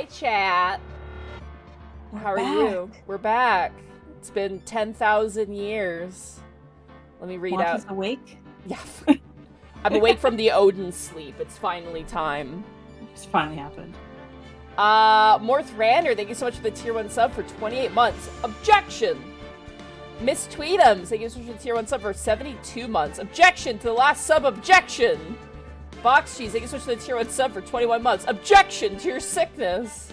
Hi, chat. How are you? We're back. It's been 10,000 years. Let me read Monty's out. awake? Yeah. I'm awake from the Odin sleep. It's finally time. It's finally happened. Morth Rander, thank you so much for the tier 1 sub for 28 months. Objection! Miss Tweetums, thank you so much for the tier 1 sub for 72 months. Objection to the last sub. Objection! Box Cheese, thank you so much for the tier 1 sub for 21 months. Objection to your sickness.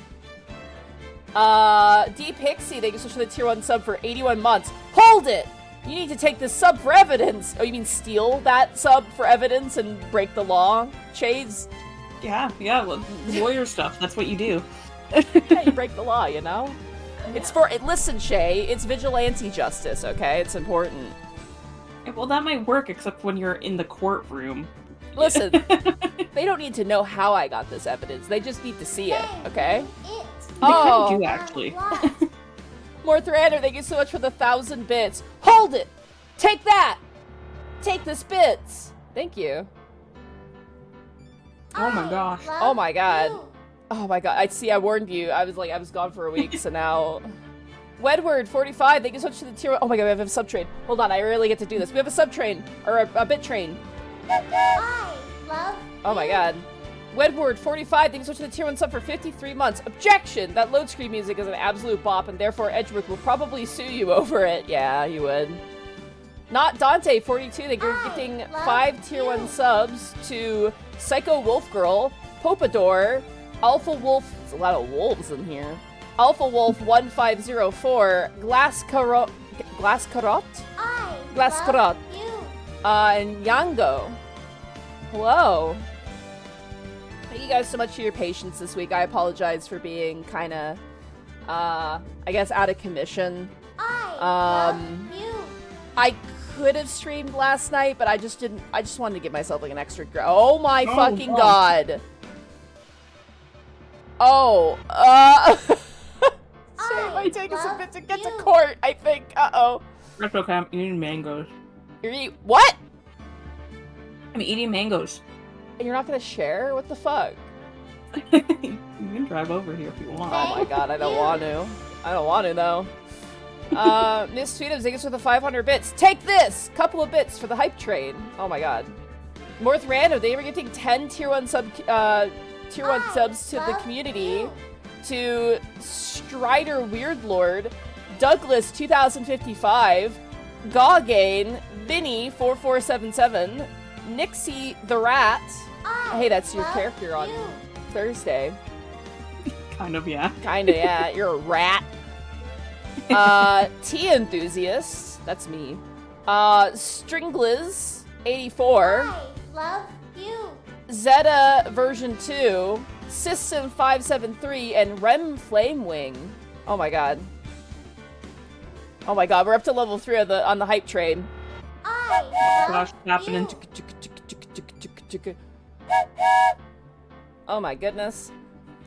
D Pixie, thank you so much for the tier 1 sub for 81 months. Hold it! You need to take this sub for evidence. Oh, you mean steal that sub for evidence and break the law? Shades? Yeah, well, lawyer stuff. That's what you do. Yeah, you break the law, you know? Yeah. It's for, listen, Shay, it's vigilante justice, okay? It's important. Well, that might work, except when you're in the courtroom. Listen, they don't need to know how I got this evidence. They just need to see it, okay? They kind of do, actually. Morthrander, thank you so much for the 1,000 bits. Hold it! Take that! Take this bits! Thank you. Oh my gosh. Oh my god. Oh my god. I warned you. I was gone for a week, so now... Wedward, 45, thank you so much for the tier... Oh my god, we have a sub-train. Hold on, I rarely get to do this. We have a sub-train. Or a bit train. I love Oh my god. Wedward, 45, thank you so much for the tier 1 sub for 53 months. Objection! That load screen music is an absolute bop, and therefore Edgeworth will probably sue you over it. Yeah, you would. Not Dante, 42, thank you for gifting 5 tier 1 subs to Psycho Wolf Girl, Popador, Alpha Wolf, there's a lot of wolves in here, Alpha Wolf 1504, Glasscarot, and Yango. Hello. Thank you guys so much for your patience this week. I apologize for being kind of, I guess, out of commission. I could have streamed last night, but I just didn't. I just wanted to give myself like an extra. Oh my fucking god! Oh, Shay might take us a bit to get to court. I think. That's okay. I'm eating mangoes. You're eating what? I'm eating mangoes. And you're not gonna share? What the fuck? You can drive over here if you want. Oh my god, I don't want to. I don't want to though. Miss Tweetums, thank you for the 500 bits. Take this! Couple of bits for the hype train. Oh my god. Morth Rando, they were giving 10 tier 1 subs to the community. To Strider Weirdlord, Douglas 2055, Gaugane, Vinny 4477, Nixie the Rat. Hey, that's your character on Thursday. Kind of, yeah. Kinda, yeah. You're a rat. Tea Enthusiast. That's me. Stringliz 84. I love you. Zeta version 2. System 573 and Rem Flamewing. Oh my god. Oh my god, we're up to level 3 on the hype train. Gosh, happening. Oh my goodness.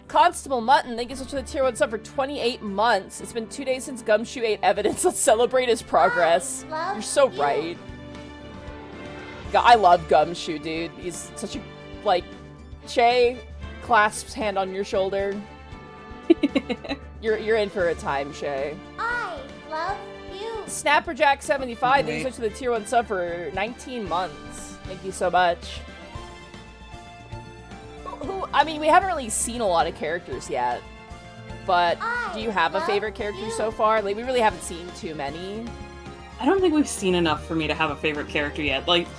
Constable Mutton, thank you so much for the tier 1 sub for 28 months. It's been 2 days since Gumshoe ate evidence. Let's celebrate his progress. You're so right. God, I love Gumshoe, dude. He's such a, like, Shay clasps hand on your shoulder. You're in for a time, Shay. I love you. Snapperjack 75, thank you so much for the tier 1 sub for 19 months. Thank you so much. I mean, we haven't really seen a lot of characters yet, but do you have a favorite character so far? Like, we really haven't seen too many. I don't think we've seen enough for me to have a favorite character yet. Like,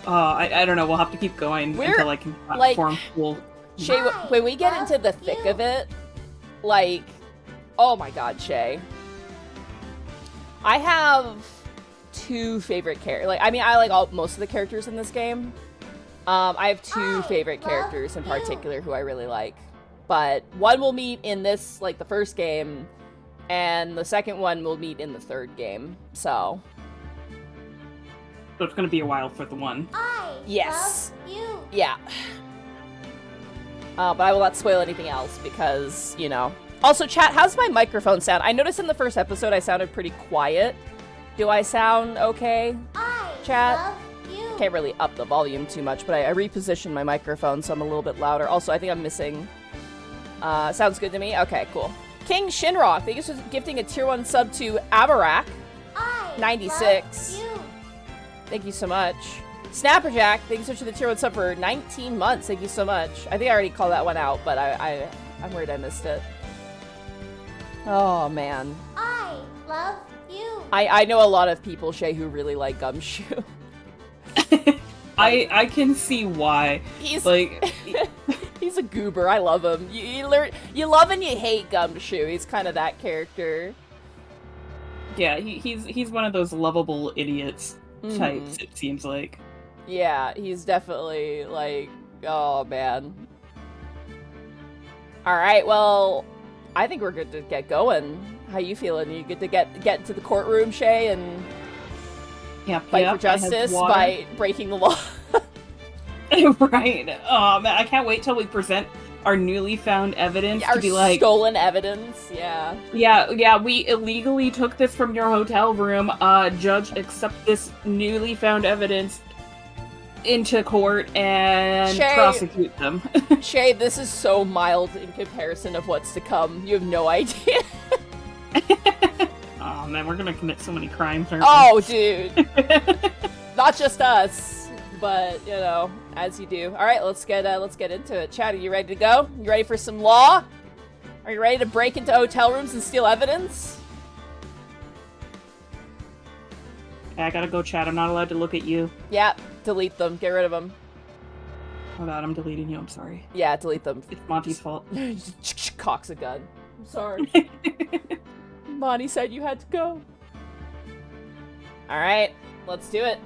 I don't know. We'll have to keep going until I can form full. Shay, when we get into the thick of it, like, oh my god, Shay. I have 2 favorite characters. Like, I mean, I like most of the characters in this game. I have 2 favorite characters in particular who I really like. But one will meet in this, like, the first game, and the second one will meet in the third game, so. So it's gonna be a while for the one. Yes. Love you. Yeah. But I will not spoil anything else because, you know. Also, chat, how's my microphone sound? I noticed in the first episode I sounded pretty quiet. Do I sound okay, chat? Love you. Can't really up the volume too much, but I repositioned my microphone so I'm a little bit louder. Also, I think I'm missing Sounds good to me. Okay, cool. King Shinrock, thank you for gifting a tier 1 sub to Avarak. I 96. love you. Thank you so much. Snapperjack, thank you so much for the tier 1 sub for 19 months. Thank you so much. I think I already called that one out, but I'm worried I missed it. Oh, man. I love you. I know a lot of people, Shay, who really like Gumshoe. I can see why. He's like he's a goober. I love him. You love and you hate Gumshoe. He's kind of that character. yeah, he's one of those lovable idiots types, it seems like. Yeah, he's definitely like, oh man. All right, well, I think we're good to get going. How you feeling? You good to get into the courtroom, Shay, and fight for justice by breaking the law? Right. Oh man, I can't wait till we present our newly found evidence to be like stolen evidence. Yeah. Yeah, we illegally took this from your hotel room. Judge, accept this newly found evidence into court and prosecute them. Shay, this is so mild in comparison of what's to come. You have no idea. Oh man, we're gonna commit so many crimes, aren't oh, dude. Not just us, but you know, as you do. All right, let's get into it. Chad, are you ready to go? You ready for some law? Are you ready to break into hotel rooms and steal evidence? I gotta go, Chad. I'm not allowed to look at you. Yeah, delete them. Get rid of them. Oh god, I'm deleting you. I'm sorry. Yeah, delete them. It's Monty's fault. Cocks a gun. I'm sorry. Monty said you had to go. Alright, let's do it.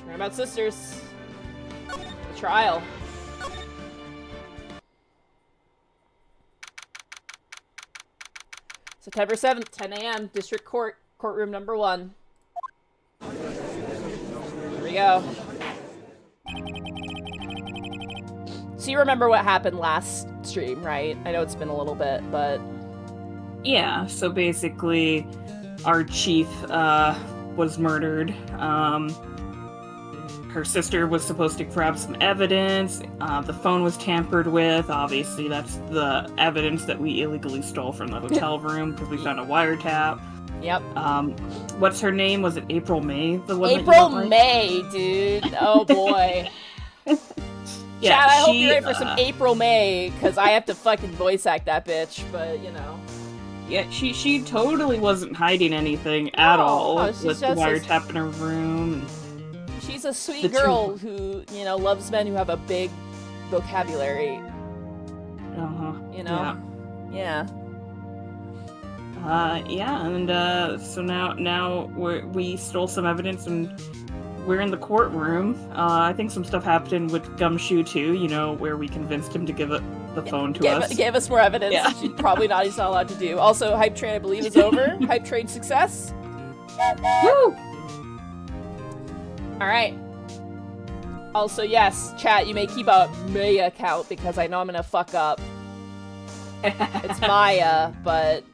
Turnabout Sisters. The trial. September 7th, 10 a.m., District Court, courtroom number 1. Here we go. So you remember what happened last stream, right? I know it's been a little bit, but... Yeah, so basically, our chief was murdered. Her sister was supposed to grab some evidence. The phone was tampered with. Obviously, that's the evidence that we illegally stole from the hotel room because we found a wiretap. Yep. What's her name? Was it April May? The one April May, dude. Oh boy. Yeah, Chad, I hope you're ready for some April May, because I have to fucking voice act that bitch, but you know. Yeah, she totally wasn't hiding anything at all with the wiretap in her room. She's a sweet girl who, you know, loves men who have a big vocabulary. Uh-huh. You know? Yeah. Yeah, and so now we stole some evidence and we're in the courtroom. I think some stuff happened with Gumshoe too, you know, where we convinced him to give the phone to us. Gave us more evidence. Yeah. He's not allowed to do. Also, Hype Train, I believe, is over. Hype Train success. Woo! Alright. Also, yes, chat, you may keep a Maya account because I know I'm gonna fuck up. It's Maya, but...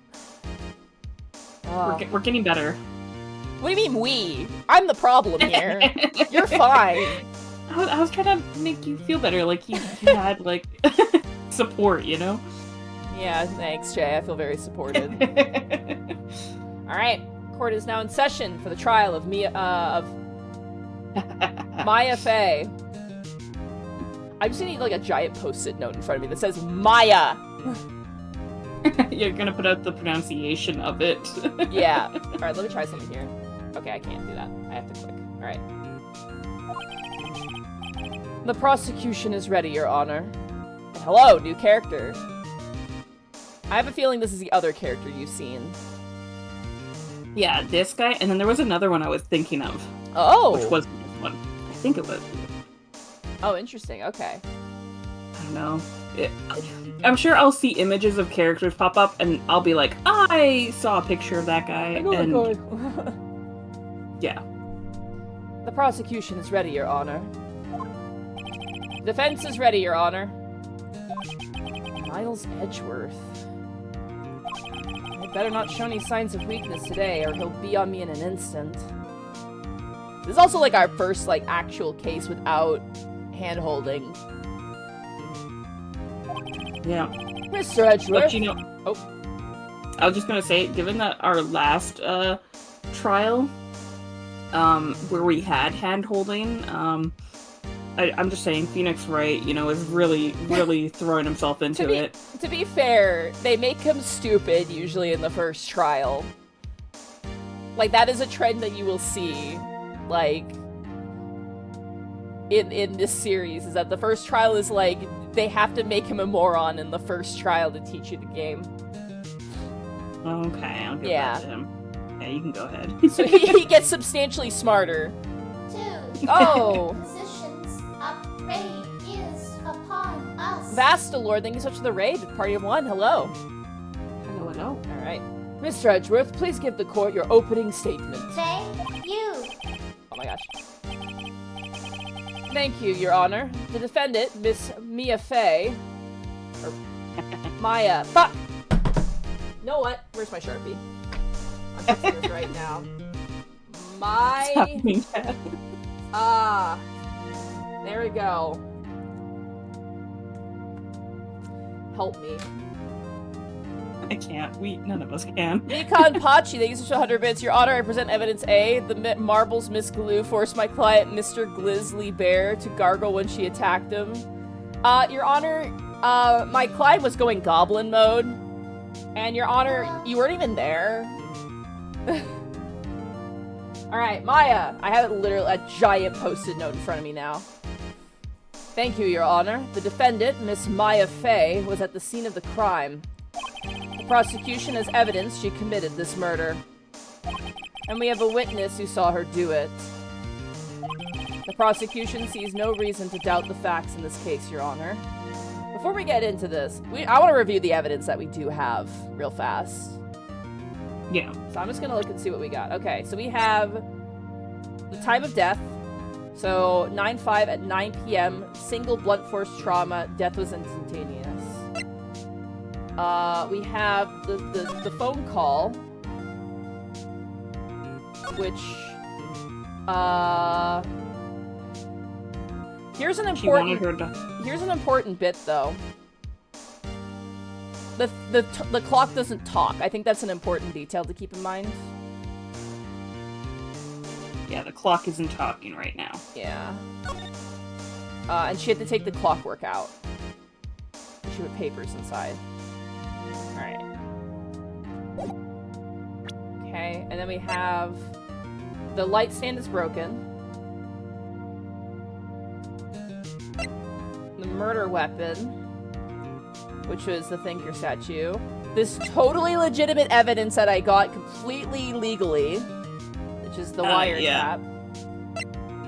We're getting better. What do you mean we? I'm the problem here. You're fine. I was trying to make you feel better, like you had, like, support, you know? Yeah, thanks, Jay. I feel very supported. Alright, court is now in session for the trial of Maya Fey. I'm just gonna need, like, a giant post-it note in front of me that says Maya! You're gonna put out the pronunciation of it. Yeah. Alright, let me try something here. Okay, I can't do that. I have to click. Alright. The prosecution is ready, Your Honor. And hello, new character. I have a feeling this is the other character you've seen. Yeah, this guy, and then there was another one I was thinking of. Oh! Which wasn't this one. I think it was. Oh, interesting. Okay. I don't know. I'm sure I'll see images of characters pop up, and I'll be like, I saw a picture of that guy, and... yeah. The prosecution is ready, Your Honor. Defense is ready, Your Honor. Miles Edgeworth. I better not show any signs of weakness today, or he'll be on me in an instant. This is also, like, our first, like, actual case without hand-holding. Yeah. Mr. Edgeworth. But, you know... Oh. I was just gonna say, given that our last, trial, where we had hand-holding, I'm just saying, Phoenix Wright, you know, is really, really throwing himself into it. To be fair, they make him stupid, usually, in the first trial. Like, that is a trend that you will see, like, in this series, is that the first trial is, like, they have to make him a moron in the first trial to teach you the game. Okay, I'll give that to him. Yeah, you can go ahead. So he gets substantially smarter. 2. Oh! Positions upgrade is upon us. Vastalord, thank you so much for the raid. Party of 1, hello. Hello, hello. Alright. Mr. Edgeworth, please give the court your opening statement. Thank you. Oh my gosh. Thank you, Your Honor. The defendant, Miss Mia Fey. Or Maya. Fuck! You know what? Where's my Sharpie? I'm fixing this right now. There we go. Help me. I can't. None of us can. Nikon Pachi, thank you so much for 100 bits. Your Honor, I present evidence A. The marbles Miss Glue forced my client, Mr. Glizzly Bear, to gargle when she attacked him. Your Honor, my client was going goblin mode. And Your Honor, you weren't even there. Alright, Maya. I have literally a giant post-it note in front of me now. Thank you, Your Honor. The defendant, Miss Maya Fey, was at the scene of the crime. The prosecution has evidence she committed this murder. And we have a witness who saw her do it. The prosecution sees no reason to doubt the facts in this case, Your Honor. Before we get into this, I want to review the evidence that we do have real fast. Yeah. So I'm just gonna look and see what we got. Okay, so we have the time of death. So 9/5 at 9 p.m. Single blunt force trauma. Death was instantaneous. We have the phone call, which here's an important bit though. The clock doesn't talk. I think that's an important detail to keep in mind. Yeah, the clock isn't talking right now. Yeah. And she had to take the clockwork out. She put papers inside. Alright. Okay, and then we have... The light stand is broken. The murder weapon, which was the thinker statue. This totally legitimate evidence that I got completely legally, which is the wiretap. Yeah.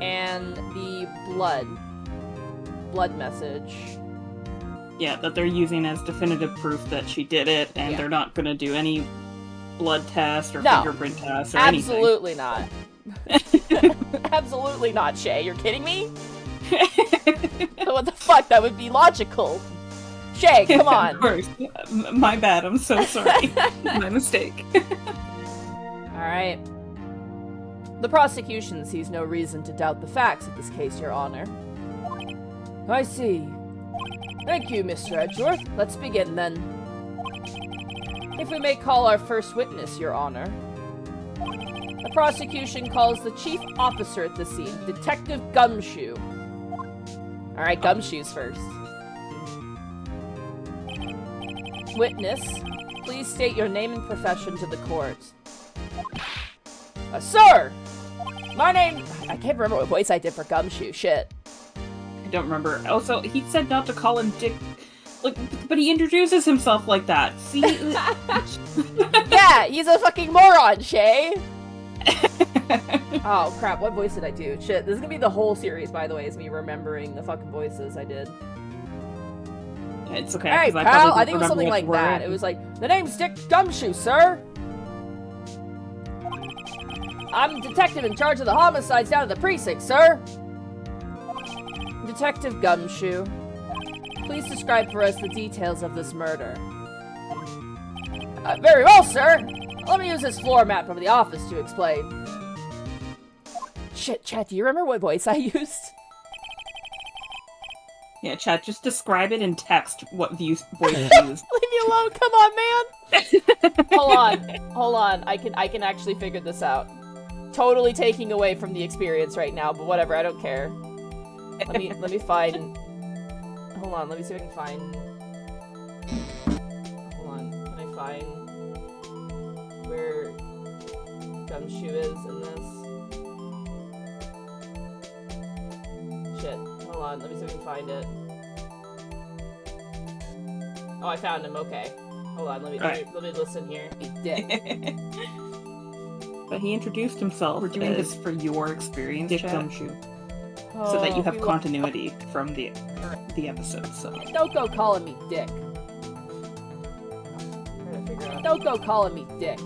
And the blood message. Yeah, that they're using as definitive proof that she did it, and they're not going to do any blood test or fingerprint test or anything. Absolutely not. Absolutely not, Shay. You're kidding me? What the fuck? That would be logical. Shay, come on. Of course. My bad. I'm so sorry. My mistake. Alright. The prosecution sees no reason to doubt the facts of this case, Your Honor. I see. Thank you, Mr. Edgeworth. Let's begin, then. If we may call our first witness, Your Honor. The prosecution calls the chief officer at the scene, Detective Gumshoe. Alright, Gumshoe's first. Witness, please state your name and profession to the court. Sir! My name... I can't remember what voice I did for Gumshoe. Shit. I don't remember. Also, he said not to call him Dick... Like, but he introduces himself like that. See? Yeah, he's a fucking moron, Shay! Oh, crap. What voice did I do? Shit, this is gonna be the whole series, by the way, is me remembering the fucking voices I did. It's okay. Alright, pal. I think it was something like that. It was like, the name's Dick Gumshoe, sir! I'm detective in charge of the homicides down at the precinct, sir! Detective Gumshoe, please describe for us the details of this murder. Very well, sir! Let me use this floor map from the office to explain. Shit, chat, do you remember what voice I used? Yeah, chat, just describe it in text what voice used. Leave me alone, come on, man! Hold on. I can actually figure this out. Totally taking away from the experience right now, but whatever, I don't care. Let me find... Hold on, let me see if I can find... Hold on, can I find... where... Gumshoe is in this? Shit. Hold on, let me see if I can find it. Oh, I found him, okay. Hold on, let me listen here. He's dick. But he introduced himself. We're doing this for your experience, Dick Gumshoe. So that you have continuity from the episode, so. Don't go calling me Dick. Don't go calling me Dick.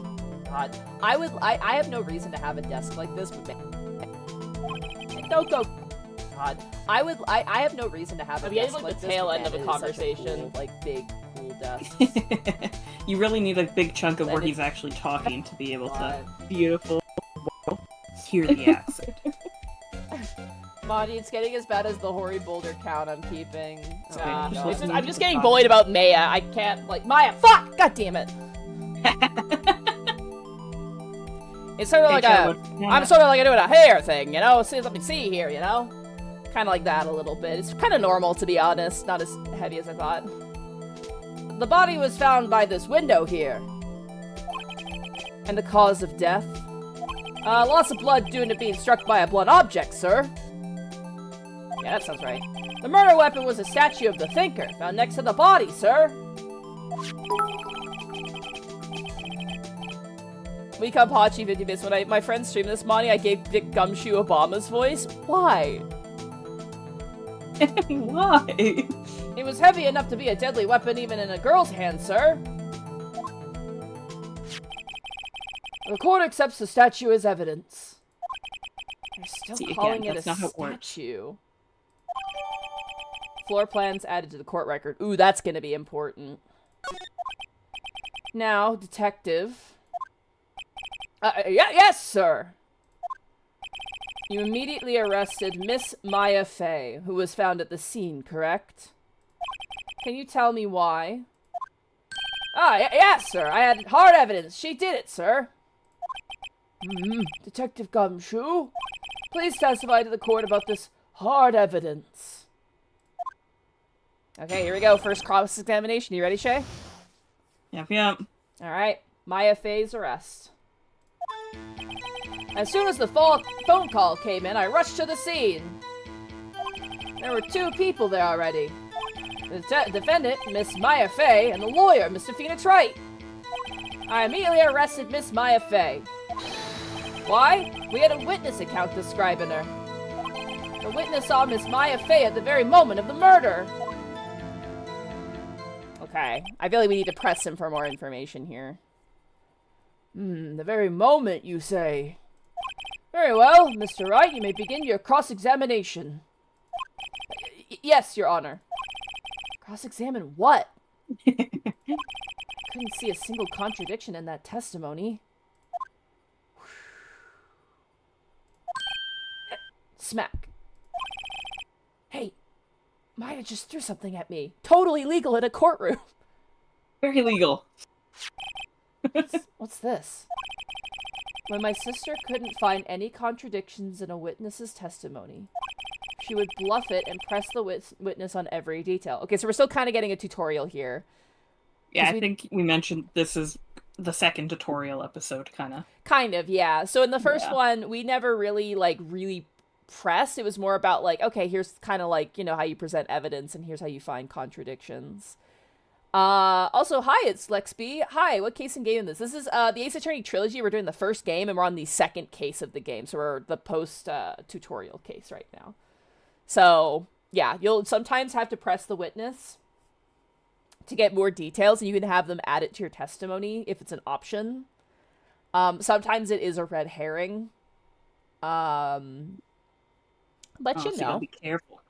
God. I have no reason to have a desk like this, but don't go... God. I have no reason to have a desk like the tail end of a conversation. Cool, like, big, cool desk. You really need a big chunk of where he's actually talking to be able to beautiful hear the accent. Monty, it's getting as bad as the hoary boulder count I'm keeping. No. I'm just getting bullied about Maya. I can't, like, Maya, fuck! God damn it! It's sort of like I'm sort of like doing a hair thing, you know? See, let me see here, you know? Kind of like that a little bit. It's kind of normal, to be honest. Not as heavy as I thought. The body was found by this window here. And the cause of death? Loss of blood due to being struck by a blunt object, sir. Yeah, that sounds right. The murder weapon was a statue of the Thinker, found next to the body, sir. We come Hachi 50 bits. When my friend streamed this, Monty, I gave Dick Gumshoe Obama's voice. Why? Why? It was heavy enough to be a deadly weapon even in a girl's hand, sir. The court accepts the statue as evidence. They're still calling it a statue. Floor plans added to the court record. Ooh, that's gonna be important. Now, detective. Yes, sir. You immediately arrested Miss Maya Fey, who was found at the scene, correct? Can you tell me why? Yes, sir. I had hard evidence. She did it, sir. Detective Gumshoe, please testify to the court about this hard evidence. Okay, here we go. First cross-examination. You ready, Shay? Yep. Alright. Maya Fey's arrest. As soon as the phone call came in, I rushed to the scene. There were 2 people there already. The defendant, Miss Maya Fey, and the lawyer, Mr. Phoenix Wright. I immediately arrested Miss Maya Fey. Why? We had a witness account describing her. The witness saw Miss Maya Fey at the very moment of the murder. Okay. I feel like we need to press him for more information here. The very moment, you say. Very well, Mr. Wright, you may begin your cross-examination. Yes, Your Honor. Cross-examine what? Couldn't see a single contradiction in that testimony. Smack. Hey, Maya just threw something at me. Totally legal in a courtroom. Very legal. What's this? When my sister couldn't find any contradictions in a witness's testimony, she would bluff it and press the witness on every detail. Okay, so we're still kind of getting a tutorial here. Yeah, I think we mentioned this is the second tutorial episode, kind of. Kind of, yeah. So in the first one, we never really, really pressed. It was more about, like, okay, here's kind of, like, you know, how you present evidence, and here's how you find contradictions. Also, hi, it's Lexby. Hi, what case and game is this? This is, the Ace Attorney Trilogy. We're doing the first game, and we're on the second case of the game. So we're the post-tutorial case right now. So, yeah, you'll sometimes have to press the witness to get more details, and you can have them add it to your testimony if it's an option. Sometimes it is a red herring. But you know. So be careful.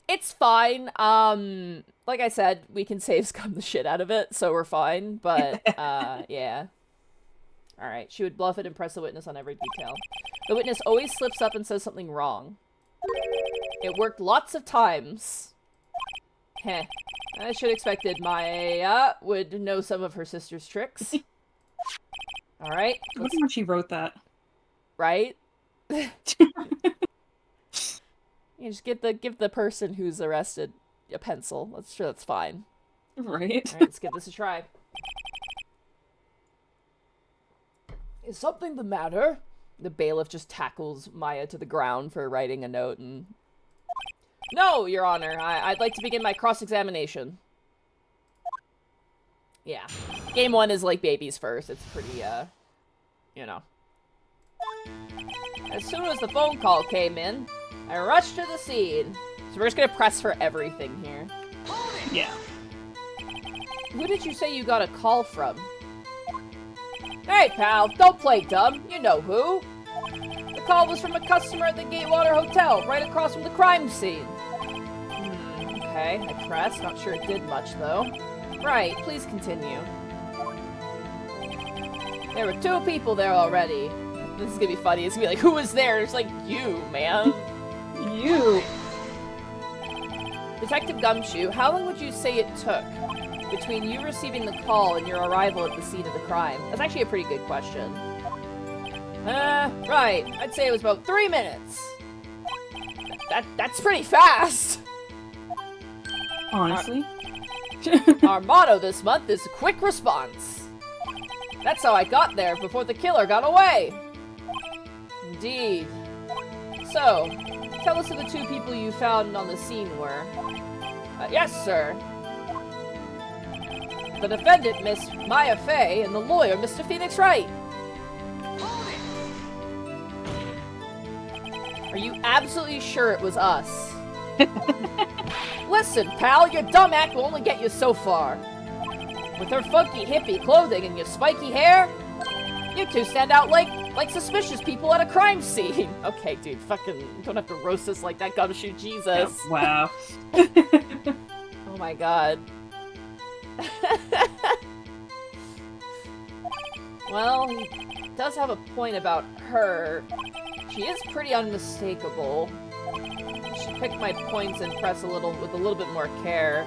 It's fine. Like I said, we can save scum the shit out of it, so we're fine. But, yeah. Alright, she would bluff it and press the witness on every detail. The witness always slips up and says something wrong. It worked lots of times. Heh. I should expected Maya would know some of her sister's tricks. Alright. I wonder when she wrote that. Right? You just give the person who's arrested a pencil. That's fine. Right? Alright, let's give this a try. Is something the matter? The bailiff just tackles Maya to the ground for writing a note and... No, Your Honor. I'd like to begin my cross-examination. Yeah. Game 1 is like babies first. It's pretty, you know. As soon as the phone call came in, I rushed to the scene. So we're just gonna press for everything here. Yeah. Who did you say you got a call from? Hey, pal, don't play dumb. You know who. The call was from a customer at the Gatewater Hotel, right across from the crime scene. Okay, I pressed. Not sure it did much, though. Right, please continue. There were 2 people there already. This is gonna be funny. It's gonna be like, who was there? It's like, you, man. You. Detective Gumshoe, how long would you say it took between you receiving the call and your arrival at the scene of the crime? That's actually a pretty good question. Right. I'd say it was about 3 minutes. That's pretty fast. Honestly. Our motto this month is quick response. That's how I got there before the killer got away. Indeed. So, tell us who the 2 people you found on the scene were. Yes, sir. The defendant, Miss Maya Fey, and the lawyer, Mr. Phoenix Wright. Are you absolutely sure it was us? Listen, pal, your dumb act will only get you so far. With her funky hippie clothing and your spiky hair, you 2 stand out like suspicious people at a crime scene. Okay, dude, fucking don't have to roast us like that, Gumshoe, Jesus. Oh, wow. Oh my god. Well, he does have a point about her. She is pretty unmistakable. I should pick my points and press with a little bit more care.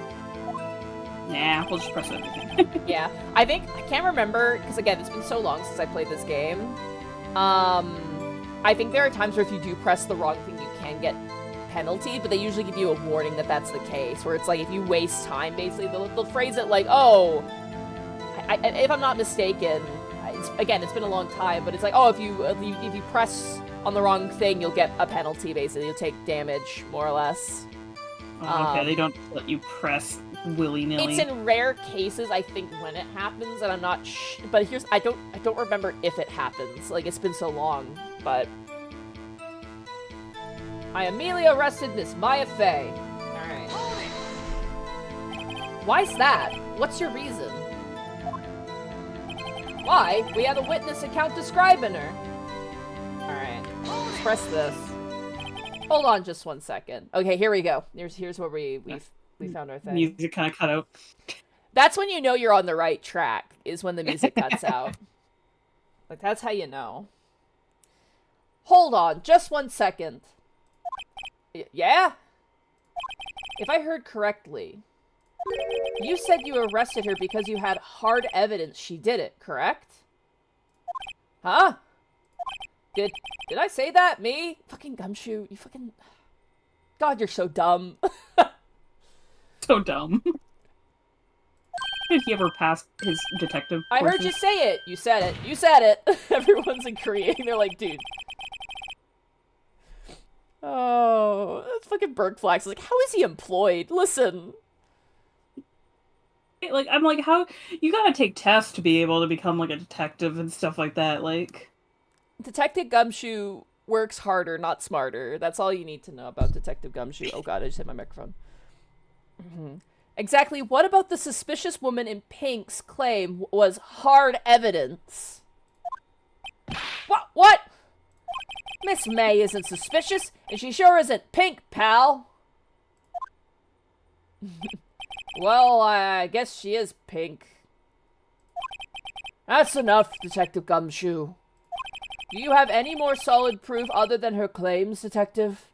Nah, we'll just press everything. Yeah, I can't remember, because again, it's been so long since I played this game. I think there are times where if you do press the wrong thing, you can get penalty, but they usually give you a warning that that's the case, where it's like, if you waste time, basically, they'll phrase it like, oh, if I'm not mistaken, it's been a long time, but it's like, oh, if you press on the wrong thing, you'll get a penalty, basically. You'll take damage, more or less. Okay, they don't let you press willy-nilly. It's in rare cases, I think, when it happens, and I'm not but I don't remember if it happens. Like, it's been so long, but... I immediately arrested Miss Maya Fey. Alright. Why's that? What's your reason? Why? We had a witness account describing her. Alright. Let's press this. Hold on just 1 second. Okay, here we go. Here's where we found our thing. Music kind of cut out. That's when you know you're on the right track, is when the music cuts out. Like, that's how you know. Hold on, just 1 second. Yeah? If I heard correctly, you said you arrested her because you had hard evidence she did it, correct? Huh? Did I say that? Me? Fucking Gumshoe, you fucking... God, you're so dumb. So dumb. Did he ever pass his detective I heard you say it. You said it. You said it. Everyone's agreeing. They're like, dude. Oh, that's fucking Bergflax. Like, how is he employed? Listen. Like, I'm like, how... You gotta take tests to be able to become, like, a detective and stuff like that, like... Detective Gumshoe works harder, not smarter. That's all you need to know about Detective Gumshoe. Oh god, I just hit my microphone. Exactly what about the suspicious woman in pink's claim was hard evidence? What? Miss May isn't suspicious, and she sure isn't pink, pal. Well, I guess she is pink. That's enough, Detective Gumshoe. Do you have any more solid proof other than her claims, Detective?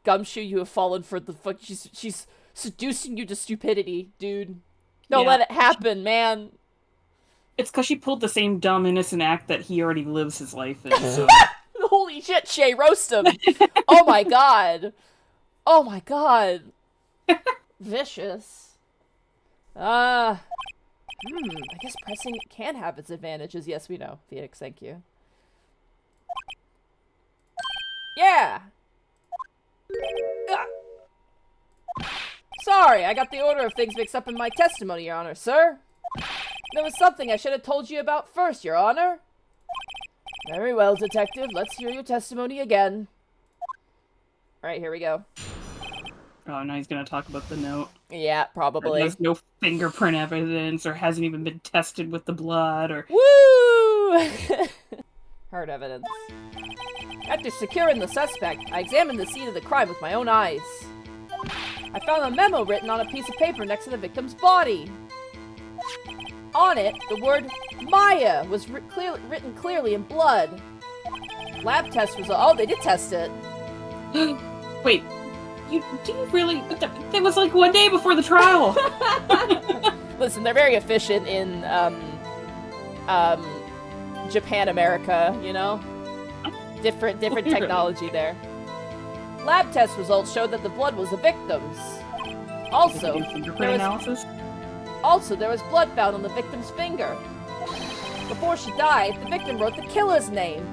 Gumshoe, you have fallen for the fuck. She's seducing you to stupidity, dude. Don't Yeah. let it happen, man. It's because she pulled the same dumb, innocent act that he already lives his life in, so... Holy shit, Shay, roast him. Oh my god. Oh my god. Vicious. I guess pressing can have its advantages. Yes, we know. Phoenix, thank you. Yeah. Sorry, I got the order of things mixed up in my testimony, Your Honor, sir. There was something I should have told you about first, Your Honor. Very well, Detective. Let's hear your testimony again. Alright, here we go. Oh, now he's gonna talk about the note. Yeah, probably. There's no fingerprint evidence, or hasn't even been tested with the blood, or... Woo! Hard evidence. After securing the suspect, I examined the scene of the crime with my own eyes. I found a memo written on a piece of paper next to the victim's body. On it, the word Maya was written clearly in blood. Lab test result. Oh, they did test it. Wait, do you really? That was like 1 day before the trial. Listen, they're very efficient in Japan, America. You know, different technology there. Lab test results showed that the blood was the victim's. Also, fingerprint analysis. Also, there was blood found on the victim's finger. Before she died, the victim wrote the killer's name.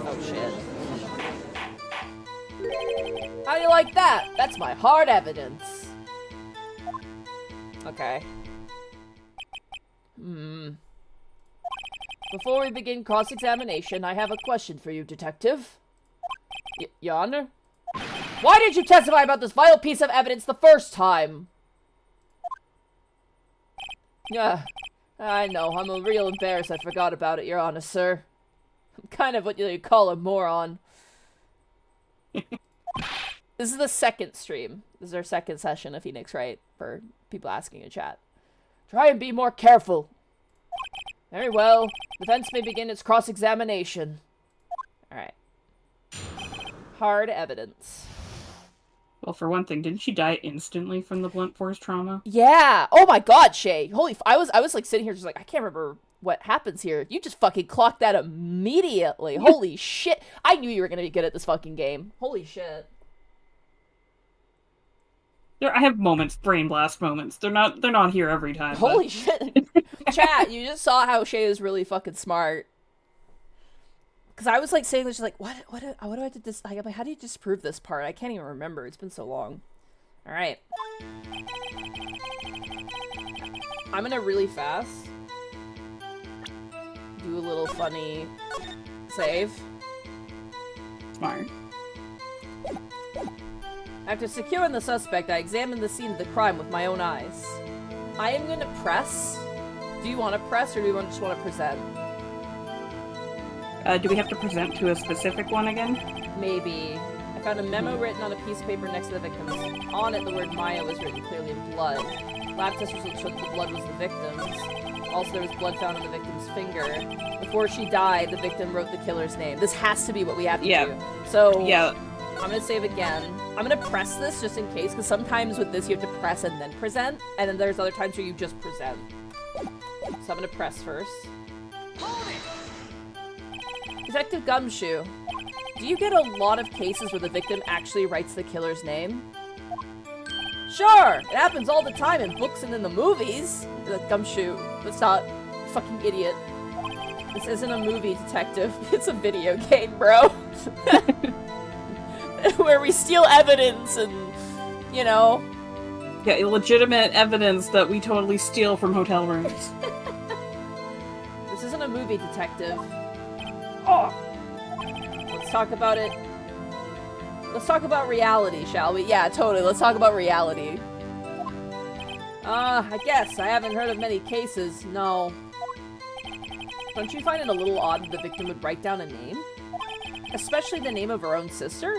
Oh, shit. How do you like that? That's my hard evidence. Okay. Before we begin cross-examination, I have a question for you, Detective. Your Honor? Why did you testify about this vital piece of evidence the first time? Yeah, I know. I'm a real embarrassed I forgot about it, Your Honor, sir. I'm kind of what you call a moron. This is the second stream. This is our second session of Phoenix Wright, for people asking in chat. Try and be more careful. Very well. Defense may begin its cross-examination. Alright. Hard evidence. Well, for one thing, didn't she die instantly from the blunt force trauma? Yeah. Oh my god, Shay. Holy I was like sitting here just like, I can't remember what happens here. You just fucking clocked that immediately. Holy shit. I knew you were gonna be good at this fucking game. Holy shit. I have moments, brain blast moments. They're not here every time. Holy shit. Chat, you just saw how Shay is really fucking smart. Because I was like saying this, like, what do I have to like, how do you disprove this part? I can't even remember. It's been so long. All right. I'm gonna really fast do a little funny save. Smart. After securing the suspect, I examined the scene of the crime with my own eyes. I am gonna press. Do you want to press, or do you just want to present? Do we have to present to a specific one again? Maybe. I found a memo written on a piece of paper next to the victim's. On it, the word Maya was written clearly in blood. Lab test results showed that the blood was the victim's. Also, there was blood found on the victim's finger. Before she died, the victim wrote the killer's name. This has to be what we have to do. So, yeah. I'm gonna save again. I'm gonna press this just in case, because sometimes with this you have to press and then present, and then there's other times where you just present. So I'm gonna press first. Detective Gumshoe, do you get a lot of cases where the victim actually writes the killer's name? Sure! It happens all the time in books and in the movies! Gumshoe, that's not fucking idiot. This isn't a movie, Detective. It's a video game, bro. Where we steal evidence and, you know... Yeah, illegitimate evidence that we totally steal from hotel rooms. This isn't a movie, Detective. Oh. Let's talk about it. Let's talk about reality, shall we? Yeah, totally. Let's talk about reality. I guess. I haven't heard of many cases. No. Don't you find it a little odd that the victim would write down a name? Especially the name of her own sister?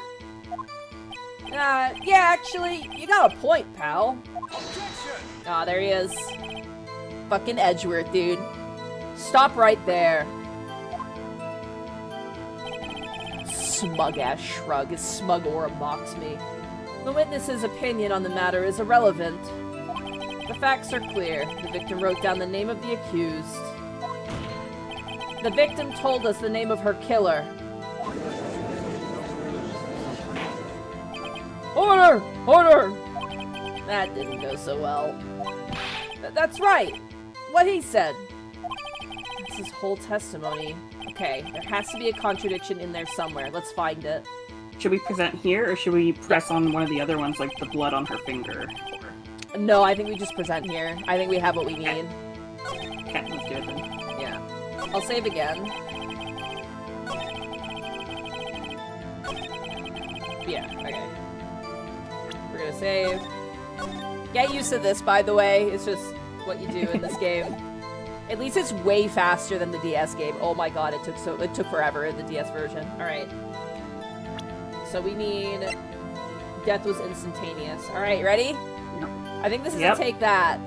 Yeah, actually, you got a point, pal. Ah, there he is. Fucking Edgeworth, dude. Stop right there. smug-ass shrug. His smug aura mocks me. The witness's opinion on the matter is irrelevant. The facts are clear. The victim wrote down the name of the accused. The victim told us the name of her killer. Order! Order! That didn't go so well. That's right! What he said. That's his whole testimony. Okay, there has to be a contradiction in there somewhere. Let's find it. Should we present here, or should we press on one of the other ones, like the blood on her finger? No, I think we just present here. I think we have what we need. Okay, let's do it then. Yeah. I'll save again. Yeah, okay. We're gonna save. Get used to this, by the way. It's just what you do in this game. At least it's way faster than the DS game. Oh my god, it took forever in the DS version. Alright. So we need... Death was instantaneous. Alright, ready? Yep. I think this is a take that.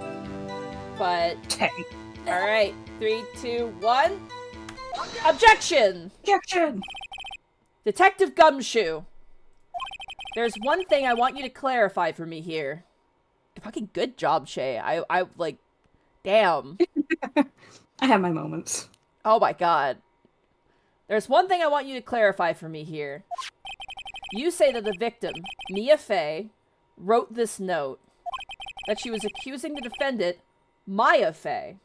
But... Take. Alright. 3, 2, 1. Objection! Objection! Detective Gumshoe. There's one thing I want you to clarify for me here. Fucking good job, Shay. I like... Damn. I have my moments. Oh my god. There's one thing I want you to clarify for me here. You say that the victim, Mia Fey, wrote this note. That she was accusing the defendant, Maya Fey.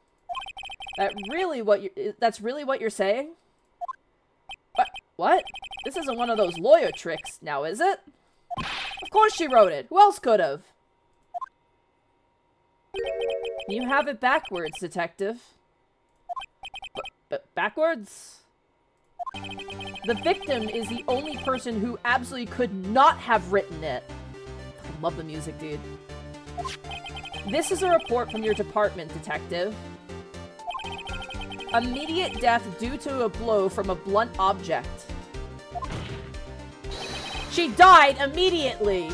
That's really what you're saying? What? This isn't one of those lawyer tricks, now is it? Of course she wrote it. Who else could have? You have it backwards, detective. But backwards? The victim is the only person who absolutely could not have written it. I love the music, dude. This is a report from your department, detective. Immediate death due to a blow from a blunt object. She died immediately!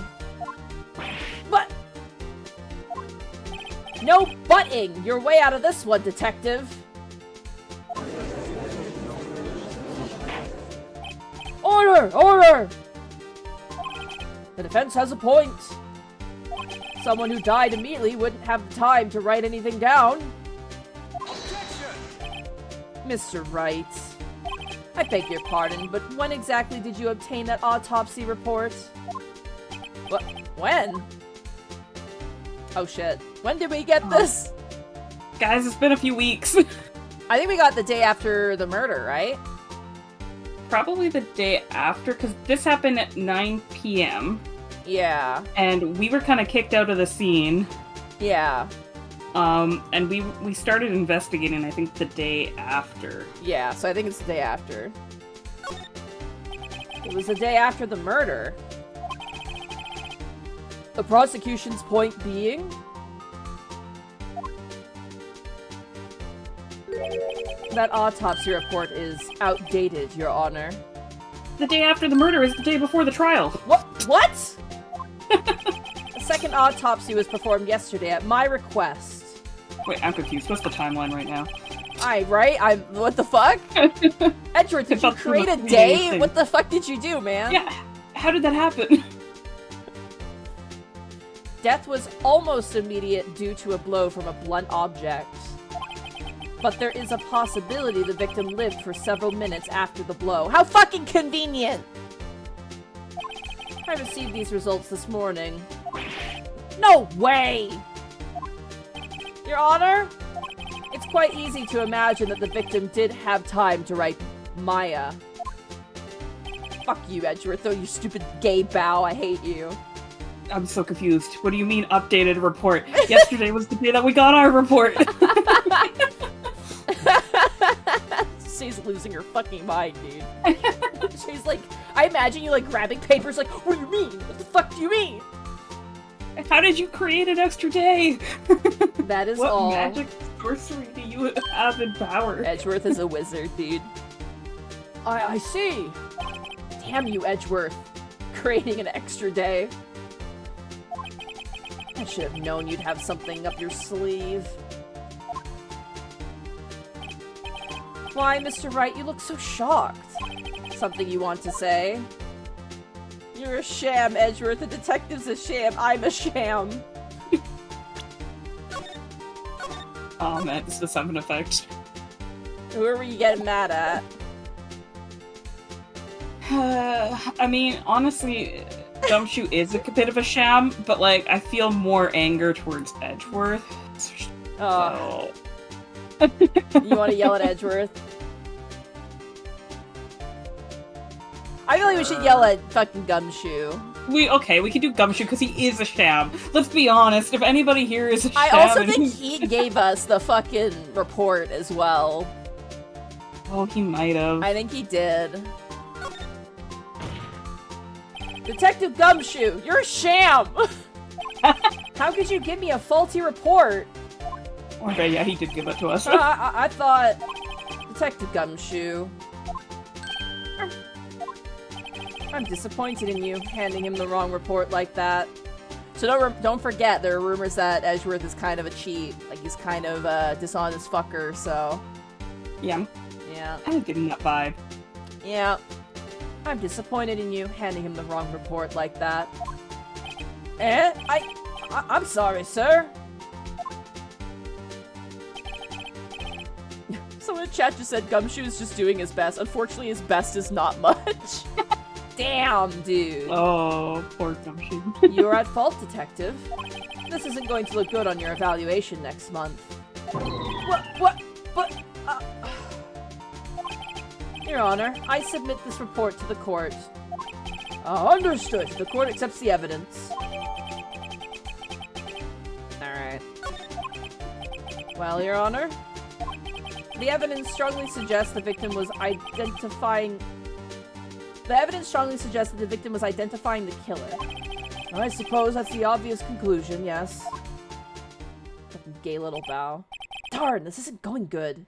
But... No butting your way out of this one, detective! Order! Order! The defense has a point. Someone who died immediately wouldn't have time to write anything down. Mr. Wright, I beg your pardon, but when exactly did you obtain that autopsy report? What? When? Oh shit. When did we get this? Guys, it's been a few weeks. I think we got the day after the murder, right? Probably the day after, because this happened at 9 p.m. Yeah. And we were kind of kicked out of the scene. Yeah. And we started investigating, I think, the day after. Yeah, so I think it's the day after. It was the day after the murder. The prosecution's point being... that autopsy report is outdated, Your Honor. The day after the murder is the day before the trial. What? The second autopsy was performed yesterday at my request. Wait, I'm confused. What's the timeline right now? What the fuck? Edgeworth, did you create a day? What the fuck did you do, man? Yeah, how did that happen? Death was almost immediate due to a blow from a blunt object. But there is a possibility the victim lived for several minutes after the blow. How fucking convenient! I received these results this morning. No way! Your Honor, it's quite easy to imagine that the victim did have time to write Maya. Fuck you, Edgeworth, though, you stupid gay bow. I hate you. I'm so confused. What do you mean, updated report? Yesterday was the day that we got our report. She's losing her fucking mind, dude. She's like, I imagine you like grabbing papers like, what do you mean? What the fuck do you mean? How did you create an extra day? That is what all. What magic sorcery do you have in power? Edgeworth is a wizard, dude. I see. Damn you, Edgeworth. Creating an extra day. I should have known you'd have something up your sleeve. Why, Mr. Wright, you look so shocked. something you want to say. You're a sham, Edgeworth. The detective's a sham. I'm a sham. Oh man, this does have an effect. Who are we getting mad at? I mean, honestly, Gumshoe is a bit of a sham, but like, I feel more anger towards Edgeworth. Oh. So... You want to yell at Edgeworth? I feel like we should yell at fucking Gumshoe. We can do Gumshoe because he is a sham. Let's be honest, if anybody here is a sham... I also think he gave us the fucking report as well. Oh, he might have. I think he did. Detective Gumshoe, you're a sham! How could you give me a faulty report? Okay, yeah, he did give it to us. I thought... Detective Gumshoe... I'm disappointed in you, handing him the wrong report like that. So don't forget, there are rumors that Edgeworth is kind of a cheat. Like, he's kind of a dishonest fucker, so... Yeah. Yeah. I'm getting that vibe. Yeah. I'm disappointed in you, handing him the wrong report like that. I'm sorry, sir. Someone in chat just said Gumshoe is just doing his best. Unfortunately, his best is not much. Damn, dude. Oh, poor Gumshoe. You're at fault, detective. This isn't going to look good on your evaluation next month. What? Your Honor, I submit this report to the court. Understood. The court accepts the evidence. Alright. Well, Your Honor, the evidence strongly suggests the victim was identifying the killer. I suppose that's the obvious conclusion, yes. Fucking gay little bow. Darn, this isn't going good.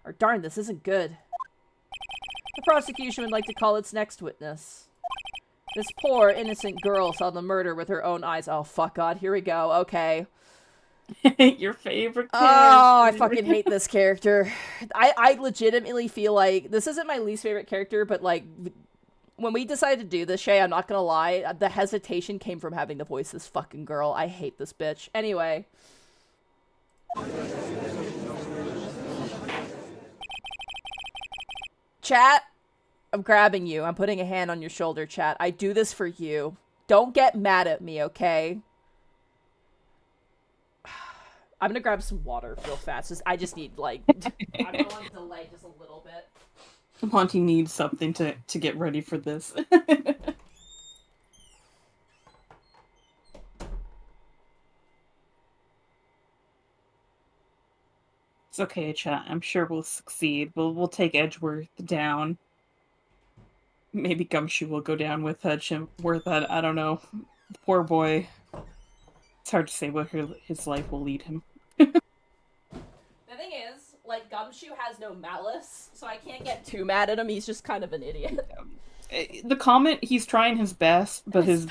Or darn, this isn't good. The prosecution would like to call its next witness. This poor, innocent girl saw the murder with her own eyes. Oh, fuck God, here we go. Okay. Your favorite character. Oh, I fucking hate this character. I legitimately feel like... This isn't my least favorite character, but, like... When we decided to do this, Shay, I'm not gonna lie, the hesitation came from having to voice this fucking girl. I hate this bitch. Anyway. Chat, I'm grabbing you. I'm putting a hand on your shoulder, chat. I do this for you. Don't get mad at me, okay? I'm gonna grab some water real fast. I just need, like... I'm gonna, like, delay just a little bit. Monty needs something to get ready for this. It's okay, chat. I'm sure we'll succeed. We'll take Edgeworth down. Maybe Gumshoe will go down with Edgeworth. I don't know. Poor boy. It's hard to say where his life will lead him. The thing is, like, Gumshoe has no malice, so I can't get too mad at him. He's just kind of an idiot. The comment, he's trying his best, but his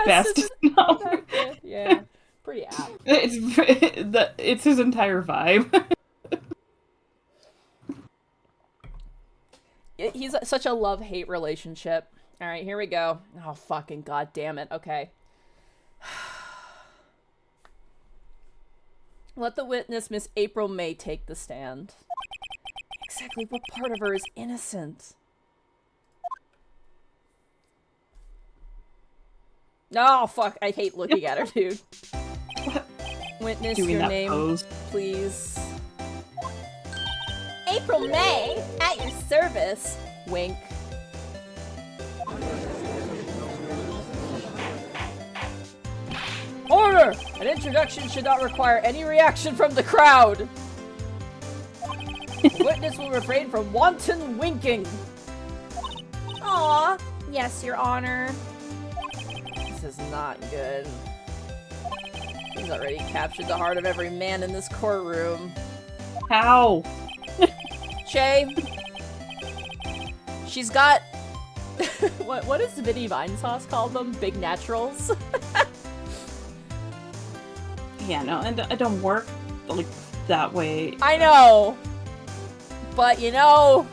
best is not. Yeah, pretty apt. It's his entire vibe. He's such a love-hate relationship. Alright, here we go. Oh, fucking goddamn it. Okay. Let the witness, Miss April May, take the stand. Exactly what part of her is innocent? No, fuck. I hate looking at her, dude. Witness, your name, pose, please. April May, at your service. Wink. Order! An introduction should not require any reaction from the crowd. The witness will refrain from wanton winking. Aw, yes, Your Honor. This is not good. He's already captured the heart of every man in this courtroom. How? Shay, she's got what does Vinny Vine Sauce call them? Big naturals. Yeah, no, and I don't work like that way. I know, but you know,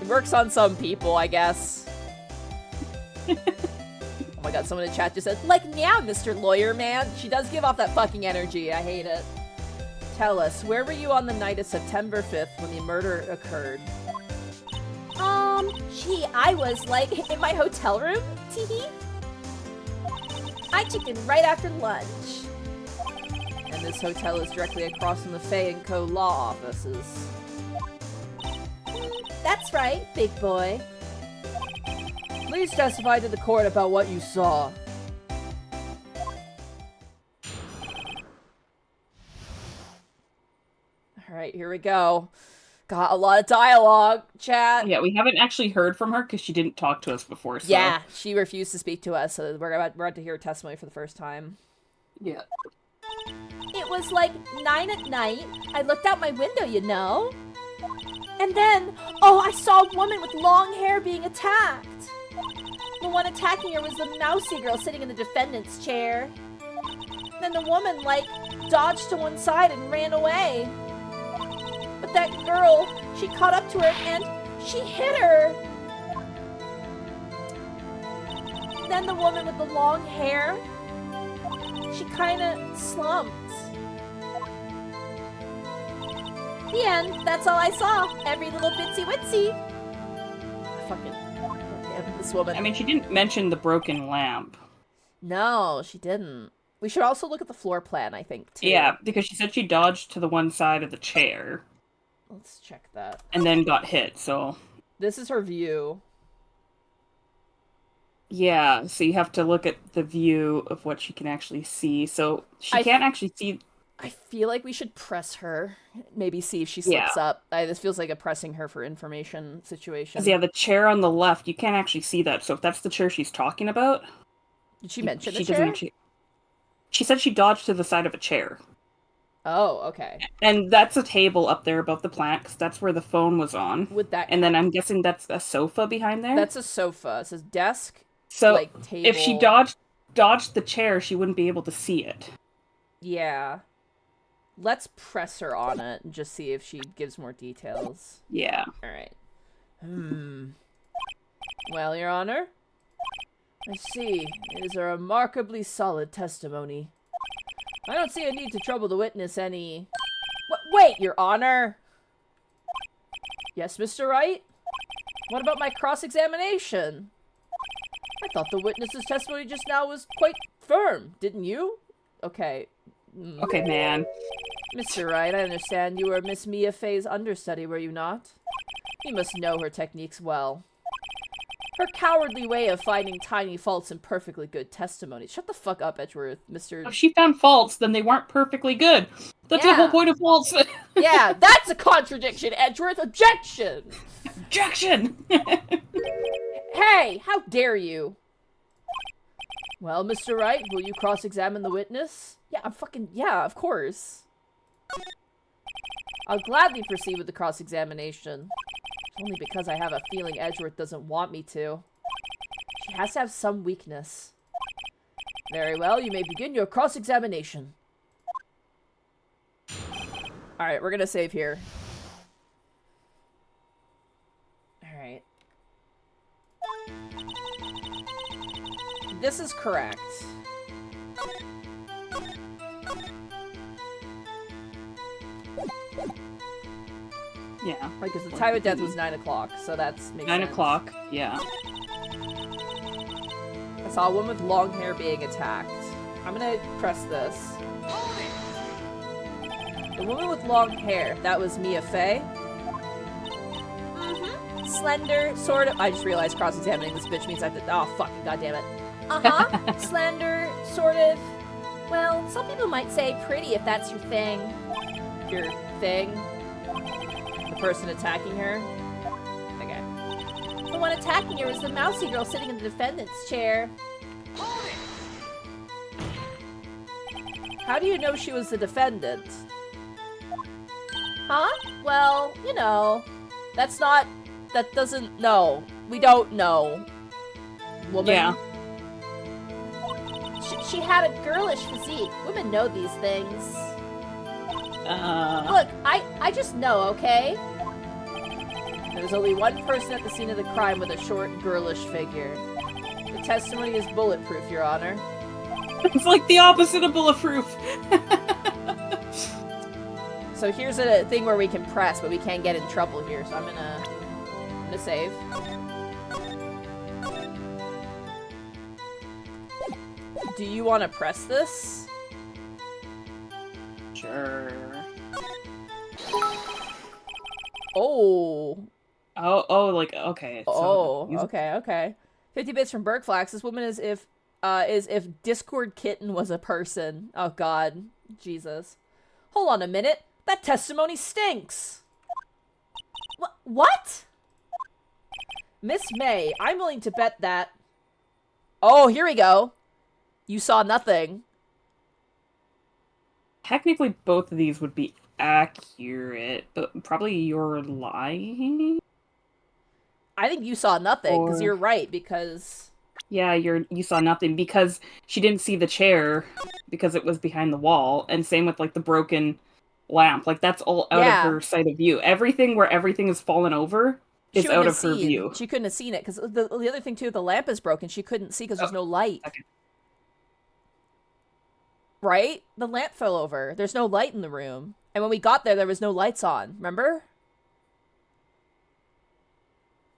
Works on some people, I guess. Oh my god, someone in chat just said, like, meow, Mr. Lawyer Man. She does give off that fucking energy. I hate it. Tell us, where were you on the night of September 5th when the murder occurred? Gee, I was, like, in my hotel room? Teehee. I checked in right after lunch. And this hotel is directly across from the Faye & Co. law offices. That's right, big boy. Please testify to the court about what you saw. Alright, here we go. Got a lot of dialogue, chat. Yeah, we haven't actually heard from her because she didn't talk to us before, so... Yeah, she refused to speak to us, so we're about to hear her testimony for the first time. Yeah. It was like 9 at night. I looked out my window, you know. And then, oh, I saw a woman with long hair being attacked. The one attacking her was the mousy girl sitting in the defendant's chair. Then the woman, like, dodged to one side and ran away. But that girl, she caught up to her and she hit her. Then the woman with the long hair, she kind of slumped. The end. That's all I saw. Every little bitsy witsy. Fucking damn this woman. I mean, she didn't mention the broken lamp. No, she didn't. We should also look at the floor plan, I think, too. Yeah, because she said she dodged to the one side of the chair. Let's check that. And then got hit, so... This is her view. Yeah, so you have to look at the view of what she can actually see. So she can't actually see... I feel like we should press her. Maybe see if she slips up. This feels like a pressing her for information situation. Yeah, the chair on the left, you can't actually see that. So if that's the chair she's talking about... Did she mention the chair? She said she dodged to the side of a chair. Oh, okay. And that's a table up there above the plant, because that's where the phone was on. With that... And then I'm guessing that's a sofa behind there? That's a sofa. It says desk, so like, table. If she dodged the chair, she wouldn't be able to see it. Yeah. Let's press her on it and just see if she gives more details. Yeah. Alright. Well, Your Honor, I see. It is a remarkably solid testimony. I don't see a need to trouble the witness any... Wait, Your Honor! Yes, Mr. Wright? What about my cross-examination? I thought the witness's testimony just now was quite firm, didn't you? Okay. Okay, man. Mr. Wright, I understand you were Miss Mia Fey's understudy, were you not? You must know her techniques well. Her cowardly way of finding tiny faults in perfectly good testimony. Shut the fuck up, Edgeworth, Mr. If she found faults, then they weren't perfectly good. That's the whole point of faults. Yeah, that's a contradiction, Edgeworth. Objection! Objection! Hey, how dare you? Well, Mr. Wright, will you cross-examine the witness? Yeah, of course. I'll gladly proceed with the cross-examination. Only because I have a feeling Edgeworth doesn't want me to. She has to have some weakness. Very well, you may begin your cross-examination. Alright, we're gonna save here. Alright. This is correct. Yeah. Because the time of death was 9 o'clock, so that's makes 9 sense. o'clock, yeah. I saw a woman with long hair being attacked. I'm gonna press this. The woman with long hair, that was Mia Fey. Mm-hmm. Slender, sort of. I just realized cross-examining this bitch means I have to. Oh, fuck. God damn it. Uh-huh. Slender, sort of. Well, some people might say pretty if that's your thing. Your thing. The person attacking her. Okay. The one attacking her was the mousy girl sitting in the defendant's chair. How do you know she was the defendant? Huh? Well, you know, that's not. That doesn't. No. We don't know. Woman. Yeah. She had a girlish physique. Women know these things. Look, I just know, okay? There's only one person at the scene of the crime with a short, girlish figure. The testimony is bulletproof, Your Honor. It's like the opposite of bulletproof. So here's a thing where we can press, but we can't get in trouble here. So I'm gonna save. Do you want to press this? Sure. Oh. Oh, like, okay. So okay. 50 bits from Bergflax. This woman is if Discord Kitten was a person. Oh god. Jesus. Hold on a minute. That testimony stinks. What? Miss May, I'm willing to bet that... Oh, here we go. You saw nothing. Technically, both of these would be accurate, but probably you're lying? I think you saw nothing, because Or- you're right, because... Yeah, you saw nothing because she didn't see the chair because it was behind the wall, and same with like the broken lamp. Like that's all out Yeah. of her sight of view. Everything where everything has fallen over is She out wouldn't of have her seen. view. She couldn't have seen it, because the other thing too, the lamp is broken. She couldn't see because there's no light. Okay. Right? The lamp fell over. There's no light in the room. And when we got there was no lights on. Remember?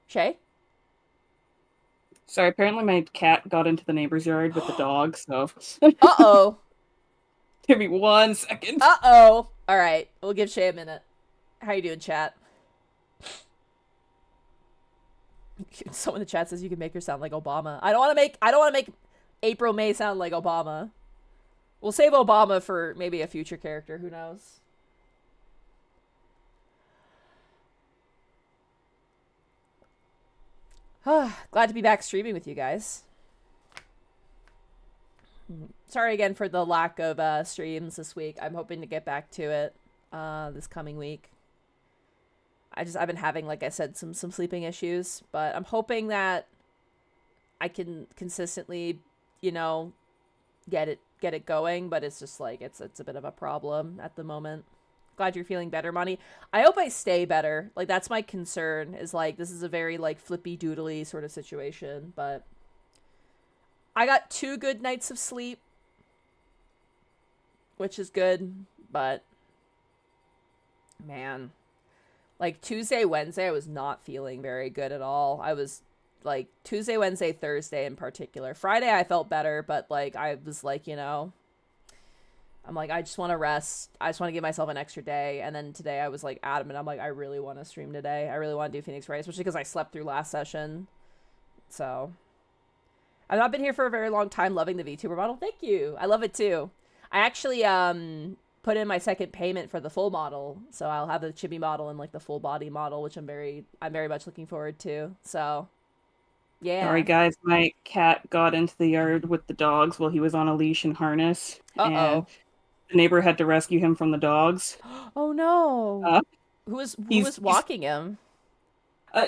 Shay? Sorry, apparently my cat got into the neighbor's yard with the dog, so Uh-oh. give me 1 second. Uh-oh. All right. We'll give Shay a minute. How you doing, chat? Someone in the chat says you can make her sound like Obama. I don't want to make April May sound like Obama. We'll save Obama for maybe a future character. Who knows? Glad to be back streaming with you guys. Sorry again for the lack of streams this week. I'm hoping to get back to it this coming week. I've been having, like I said, some sleeping issues, but I'm hoping that I can consistently, you know, get it going, but it's just like it's a bit of a problem at the moment. Glad you're feeling better, Monty. I hope I stay better. Like that's my concern, is like this is a very like flippy doodly sort of situation, but I got 2 good nights of sleep, which is good, but man, like Tuesday, Wednesday, I was not feeling very good at all. I was like Tuesday, Wednesday, Thursday in particular. Friday I felt better, but like I was like, you know, I'm like, I just want to rest. I just want to give myself an extra day. And then today I was like adamant. I'm like, I really want to stream today. I really want to do Phoenix Wright, especially because I slept through last session. So I've not been here for a very long time, loving the VTuber model. Thank you. I love it too. I actually put in my second payment for the full model. So I'll have the chibi model and like the full body model, which I'm very much looking forward to. So yeah. Sorry guys, my cat got into the yard with the dogs while he was on a leash and harness. Uh-oh. And the neighbor had to rescue him from the dogs. Oh no. Who was walking him?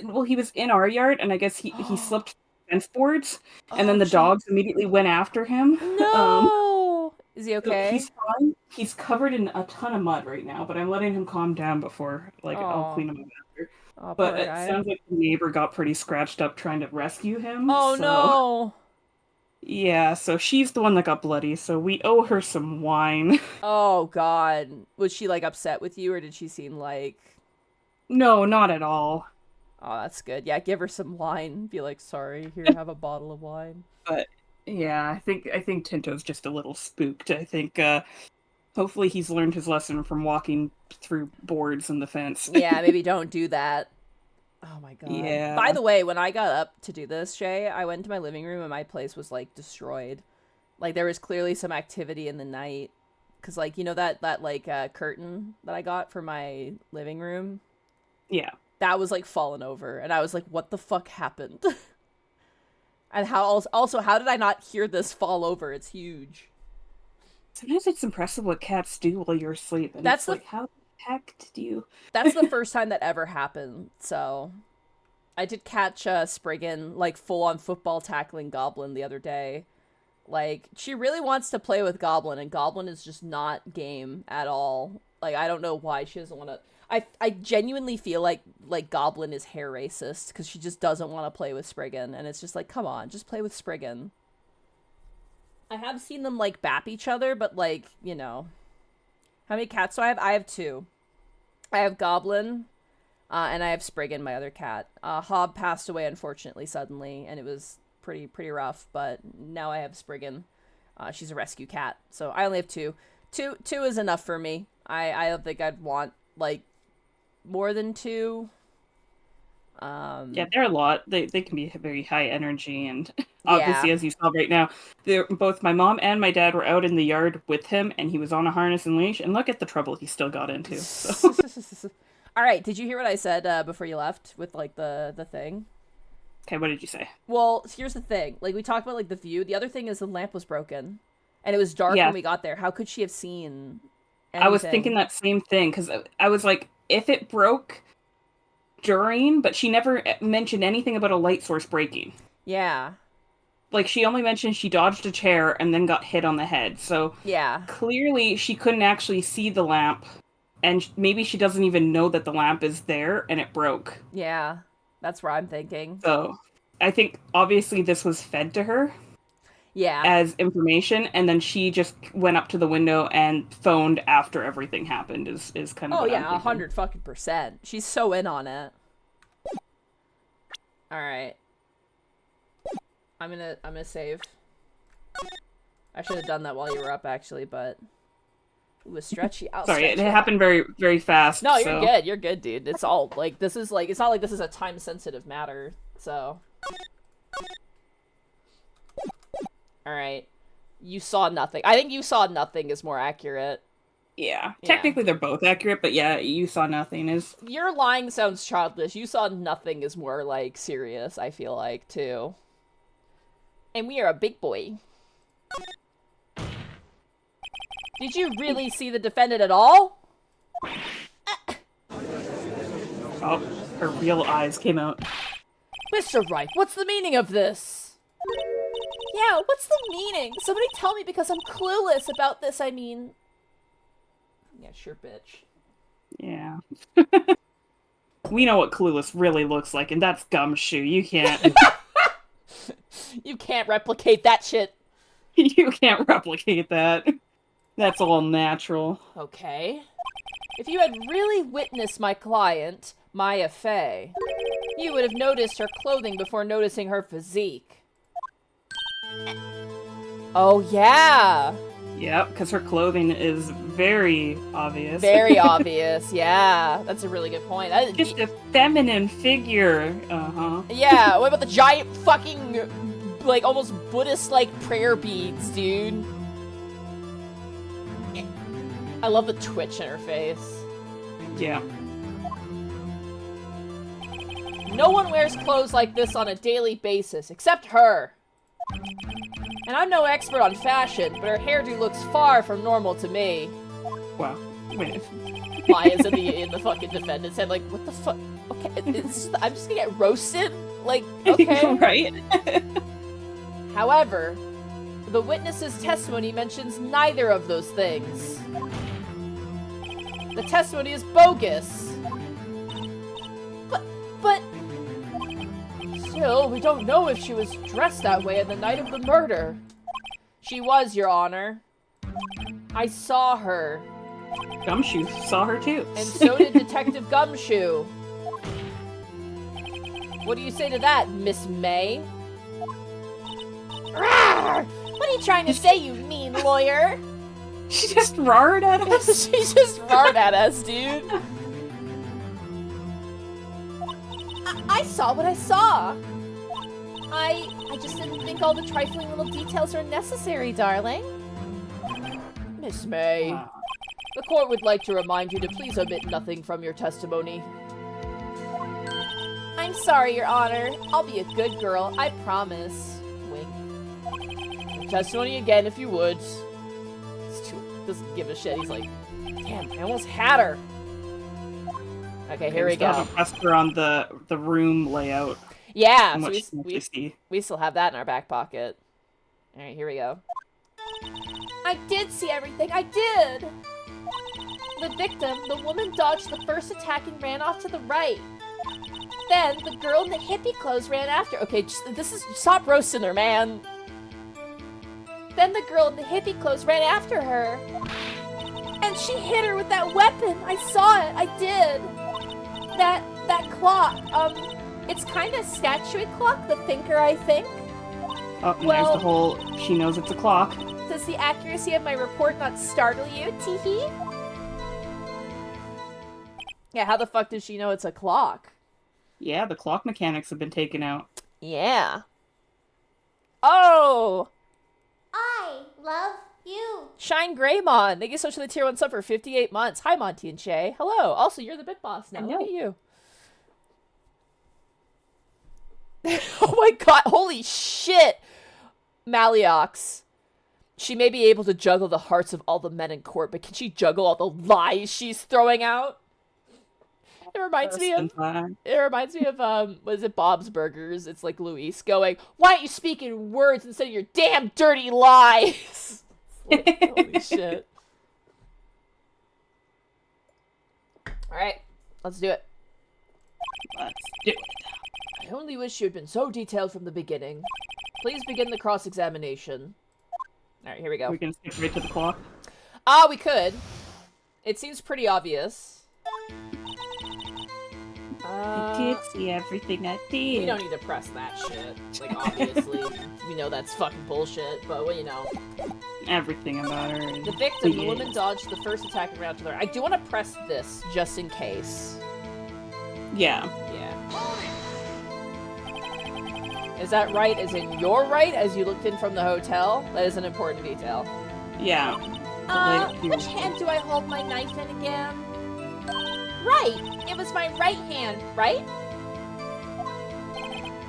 Well, he was in our yard, and I guess he slipped fence boards, and then the geez. dogs immediately went after him. No. Is he So okay? he's fine. He's covered in a ton of mud right now, but I'm letting him calm down before, like, I'll clean him up after. Oh, But poor it guy. sounds like the neighbor got pretty scratched up trying to rescue him. Oh so... no. Yeah, so she's the one that got bloody, so we owe her some wine. Oh god. Was she like upset with you, or did she seem like... No, not at all. Oh, that's good. Yeah, give her some wine. Be like, sorry, here, have a bottle of wine. But yeah, I think Tinto's just a little spooked. I think hopefully he's learned his lesson from walking through boards in the fence. Yeah, maybe don't do that. Oh my god. Yeah. By the way, when I got up to do this, Shay, I went to my living room and my place was like destroyed. Like there was clearly some activity in the night. Cause like, you know that like curtain that I got for my living room? Yeah. That was like fallen over, and I was like, what the fuck happened? And how did I not hear this fall over? It's huge. Sometimes it's impressive what cats do while you're asleep. And That's it's like, how the heck did you... That's the first time that ever happened, so... I did catch Spriggan, like, full-on football tackling Goblin the other day. Like, she really wants to play with Goblin, and Goblin is just not game at all. Like, I don't know why she doesn't want to... I genuinely feel like Goblin is hair racist because she just doesn't want to play with Spriggan, and it's just like, come on, just play with Spriggan. I have seen them like bap each other, but like, you know, how many cats do I have? I have 2. I have Goblin, and I have Spriggan, my other cat. Hob passed away unfortunately suddenly, and it was pretty rough. But now I have Spriggan. She's a rescue cat, so I only have 2. Two is enough for me. I don't think I'd want like more than 2. Yeah, they're a lot. They can be very high energy, and obviously, as you saw right now, both my mom and my dad were out in the yard with him, and he was on a harness and leash. And look at the trouble he still got into. So. All right, did you hear what I said before you left with like the thing? Okay, what did you say? Well, here's the thing. Like we talked about like the view. The other thing is the lamp was broken, and it was dark when we got there. How could she have seen anything? I was thinking that same thing because I was like, if it broke during, but she never mentioned anything about a light source breaking. Yeah. Like, she only mentioned she dodged a chair and then got hit on the head. So, yeah, clearly she couldn't actually see the lamp, and maybe she doesn't even know that the lamp is there and it broke. Yeah, that's what I'm thinking. So, I think obviously this was fed to her. Yeah. As information, and then she just went up to the window and phoned after everything happened. Is kind of. Oh what yeah, I'm thinking. 100%. She's so in on it. All right. I'm gonna save. I should have done that while you were up, actually, but it was stretchy. Sorry, it happened very, very fast. No, you're good. You're good, dude. It's all like this is like it's not like this is a time sensitive matter. So. All right. You saw nothing. I think you saw nothing is more accurate. Yeah. Technically, they're both accurate, but yeah, you saw nothing is. Your lying sounds childish. You saw nothing is more, like, serious, I feel like, too. And we are a big boy. Did you really see the defendant at all? Oh, her real eyes came out. Mr. Wright, what's the meaning of this? Yeah, what's the meaning? Somebody tell me because I'm clueless about this, I mean... Yeah, sure, bitch. Yeah. We know what clueless really looks like, and that's Gumshoe. You can't... You can't replicate that shit. You can't replicate that. That's all natural. Okay. If you had really witnessed my client, Maya Fey, you would have noticed her clothing before noticing her physique. Oh, yeah. Yep, because her clothing is very obvious. Very obvious, yeah. That's a really good point. Just a feminine figure. Uh-huh. Yeah, what about the giant fucking, like, almost Buddhist-like prayer beads, dude? I love the twitch in her face. Yeah. No one wears clothes like this on a daily basis, except her. And I'm no expert on fashion, but her hairdo looks far from normal to me. Wow. Wait. Maya's in the fucking defendant's head, like, what the fuck? Okay, I'm just gonna get roasted? Like, okay. Right? However, the witness's testimony mentions neither of those things. The testimony is bogus. But... Still, we don't know if she was dressed that way on the night of the murder. She was, Your Honor. I saw her. Gumshoe saw her too. And so did Detective Gumshoe. What do you say to that, Miss May? Rawr! What are you trying to say, you mean lawyer? She just roared at us. She just roared at us, dude. I saw what I saw. I just didn't think all the trifling little details are necessary, darling. Miss May, the court would like to remind you to please omit nothing from your testimony. I'm sorry, Your Honor. I'll be a good girl, I promise. Wink. Your testimony again, if you would. Doesn't give a shit. He's like, damn, I almost had her. Okay, here we go. Pressed her on the room layout. Yeah, so we still have that in our back pocket. Alright, here we go. I did see everything, I did! the victim, the woman dodged the first attack and ran off to the right. Then, the girl in the hippie clothes ran after. Okay, stop roasting her, man. Then the girl in the hippie clothes ran after her. And she hit her with that weapon. I saw it. I did. That clock. It's kind of statuary clock, the thinker, I think. Oh, and there's the whole, she knows it's a clock. Does the accuracy of my report not startle you, teehee? Yeah, how the fuck does she know it's a clock? Yeah, the clock mechanics have been taken out. Yeah. Oh! I love you. Shine Greymon. Thank you so much for the tier 1 sub for 58 months. Hi, Monty and Shay. Hello. Also, you're the bit boss now. Look at you. Oh my god. Holy shit. Maliox. She may be able to juggle the hearts of all the men in court, but can she juggle all the lies she's throwing out? It reminds me of what is it, Bob's Burgers? It's like Luis going, "Why don't you speak in words instead of your damn dirty lies?" Like, holy shit. Alright, let's do it. Let's do it. I only wish you had been so detailed from the beginning. Please begin the cross-examination. Alright, here we go. We can skip right to the clock. We could. It seems pretty obvious. I did see everything I did. We don't need to press that shit. Like, obviously, we know that's fucking bullshit, but, well, you know. Everything about her. The victim, the woman dodged the first attack and ran to the right. I do want to press this, just in case. Yeah. Yeah. Is that right as in your right, as you looked in from the hotel? That is an important detail. Yeah. Which hand do I hold my knife in again? Right! It was my right hand, right?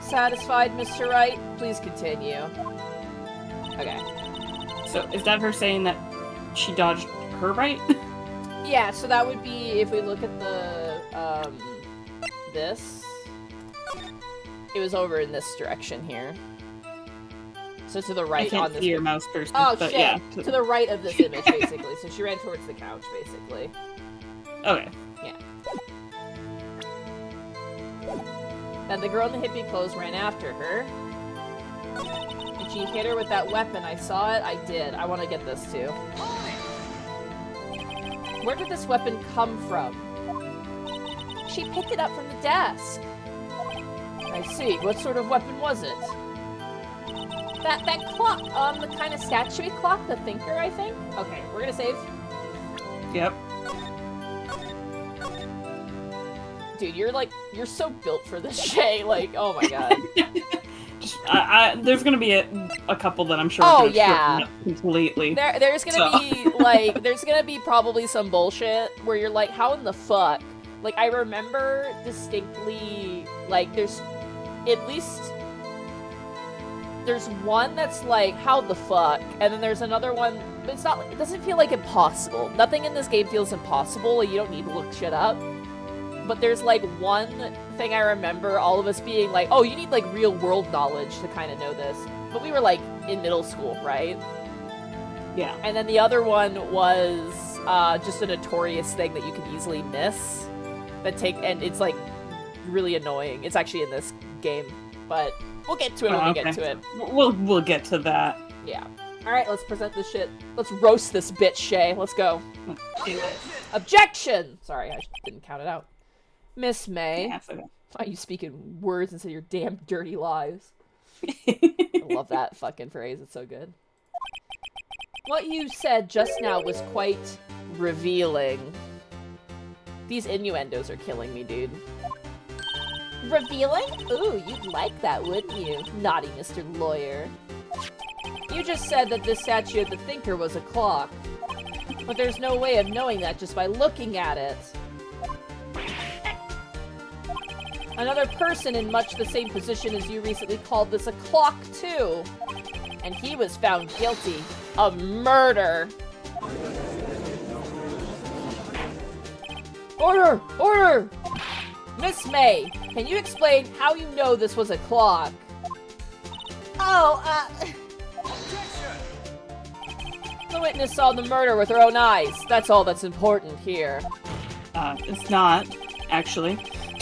Satisfied, Mr. Wright? Please continue. Okay. So, is that her saying that she dodged her right? Yeah, so that would be, if we look at the, this. It was over in this direction here. So to the right I can't on this. see your mouse person. Oh, but shit. Yeah, to the right of this image, basically. So she ran towards the couch, basically. Okay. Yeah. Then the girl in the hippie clothes ran after her. And she hit her with that weapon. I saw it. I did. I want to get this too. Where did this weapon come from? She picked it up from the desk. I see. What sort of weapon was it? That clock, the kind of statuary clock, the thinker, I think. Okay, we're gonna save. Yep. Dude, you're so built for this, Shay. Like, oh my god. There's gonna be a couple that I'm sure. Oh, are gonna yeah. trip me up completely. There's gonna be there's gonna be probably some bullshit where you're like, how in the fuck? Like, I remember distinctly, like, there's one that's like, how the fuck? And then there's another one, but it doesn't feel like impossible. Nothing in this game feels impossible, like, you don't need to look shit up. But there's, like, one thing I remember all of us being like, oh, you need, like, real world knowledge to kind of know this. But we were, like, in middle school, right? Yeah. And then the other one was just a notorious thing that you can easily miss. And it's, like, really annoying. It's actually in this game, but we'll get to it when we get to it. We'll get to that. Yeah. Alright, let's present this shit. Let's roast this bitch, Shay. Let's go. Let's do it. Objection! Sorry, I didn't count it out. Miss May. Yeah, okay. Why are you speaking words instead of your damn dirty lies? I love that fucking phrase. It's so good. What you said just now was quite revealing. These innuendos are killing me, dude. Revealing? Ooh, you'd like that, wouldn't you? Naughty Mr. Lawyer. You just said that this statue of the thinker was a clock. But there's no way of knowing that just by looking at it. Another person in much the same position as you recently called this a clock, too. And he was found guilty of murder. Order! Order! Miss May, can you explain how you know this was a clock? The witness saw the murder with her own eyes. That's all that's important here. It's not, actually.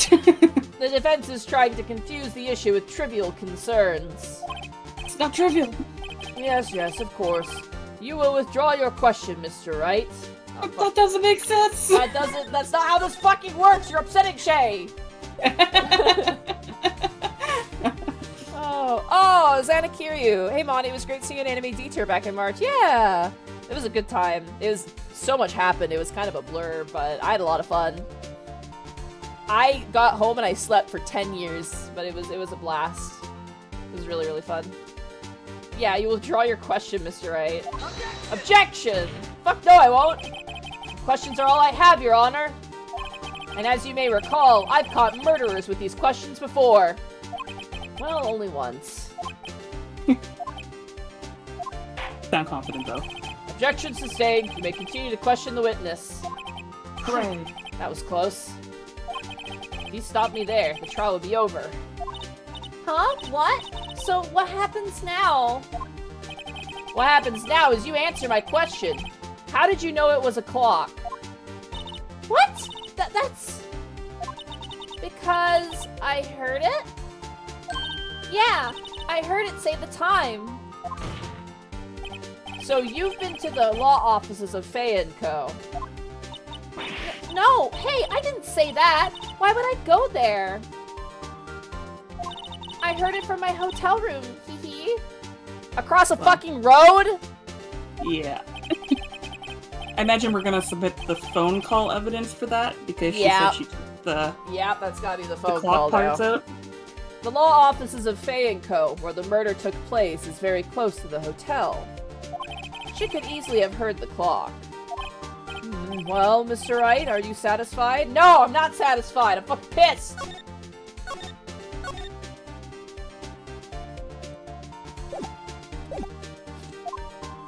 The defense is trying to confuse the issue with trivial concerns. It's not trivial. Yes, of course. You will withdraw your question, Mr. Wright. That doesn't make sense. That's not how this fucking works! You're upsetting Shay! Oh, Xana Kiryu. Hey, Monty, it was great seeing an anime detour back in March. Yeah! It was a good time. So much happened. It was kind of a blur, but I had a lot of fun. I got home and I slept for 10 years, but it was a blast. It was really, really fun. Yeah, you will withdraw your question, Mr. Wright. Objection! Fuck no, I won't! Questions are all I have, Your Honor. And as you may recall, I've caught murderers with these questions before. Well, only once. Sound confident, though. Objection sustained. You may continue to question the witness. Hooray. That was close. If you stop me there, the trial would be over. Huh? What? So what happens now? What happens now is you answer my question. How did you know it was a clock? What? That's... Because I heard it? Yeah, I heard it say the time. So you've been to the law offices of Faye & Co. No, hey, I didn't say that. Why would I go there? I heard it from my hotel room, hee. Across a fucking road? Yeah. I imagine we're gonna submit the phone call evidence for that, because she said she took the... Yeah, that's gotta be the phone the clock call parts now. out. The law offices of Faye & Co., where the murder took place, is very close to the hotel. She could easily have heard the clock. Well, Mr. Wright, are you satisfied? No, I'm not satisfied. I'm fucking pissed.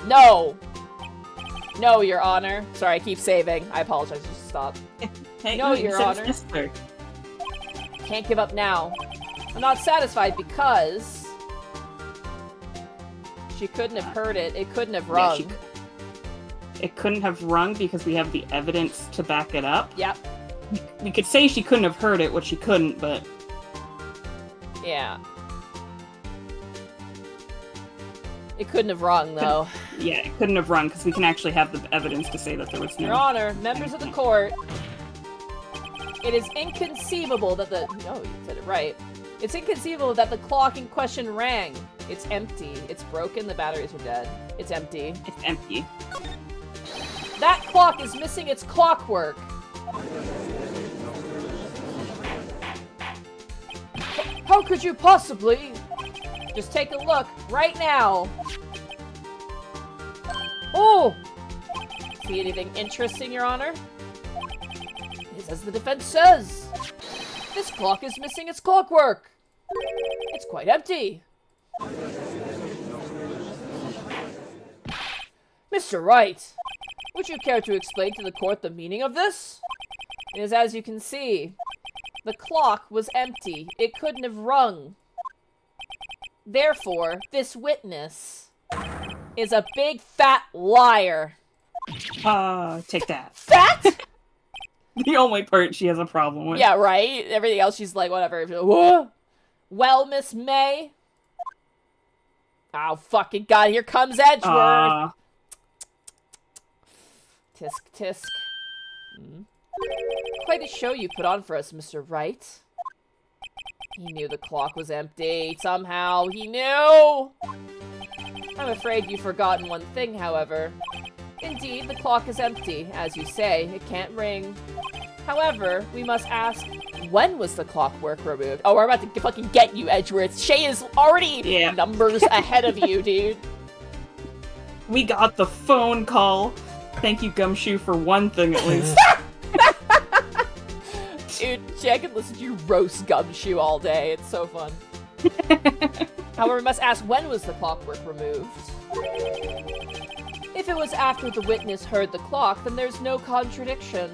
No. No, Your Honor. Sorry, I keep saving. I apologize. Just stop. Hey, No, Your Honor. Mister. Can't give up now. I'm not satisfied because she couldn't have heard it. It couldn't have rung. Yeah, it couldn't have rung because we have the evidence to back it up. Yep. We could say she couldn't have heard it, which she couldn't, but... Yeah. It couldn't have rung, though. Yeah, it couldn't have rung because we can actually have the evidence to say that there was no... Your Honor, members of the court, it is inconceivable that the... No, you said it right. It's inconceivable that the clock in question rang. It's empty. It's broken. The batteries are dead. It's empty. It's empty. That clock is missing its clockwork. How could you possibly? Just take a look right now. Oh! See anything interesting, Your Honor? It is as the defense says. This clock is missing its clockwork. It's quite empty. Mr. Wright, would you care to explain to the court the meaning of this? It is as you can see. The clock was empty. It couldn't have rung. Therefore, this witness is a big fat liar. Take that. Fat? The only part she has a problem with. Yeah, right? Everything else she's like, whatever. Whoa. Well, Miss May? Oh, fucking God, here comes Edgeworth. Tisk, tisk. Quite a show you put on for us, Mr. Wright. He knew the clock was empty. Somehow, he knew! I'm afraid you've forgotten one thing, however. Indeed, the clock is empty. As you say, it can't ring. However, we must ask, when was the clockwork removed? Oh, we're about to fucking get you, Edgeworth. Shay is already numbers ahead of you, dude. We got the phone call. Thank you, Gumshoe, for one thing at least. Dude, I could listen to you roast Gumshoe all day. It's so fun. However, we must ask, when was the clockwork removed? If it was after the witness heard the clock, then there's no contradiction.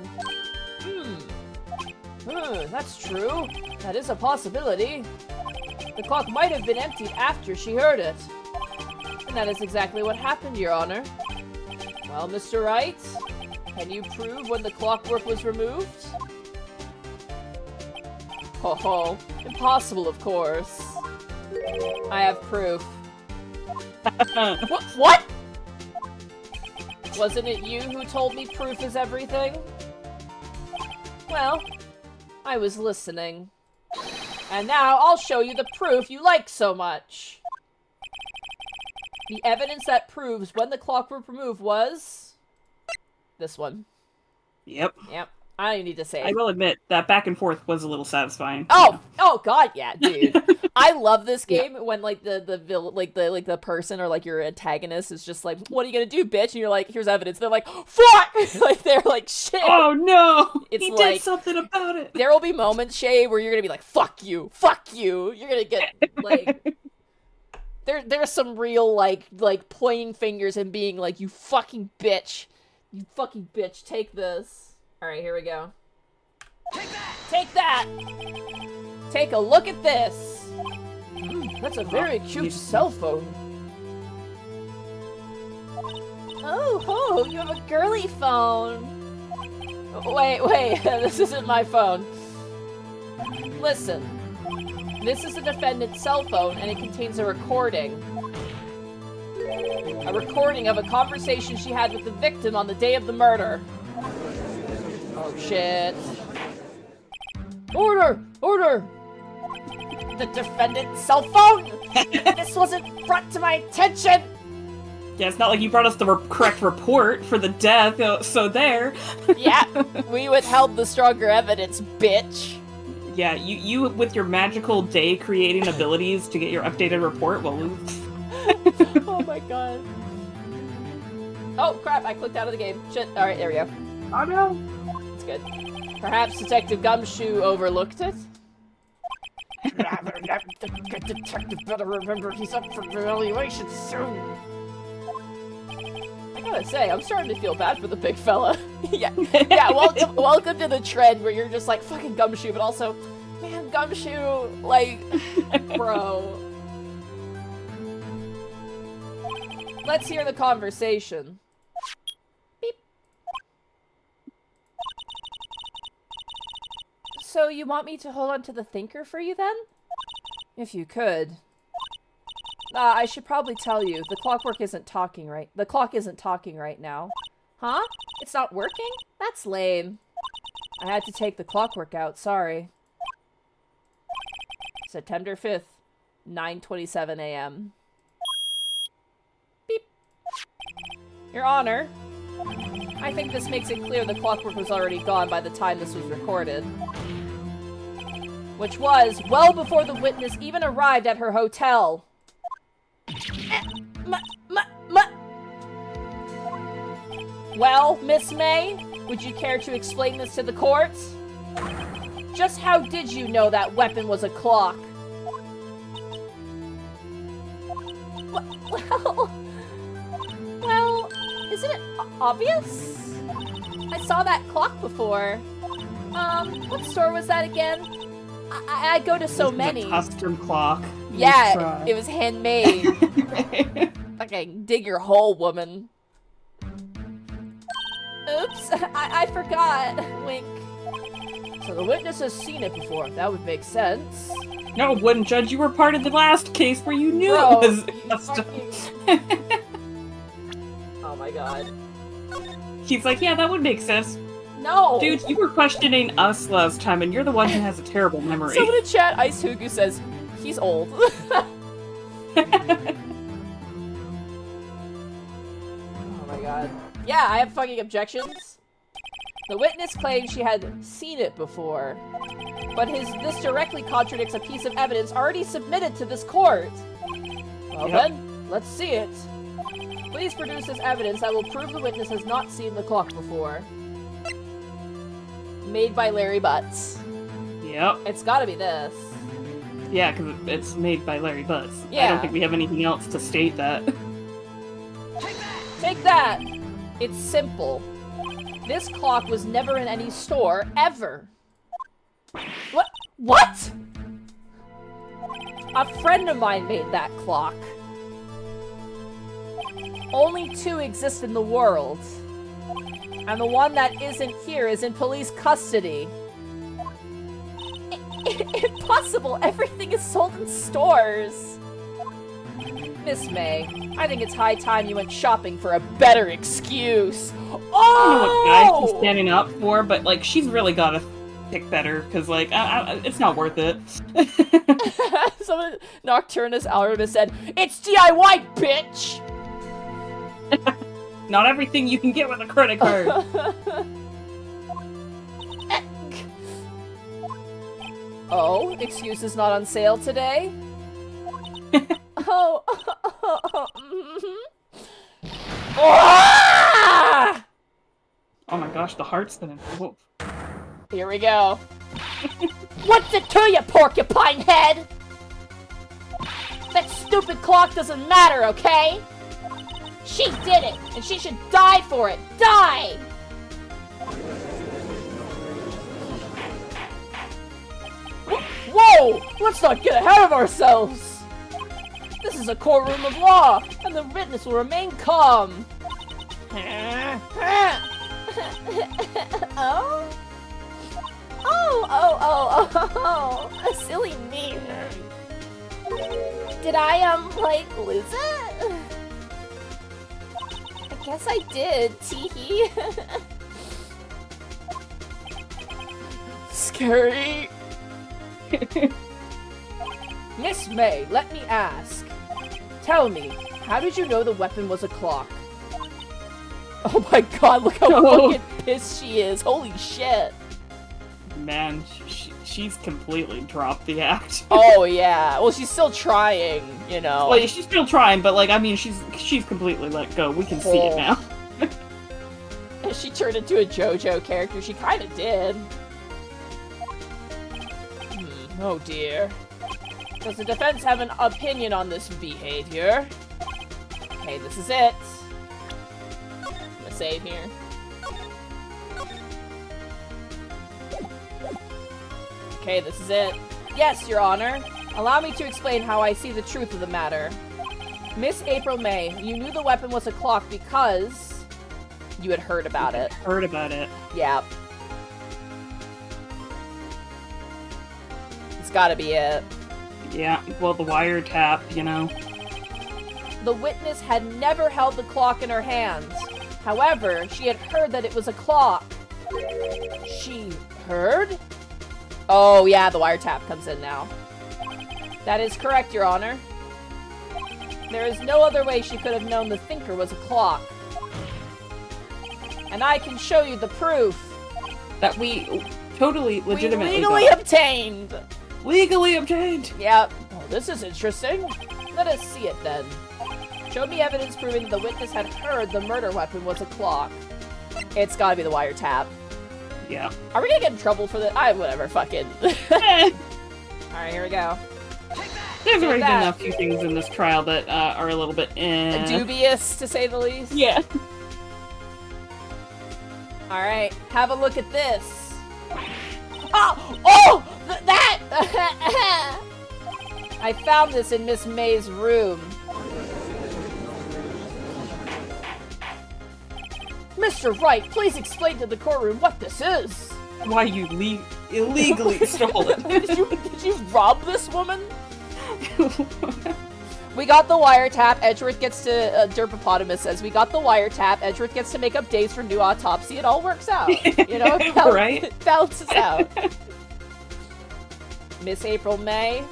That's true. That is a possibility. The clock might have been emptied after she heard it. And that is exactly what happened, Your Honor. Well, Mr. Wright, can you prove when the clockwork was removed? Ho ho. Impossible, of course. I have proof. What? Wasn't it you who told me proof is everything? Well, I was listening. And now I'll show you the proof you like so much. The evidence that proves when the clockwork removed was... this one. Yep. Yep. I don't even need to say it. I will admit that back and forth was a little satisfying. Oh god, yeah, dude. I love this game when like the person or like your antagonist is just like, "What are you gonna do, bitch?" And you're like, "Here's evidence." They're like, "Fuck!" Like they're like, "Shit." Oh no! It's he like, did something about it. There will be moments, Shay, where you're gonna be like, "Fuck you, fuck you." You're gonna get like, there's some real like pointing fingers and being like, "You fucking bitch, you fucking bitch, take this." Alright, here we go. Take that! Take a look at this! That's a very cute cell phone. Oh, you have a girly phone. Wait, this isn't my phone. Listen, this is the defendant's cell phone and it contains a recording. A recording of a conversation she had with the victim on the day of the murder. Oh shit. Order! Order! The defendant's cell phone! This wasn't brought to my attention! Yeah, it's not like you brought us the correct report for the death, so there. Yeah, we withheld the stronger evidence, bitch. Yeah, you with your magical day creating abilities to get your updated report, well, Oh my god. Oh crap, I clicked out of the game. Shit, alright, there we go. Oh no! That's good. Perhaps Detective Gumshoe overlooked it? The detective better remember he's up for evaluation soon. I gotta say, I'm starting to feel bad for the big fella. yeah, welcome to the trend where you're just like, fucking Gumshoe, but also, man, Gumshoe, like, bro. Let's hear the conversation. Beep. So you want me to hold on to the thinker for you then? If you could. I should probably tell you, the clock isn't talking right now. Huh? It's not working? That's lame. I had to take the clockwork out, sorry. September 5th, 9:27 a.m. Beep. Your Honor, I think this makes it clear the clockwork was already gone by the time this was recorded. Which was well before the witness even arrived at her hotel. Well, Miss May, would you care to explain this to the court? Just how did you know that weapon was a clock? Well, isn't it obvious? I saw that clock before. What store was that again? I go to so many. A custom clock. Yeah, it was handmade. Fucking dig your hole, woman. Oops, I forgot. Wink. So the witness has seen it before. That would make sense. No, wouldn't, Judge. You were part of the last case where you knew Bro, it was custom. Oh my god. He's like, yeah, that would make sense. No! Dude, you were questioning us last time, and you're the one who has a terrible memory. Someone in chat, Ice Hugu says, he's old. Oh my god. Yeah, I have fucking objections. The witness claims she had seen it before, but this directly contradicts a piece of evidence already submitted to this court. Well then, let's see it. Please produce this evidence that will prove the witness has not seen the clock before. Made by Larry Butts. Yep. It's gotta be this. Yeah, because it's made by Larry Butts. Yeah. I don't think we have anything else to state that. Take that! It's simple. This clock was never in any store, ever. What? A friend of mine made that clock. Only 2 exist in the world. And the one that isn't here is in police custody. Impossible! Everything is sold in stores! Miss May, I think it's high time you went shopping for a better excuse. Oh! I don't know what guy she's standing up for, but, like, she's really gotta pick better, because, like, it's not worth it. Someone, Nocturnus Alremus said, "It's DIY, bitch!" Not everything you can get with a credit card. Oh, excuse is not on sale today? Oh. Ah! Oh my gosh, the heart's gonna... Whoa. Here we go. What's it to you, porcupine head? That stupid clock doesn't matter, okay? She did it, and she should die for it. Die! Whoa! Let's not get ahead of ourselves! This is a courtroom of law, and the witness will remain calm. Oh? Oh, a silly me. Did I, lose it? I guess I did, teehee. Scary. Miss May, let me ask. Tell me, how did you know the weapon was a clock? Oh my god, look how fucking pissed she is. Holy shit. Man, she's completely dropped the act. Oh yeah. Well, she's still trying, you know. Well, she's still trying, but, like, I mean, she's completely let go. We can see it now. She turned into a JoJo character. She kind of did. Oh dear. Does the defense have an opinion on this behavior? Okay, this is it. I'm gonna save here. Okay, this is it. Yes, Your Honor. Allow me to explain how I see the truth of the matter. Miss April May, you knew the weapon was a clock because you had heard about it. Heard about it. Yep. It's gotta be it. Yeah, well, the wiretap, you know. The witness had never held the clock in her hands. However, she had heard that it was a clock. She heard? Oh, yeah, the wiretap comes in now. That is correct, Your Honor. There is no other way she could have known the thinker was a clock. And I can show you the proof. That we totally legitimately legally got. obtained. Legally obtained! Yep. Oh, this is interesting. Let us see it then. Show me evidence proving that the witness had heard the murder weapon was a clock. It's gotta be the wiretap. Yeah. Are we gonna get in trouble for this? Whatever, fucking. Eh. Alright, here we go. There's already been a few things in this trial that are a little bit dubious, to say the least. Yeah. Alright, have a look at this. Oh! That! I found this in Miss May's room. Mr. Wright, please explain to the courtroom what this is. Why you illegally stole it. Did you rob this woman? We got the wiretap. Edgeworth gets to... Derpopotamus says, we got the wiretap. Edgeworth gets to make up days for new autopsy. It all works out. You know? Right? It balances out. Miss April May,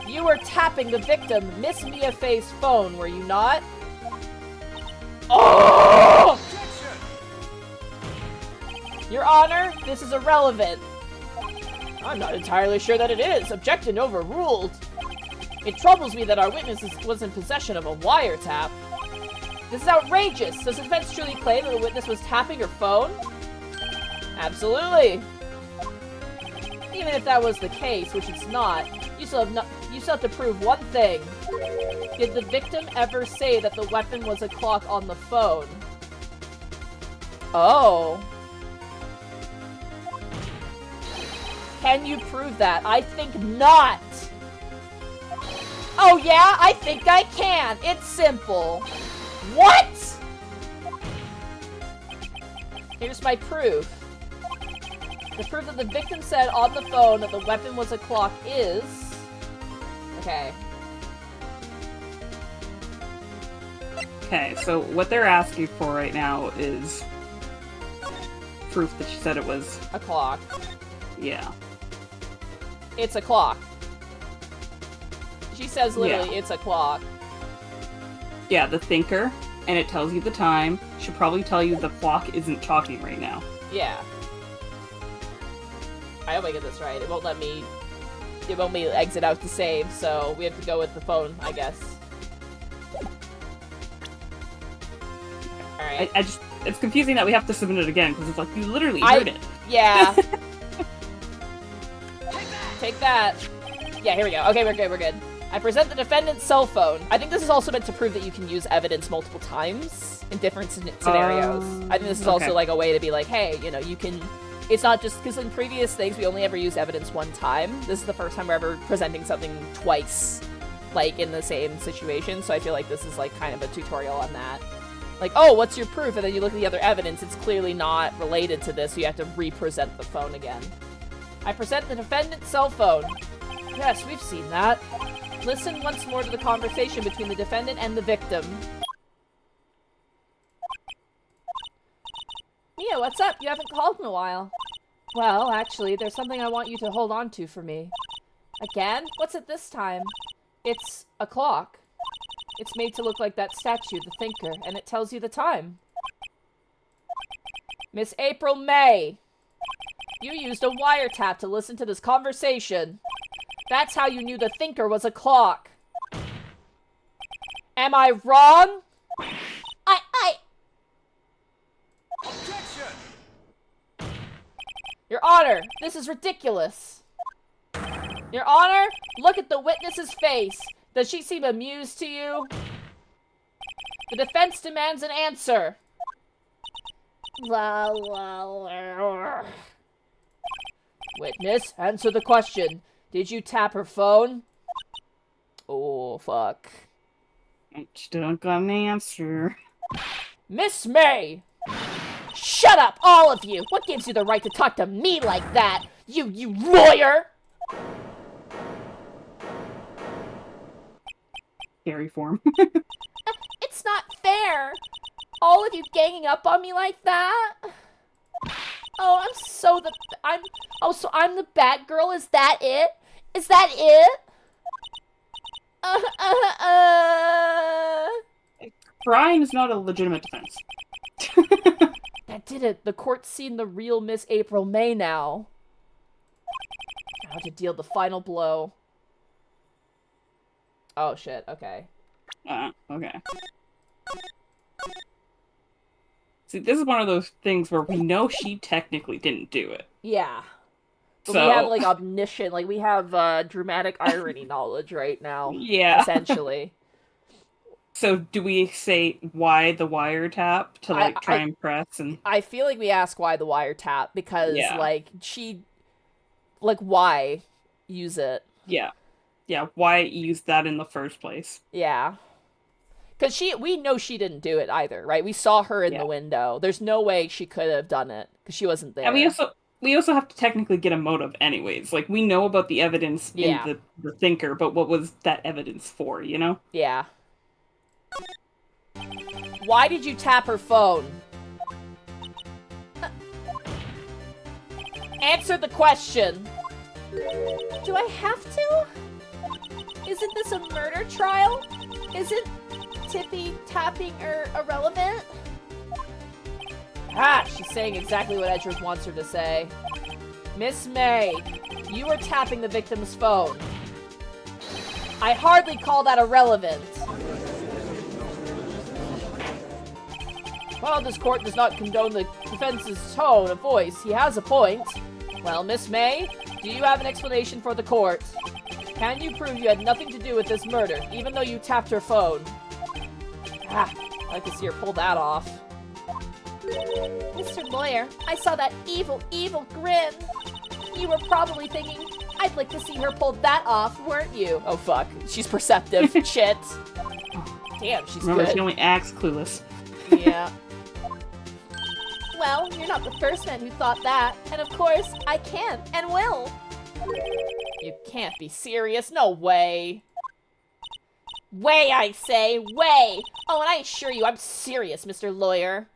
you were tapping the victim, Miss Mia Faye's phone, were you not? Oh! Your Honor, this is irrelevant. I'm not entirely sure that it is. Objection overruled. It troubles me that our witness was in possession of a wiretap. This is outrageous. Does the defense truly claim that the witness was tapping her phone? Absolutely. Even if that was the case, which it's not, you still have to prove one thing. Did the victim ever say that the weapon was a clock on the phone? Oh. Can you prove that? I think not. Oh yeah, I think I can. It's simple. What? Here's my proof. The proof that the victim said on the phone that the weapon was a clock is... Okay. Okay, so what they're asking for right now is proof that she said it was... A clock. Yeah. It's a clock. She says literally, Yeah. it's a clock. Yeah, the thinker, and it tells you the time, should probably tell you the clock isn't talking right now. Yeah. I hope I get this right. It won't let me exit out to save, so we have to go with the phone, I guess. Alright. I just, it's confusing that we have to submit it again, because it's like, you literally heard it. Yeah. Take that. Yeah, here we go. Okay, we're good. I present the defendant's cell phone. I think this is also meant to prove that you can use evidence multiple times in different scenarios. I think this is also like a way to be like, hey, you know, you can... It's not just... Because in previous things, we only ever used evidence one time. This is the first time we're ever presenting something twice, like, in the same situation. So I feel like this is, like, kind of a tutorial on that. Like, oh, what's your proof? And then you look at the other evidence. It's clearly not related to this, so you have to re-present the phone again. I present the defendant's cell phone. Yes, we've seen that. Listen once more to the conversation between the defendant and the victim. Mia, what's up? You haven't called in a while. Well, actually, there's something I want you to hold on to for me. Again? What's it this time? It's a clock. It's made to look like that statue, the thinker, and it tells you the time. Miss April May! You used a wiretap to listen to this conversation. That's how you knew the thinker was a clock. Am I wrong? Objection! Your Honor, this is ridiculous. Your Honor, look at the witness's face. Does she seem amused to you? The defense demands an answer. Witness, answer the question. Did you tap her phone? Oh, fuck. Still got an answer. Miss May! Shut up, all of you! What gives you the right to talk to me like that? You lawyer! Scary form. It's not fair! All of you ganging up on me like that? Oh, I'm the bad girl? Is that it? Is that it? Crying is not a legitimate defense. That did it. The court's seen the real Miss April May now. Now to deal the final blow. Oh shit, okay. Okay. See, this is one of those things where we know she technically didn't do it. Yeah. But So... we have, like, omniscient, like, we have, dramatic irony knowledge right now. Yeah. Essentially. So, do we say why the wiretap to, like, try and press and... I feel like we ask why the wiretap, because, like, why use it? Yeah. Yeah, why use that in the first place? Yeah. Because we know she didn't do it either, right? We saw her in the window. There's no way she could have done it, because she wasn't there. And we also have to technically get a motive anyways. Like, we know about the evidence in the thinker, but what was that evidence for, you know? Yeah. Why did you tap her phone? Answer the question. Do I have to? Isn't this a murder trial? Isn't tippy tapping irrelevant? Ah, she's saying exactly what Edgeworth wants her to say. Miss May, you were tapping the victim's phone. I hardly call that irrelevant. While this court does not condone the defense's tone of voice, he has a point. Well, Miss May, do you have an explanation for the court? Can you prove you had nothing to do with this murder, even though you tapped her phone? Ah, I can see her pull that off. Mr. Lawyer, I saw that evil, evil grin. You were probably thinking, I'd like to see her pull that off, weren't you? Oh fuck, she's perceptive. Shit. Damn, she's Remember, good. she only acts clueless. Yeah. Well, you're not the first man who thought that. And of course, I can and will. You can't be serious. No way. Way, I say, way! Oh, and I assure you, I'm serious, Mr. Lawyer.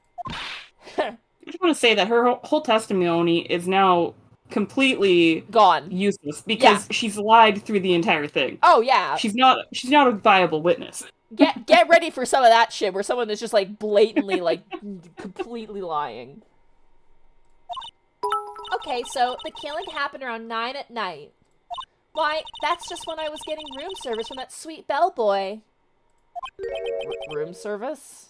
I just want to say that her whole testimony is now completely Gone. useless because she's lied through the entire thing. Oh, yeah. She's not a viable witness. Get ready for some of that shit where someone is just, like, blatantly, like, completely lying. Okay, so the killing happened around 9 at night. Why, that's just when I was getting room service from that sweet bellboy. Room service?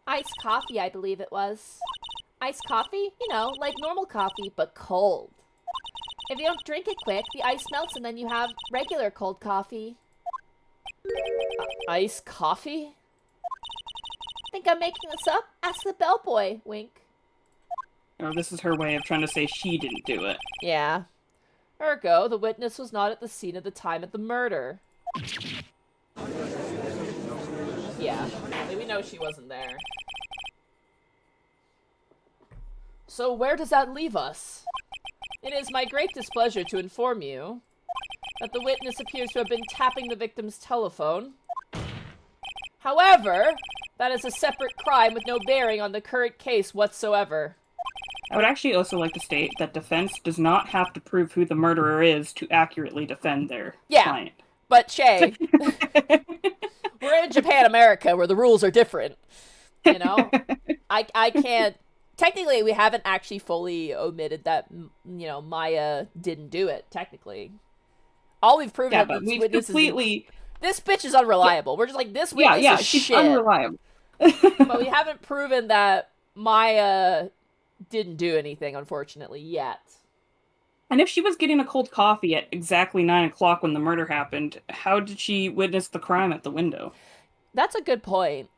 Iced coffee, I believe it was. Iced coffee? You know, like normal coffee, but cold. If you don't drink it quick, the ice melts and then you have regular cold coffee. Iced coffee? Think I'm making this up? Ask the bellboy, wink. Oh, this is her way of trying to say she didn't do it. Yeah. Ergo, the witness was not at the scene at the time of the murder. Yeah, we know she wasn't there. So where does that leave us? It is my great displeasure to inform you that the witness appears to have been tapping the victim's telephone. However, that is a separate crime with no bearing on the current case whatsoever. I would actually also like to state that defense does not have to prove who the murderer is to accurately defend their client. But Shay, we're in Japan, America, where the rules are different. You know? I can't... Technically, we haven't actually fully omitted that, you know, Maya didn't do it, technically. All we've proven that this witness is... This bitch is unreliable. We're just like, this witness is she's shit. unreliable. But we haven't proven that Maya didn't do anything, unfortunately, yet. And if she was getting a cold coffee at exactly 9 o'clock when the murder happened, how did she witness the crime at the window? That's a good point.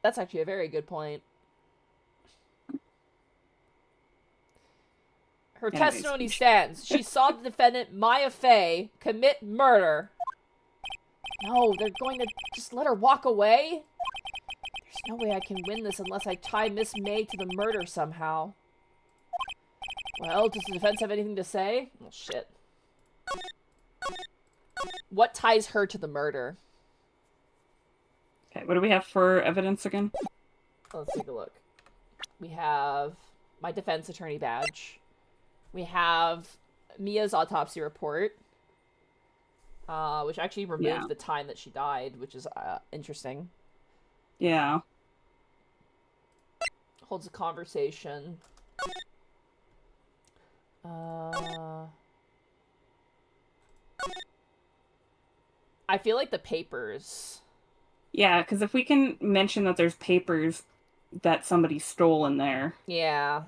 That's actually a very good point. Her testimony stands. She saw the defendant, Maya Fey, commit murder. No, they're going to just let her walk away? There's no way I can win this unless I tie Miss May to the murder somehow. Well, does the defense have anything to say? Oh, shit. What ties her to the murder? Okay, what do we have for evidence again? Let's take a look. We have my defense attorney badge. We have Mia's autopsy report, which actually removed the time that she died, which is interesting. Yeah. Holds a conversation. I feel like the papers. Yeah, because if we can mention that there's papers that somebody stole in there. Yeah.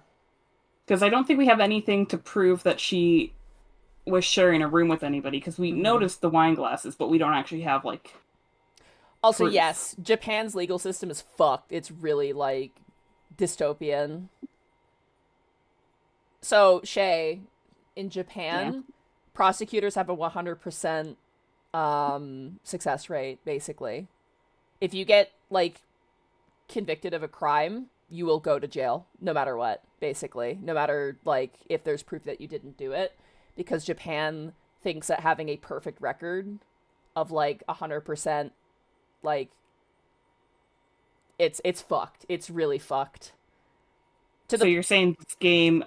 Because I don't think we have anything to prove that she was sharing a room with anybody, because we noticed the wine glasses, but we don't actually have, like... Also, proof. yes, Japan's legal system is fucked. It's really, like, dystopian. So, Shay, in Japan, prosecutors have a 100% success rate, basically. If you get, like, convicted of a crime, you will go to jail, no matter what, basically. No matter, like, if there's proof that you didn't do it. Because Japan thinks that having a perfect record of, like, 100%, like, it's fucked. It's really fucked. So you're saying this game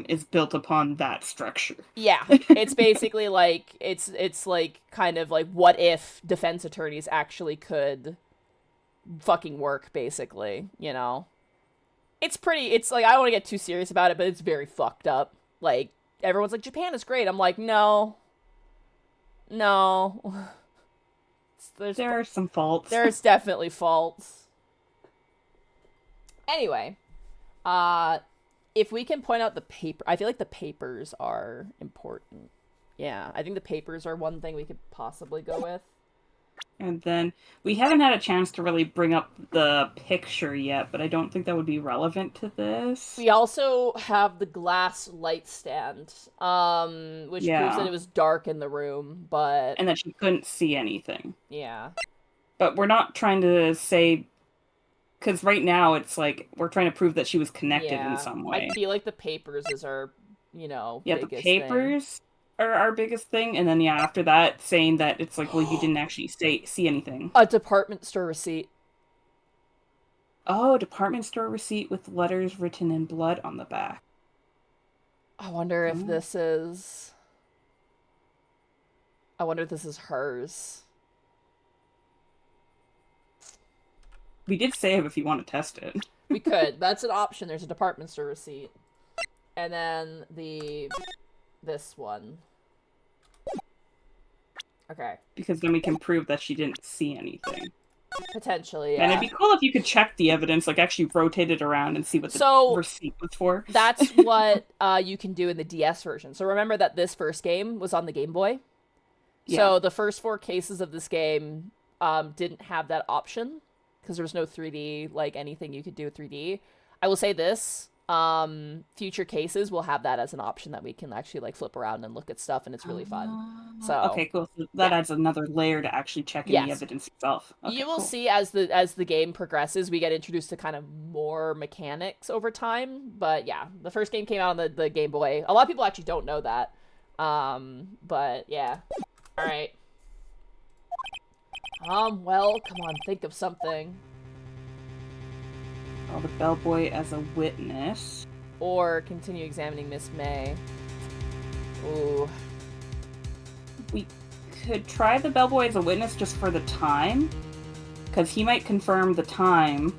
is built upon that structure? Yeah, it's basically like it's like kind of like what if defense attorneys actually could fucking work, basically, you know. It's like, I don't want to get too serious about it, but it's very fucked up. Like, everyone's like, Japan is great. I'm like, no. There are some faults. There's definitely faults. Anyway, if we can point out the paper, I feel like the papers are important. Yeah, I think the papers are one thing we could possibly go with. And then we haven't had a chance to really bring up the picture yet, but I don't think that would be relevant to this. We also have the glass light stand, which proves that it was dark in the room, but... And that she couldn't see anything. Yeah. But we're not trying to say... Because right now it's like, we're trying to prove that she was connected in some way. I feel like the papers is our, biggest the papers are our biggest thing, and then after that, saying that it's like, well, you didn't actually see anything. A department store receipt. Oh, department store receipt with letters written in blood on the back. I wonder if this is... hers. We did save if you want to test it. We could. That's an option. There's a department store receipt. And then this one. Okay. Because then we can prove that she didn't see anything. Potentially, yeah. And it'd be cool if you could check the evidence, like actually rotate it around and see what the receipt was for. That's what you can do in the DS version. So remember that this first game was on the Game Boy? Yeah. So the first 4 cases of this game didn't have that option, because there was no 3D, like anything you could do with 3D. I will say this. Future cases will have that as an option that we can actually like flip around and look at stuff, and it's really fun. So okay, cool. So that adds another layer to actually checking the evidence itself. Okay, you will see as the game progresses, we get introduced to kind of more mechanics over time. But yeah, the first game came out on the Game Boy. A lot of people actually don't know that. But yeah. All right. Well, come on, think of something. The bellboy as a witness. Or continue examining Miss May. Ooh. We could try the bellboy as a witness just for the time. Because he might confirm the time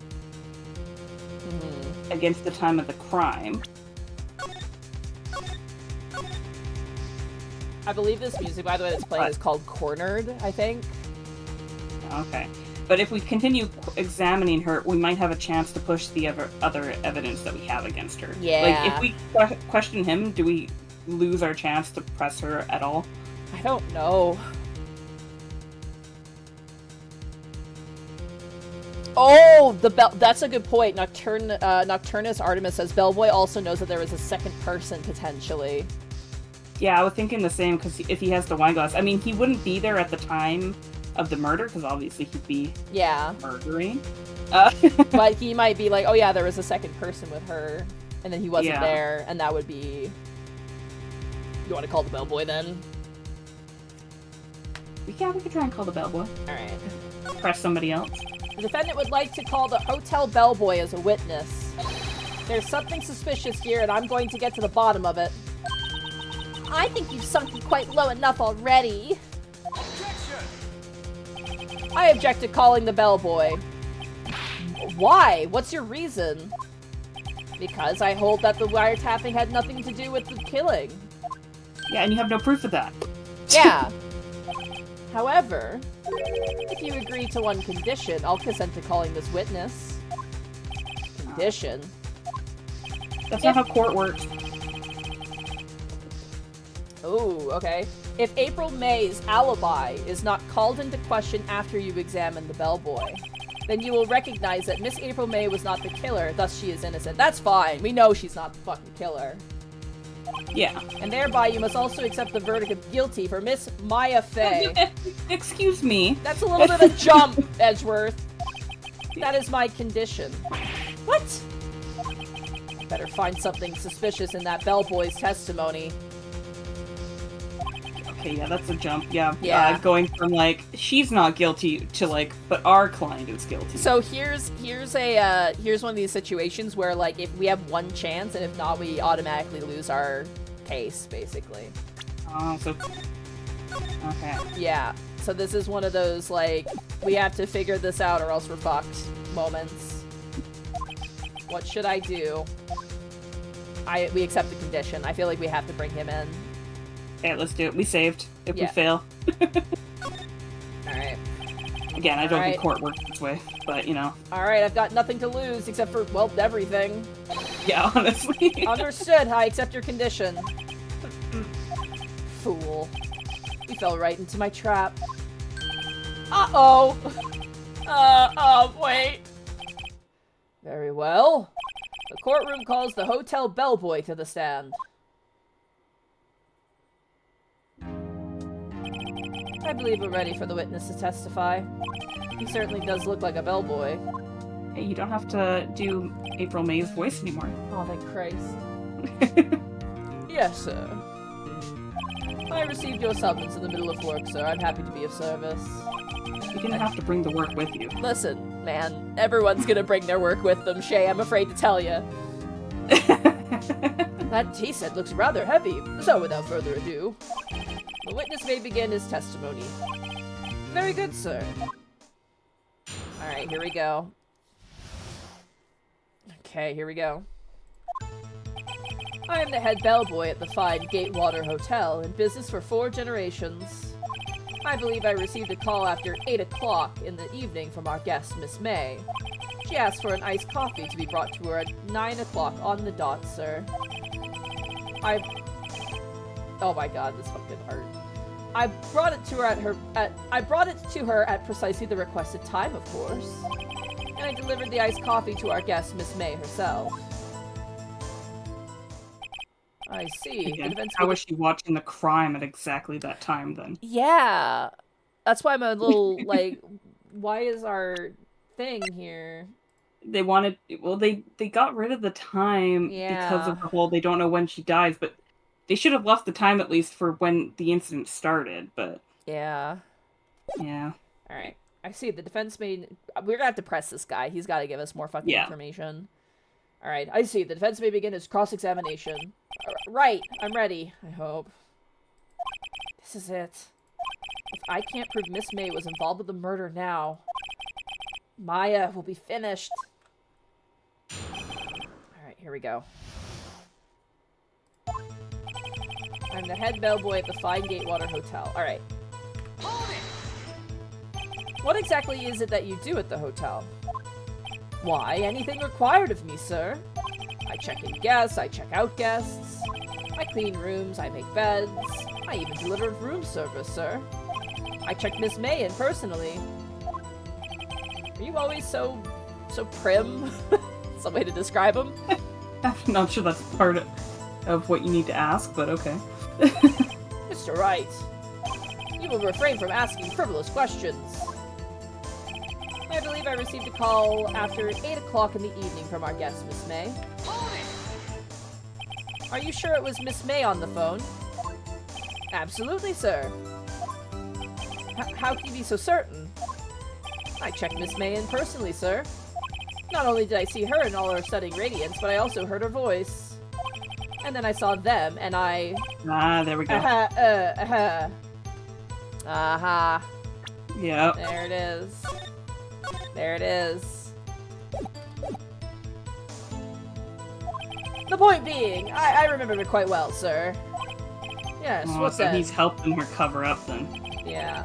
against the time of the crime. I believe this music, by the way, that's playing is called Cornered, I think. Okay. But if we continue examining her, we might have a chance to push the other evidence that we have against her. Yeah. Like, if we question him, do we lose our chance to press her at all? I don't know. Oh, that's a good point. Nocturnus Artemis says Bellboy also knows that there was a second person, potentially. Yeah, I was thinking the same, because if he has the wine glass. I mean, he wouldn't be there at the time of the murder, because obviously he'd be murdering. But he might be like, oh yeah, there was a second person with her, and then he wasn't there, and that would be... You want to call the bellboy then? Yeah, we could try and call the bellboy. Alright. Press somebody else. The defendant would like to call the hotel bellboy as a witness. There's something suspicious here, and I'm going to get to the bottom of it. I think you've sunk quite low enough already. I object to calling the bellboy. Why? What's your reason? Because I hold that the wiretapping had nothing to do with the killing. Yeah, and you have no proof of that. Yeah. However, if you agree to one condition, I'll consent to calling this witness. Condition? That's not how court works. Ooh, okay. If April May's alibi is not called into question after you examine the bellboy, then you will recognize that Miss April May was not the killer, thus she is innocent. That's fine. We know she's not the fucking killer. Yeah. And thereby you must also accept the verdict of guilty for Miss Maya Fey. Excuse me. That's a little bit of a jump, Edgeworth. That is my condition. What? Better find something suspicious in that bellboy's testimony. Okay, yeah, that's a jump. Yeah. Yeah. Going from, like, she's not guilty to, like, but our client is guilty. So here's one of these situations where, like, if we have one chance, and if not, we automatically lose our case, basically. Oh, so... Okay. Yeah. So this is one of those, like, we have to figure this out or else we're fucked moments. What should I do? We accept the condition. I feel like we have to bring him in. Okay, let's do it. We saved. If we fail. Alright. Again, I don't think court works this way, but, you know. Alright, I've got nothing to lose except for, well, everything. Yeah, honestly. Understood. I accept your condition. Fool. You fell right into my trap. Uh-oh. Wait. Very well. The courtroom calls the hotel bellboy to the stand. I believe we're ready for the witness to testify. He certainly does look like a bellboy. Hey, you don't have to do April May's voice anymore. Oh, thank Christ. Yes, sir. I received your summons in the middle of work, sir. I'm happy to be of service. You didn't have to bring the work with you. Listen, man, everyone's gonna bring their work with them, Shay, I'm afraid to tell you. That tea set looks rather heavy, so without further ado, the witness may begin his testimony. Very good, sir. Alright, here we go. Okay, here we go. I am the head bellboy at the fine Gatewater Hotel, in business for 4 generations. I believe I received a call after 8 o'clock in the evening from our guest, Miss May. She asked for an iced coffee to be brought to her at 9 o'clock on the dot, sir. Oh my god, this fucking art. I brought it to her at precisely the requested time, of course. And I delivered the iced coffee to our guest, Miss May herself. I see. Again, how was she watching the crime at exactly that time, then? Yeah. That's why I'm a little, like, why is our thing here? They wanted... Well, they got rid of the time because of the whole they don't know when she dies, but they should have left the time at least for when the incident started, but... Yeah. Yeah. Alright. I see. The defense may... We're gonna have to press this guy. He's gotta give us more fucking information. Alright, I see. The defense may begin its cross-examination. Right. I'm ready. I hope. This is it. If I can't prove Miss May was involved with the murder now, Maya will be finished. Alright, here we go. I'm the head bellboy at the fine Gatewater Hotel. Alright. What exactly is it that you do at the hotel? Why, anything required of me, sir. I check in guests, I check out guests. I clean rooms, I make beds. I even deliver room service, sir. I check Miss May in personally. Are you always so prim? Some way to describe him? I'm not sure that's part of what you need to ask, but okay. Mr. Wright, you will refrain from asking frivolous questions. I believe I received a call after 8 o'clock in the evening from our guest, Miss May. Are you sure it was Miss May on the phone? Absolutely, sir. How can you be so certain? I checked Miss May in personally, sir. Not only did I see her in all her stunning radiance, but I also heard her voice. And then I saw them, and I... Ah, there we go. Aha. Yep. There it is. There it is. The point being, I remember it quite well, sir. Yes, Oh, what's so that? he's helping her cover up then. Yeah.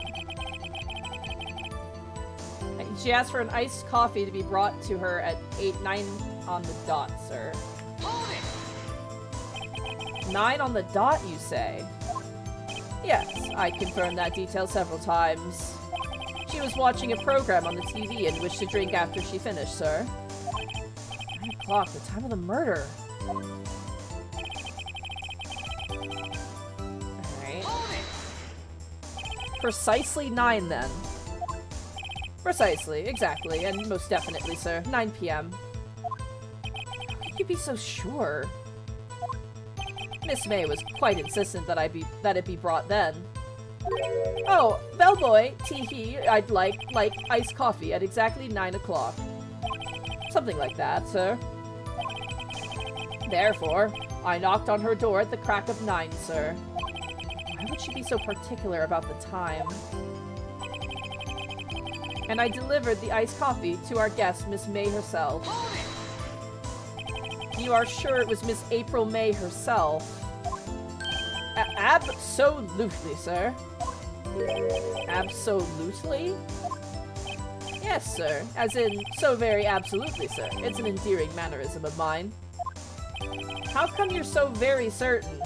She asked for an iced coffee to be brought to her at 9 on the dot, sir. 9 on the dot, you say? Yes, I confirmed that detail several times. She was watching a program on the TV and wished to drink after she finished, sir. 9 o'clock, the time of the murder. Alright. Precisely 9, then. Precisely, exactly, and most definitely, sir. 9 p.m. How could you be so sure? Miss May was quite insistent that it be brought then. Oh, bellboy, tee-hee, I'd like iced coffee at exactly 9 o'clock. Something like that, sir. Therefore, I knocked on her door at the crack of 9, sir. Why would she be so particular about the time? And I delivered the iced coffee to our guest, Miss May herself. You are sure it was Miss April May herself? Absolutely, sir. Absolutely? Yes, sir. As in, so very absolutely, sir. It's an endearing mannerism of mine. How come you're so very certain?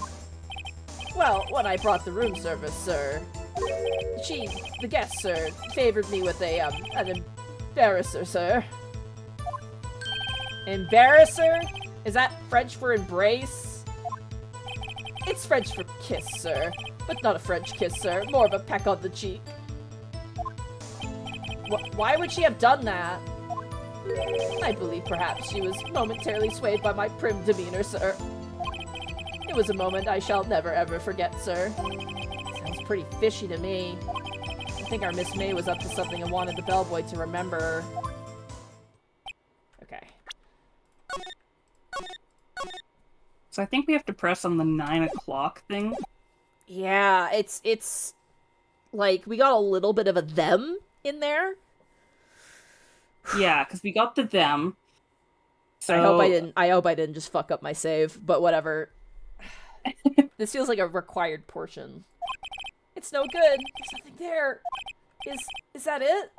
Well, when I brought the room service, sir, The guest, sir, favored me with an embarrasser, sir. Embarrasser? Is that French for embrace? It's French for kiss, sir. But not a French kiss, sir. More of a peck on the cheek. Why would she have done that? I believe perhaps she was momentarily swayed by my prim demeanor, sir. It was a moment I shall never ever forget, sir. Sounds pretty fishy to me. I think our Miss May was up to something and wanted the bellboy to remember her. Okay. So I think we have to press on the 9 o'clock thing. Yeah, it's like we got a little bit of a them in there. Yeah, because we got the them. So I hope I didn't just fuck up my save, but whatever. This feels like a required portion. It's no good. There's nothing there. Is that it?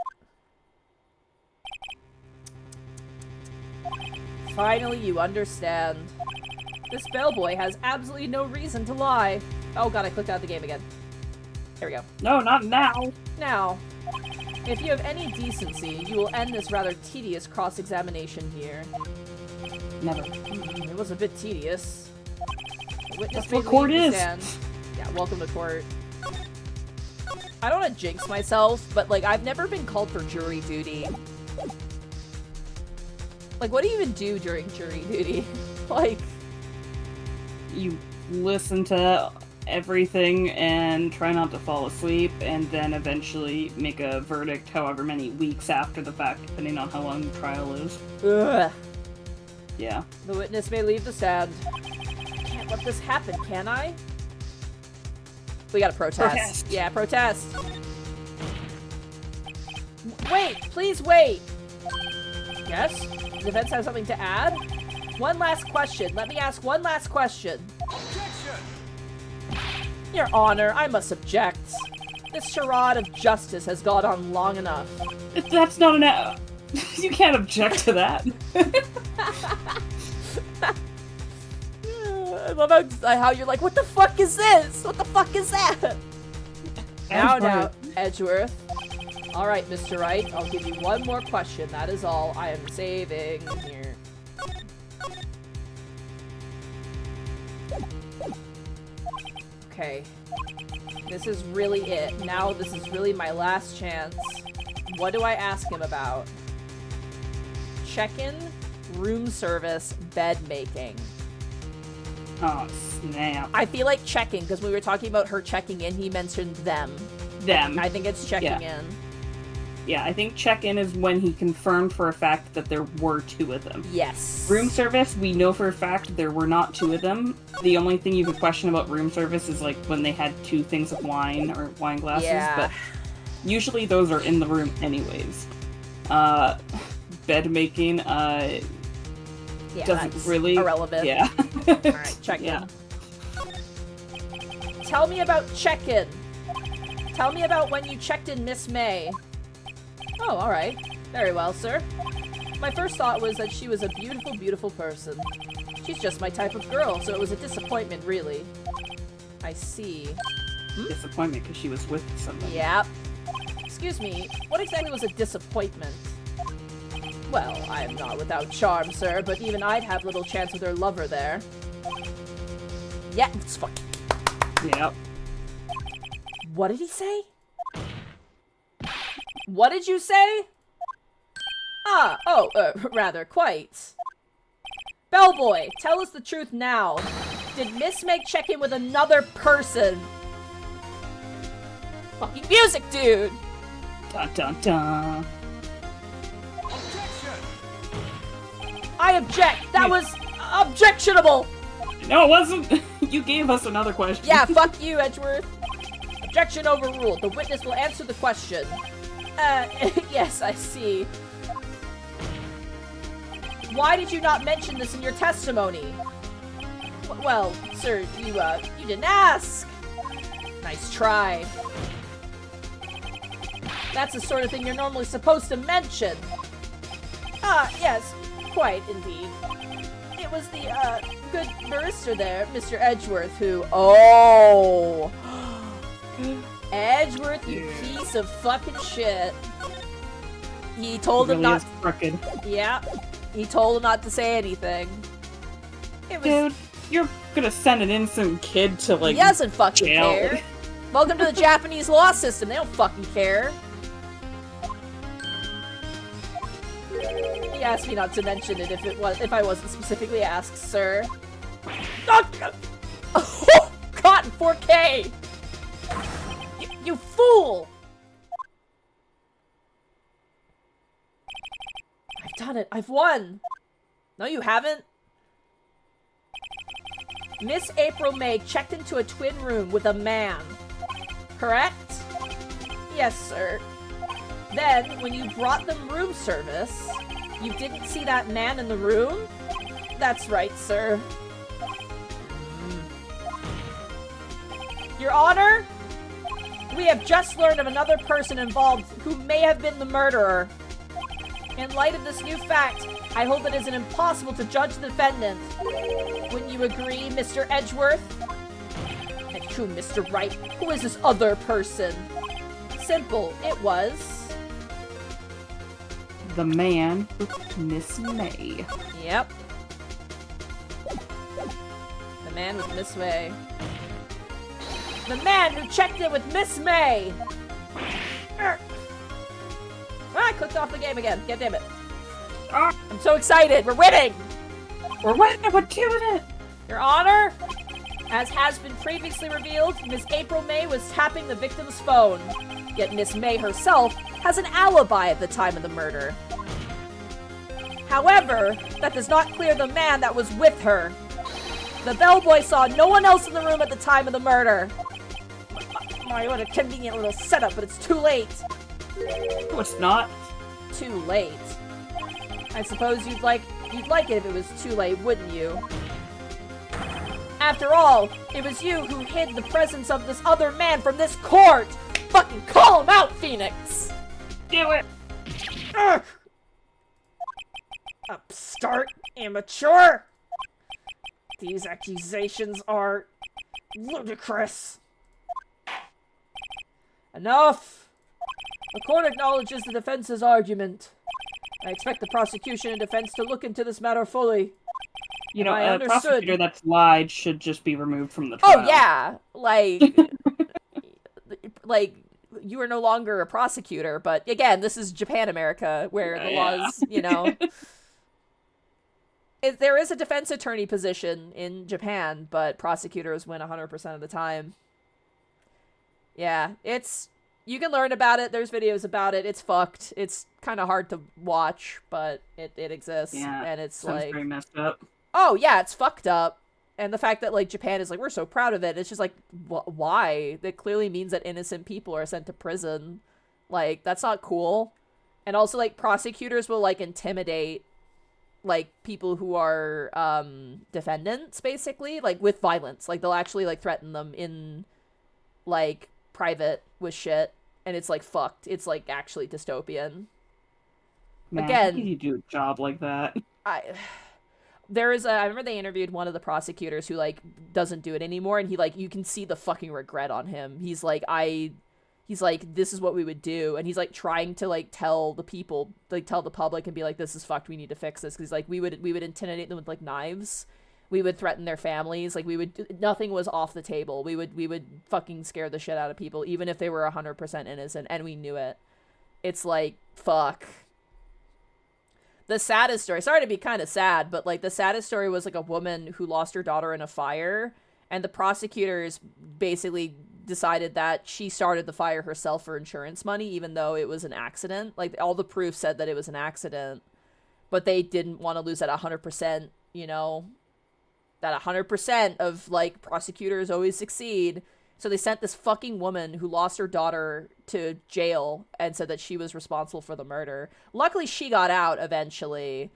Finally, you understand. This bellboy has absolutely no reason to lie. Oh god, I clicked out of the game again. There we go. No, not now. Now, if you have any decency, you will end this rather tedious cross-examination here. Never. It was a bit tedious. The witness That's what may court leave the is. stand. Yeah, welcome to court. I don't want to jinx myself, but like I've never been called for jury duty. Like, what do you even do during jury duty? Like, You listen to everything and try not to fall asleep, and then eventually make a verdict however many weeks after the fact, depending on how long the trial is. ugh. Yeah. The witness may leave the stand. Can't let this happen, can I? We gotta protest. Protest. Yeah, protest. Wait, please wait. Yes? The defense has something to add? One last question. Let me ask one last question. Your Honor, I must object. This charade of justice has gone on long enough. That's not an... You can't object to that. I love how you're like, what the fuck is this? What the fuck is that? Now, Edgeworth. All right, Mr. Wright, I'll give you one more question. That is all I am saving here. Okay. This is really it. Now this is really my last chance. What do I ask him about? Check-in, room service, bed making. Oh, snap. I feel like checking, because we were talking about her checking in, he mentioned them. Them. I think it's checking in. Yeah, I think check-in is when he confirmed for a fact that there were 2 of them. Yes. Room service, we know for a fact there were not 2 of them. The only thing you could question about room service is like when they had 2 things of wine or wine glasses, Yeah. but usually those are in the room anyways. Bed making, Yeah, doesn't that's really... irrelevant. Yeah. Alright, check-in. Yeah. Tell me about check-in. Tell me about when you checked in Miss May. Oh, alright. Very well, sir. My first thought was that she was a beautiful, beautiful person. She's just my type of girl, so it was a disappointment, really. I see. Disappointment because she was with somebody. Yep. Excuse me, what exactly was a disappointment? Well, I am not without charm, sir, but even I'd have little chance with her lover there. Yeah, it's fuck. Yep. What did he say? What did you say? Rather, quite. Bellboy, tell us the truth now. Did Miss Meg check in with another person? Fucking music, dude! Dun dun dun. I object! That was objectionable! No, it wasn't. You gave us another question. Yeah, fuck you, Edgeworth. Objection overruled. The witness will answer the question. Yes, I see. Why did you not mention this in your testimony? Well, sir, you didn't ask. Nice try. That's the sort of thing you're normally supposed to mention. Yes, quite indeed. It was the, good barrister there, Mr. Edgeworth, who... Oh! Edgeworth, you piece of fucking shit. He told him really not. is crooked. Yeah, he told him not to say anything. It was. Dude, you're gonna send an innocent kid to, like, He doesn't fucking jail. care. Welcome to the Japanese law system. They don't fucking care. He asked me not to mention it if I wasn't specifically asked, sir. Oh, caught in 4K. You fool! I've done it. I've won. No, you haven't. Miss April May checked into a twin room with a man. Correct? Yes, sir. Then, when you brought them room service, you didn't see that man in the room? That's right, sir. Your Honor, we have just learned of another person involved who may have been the murderer. In light of this new fact, I hold it is impossible to judge the defendant. Wouldn't you agree, Mr. Edgeworth? And true, Mr. Wright, who is this other person? Simple, it was... The man with Miss May. Yep. The man with Miss May. The man who checked in with Miss May! I clicked off the game again. God damn it. I'm so excited. We're winning! We're winning! We're doing it! Your Honor, as has been previously revealed, Miss April May was tapping the victim's phone. Yet Miss May herself has an alibi at the time of the murder. However, that does not clear the man that was with her. The bellboy saw no one else in the room at the time of the murder. Oh, what a convenient little setup, but it's too late. No, it's not. Too late. I suppose you'd like it if it was too late, wouldn't you? After all, it was you who hid the presence of this other man from this court! Fucking call him out, Phoenix! Do it! Ugh. Upstart, amateur! These accusations are ludicrous. Enough! The court acknowledges the defense's argument. I expect the prosecution and defense to look into this matter fully. You know, I a understood. prosecutor that's lied should just be removed from the trial. Oh, yeah! Like, you are no longer a prosecutor, but again, this is Japan, America, where the laws, you know... There is a defense attorney position in Japan, but prosecutors win 100% of the time. Yeah, it's... You can learn about it. There's videos about it. It's fucked. It's kind of hard to watch, but it exists. Yeah, and it's sounds like... very messed up. Oh, yeah, it's fucked up. And the fact that, like, Japan is like, we're so proud of it. It's just like, why? That clearly means that innocent people are sent to prison. Like, that's not cool. And also, like, prosecutors will, like, intimidate like people who are defendants, basically, like with violence. Like they'll actually like threaten them in like private with shit, and it's like fucked. It's like actually dystopian. Man, Again, how can you do a job like that? I remember they interviewed one of the prosecutors who like doesn't do it anymore, and he like, you can see the fucking regret on him. He's like, this is what we would do, and he's like trying to like tell the people, like tell the public and be like, this is fucked, we need to fix this, because like we would intimidate them with like knives, we would threaten their families, like nothing was off the table. We would fucking scare the shit out of people even if they were 100% innocent, and we knew it. It's like, fuck. The saddest story, sorry to be kind of sad, but like the saddest story was like a woman who lost her daughter in a fire, and the prosecutors basically decided that she started the fire herself for insurance money, even though it was an accident. Like all the proof said that it was an accident, but they didn't want to lose that 100%, you know, that 100% of like prosecutors always succeed. So they sent this fucking woman who lost her daughter to jail and said that she was responsible for the murder. Luckily she got out eventually,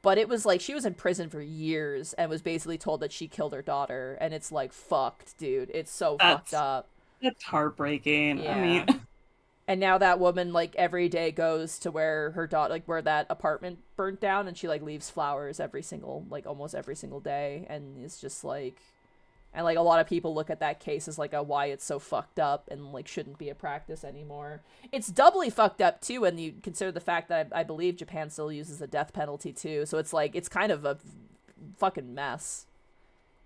but it was like she was in prison for years and was basically told that she killed her daughter, and it's like fucked, dude. It's so fucked up. That's heartbreaking. Yeah. I mean, and now that woman like every day goes to where her daughter, like where that apartment burnt down, and she like leaves flowers every single, like almost every single day, and it's just like, And, like, a lot of people look at that case as, like, why it's so fucked up and, like, shouldn't be a practice anymore. It's doubly fucked up, too, when you consider the fact that I believe Japan still uses the death penalty, too. So it's, like, it's kind of a fucking mess.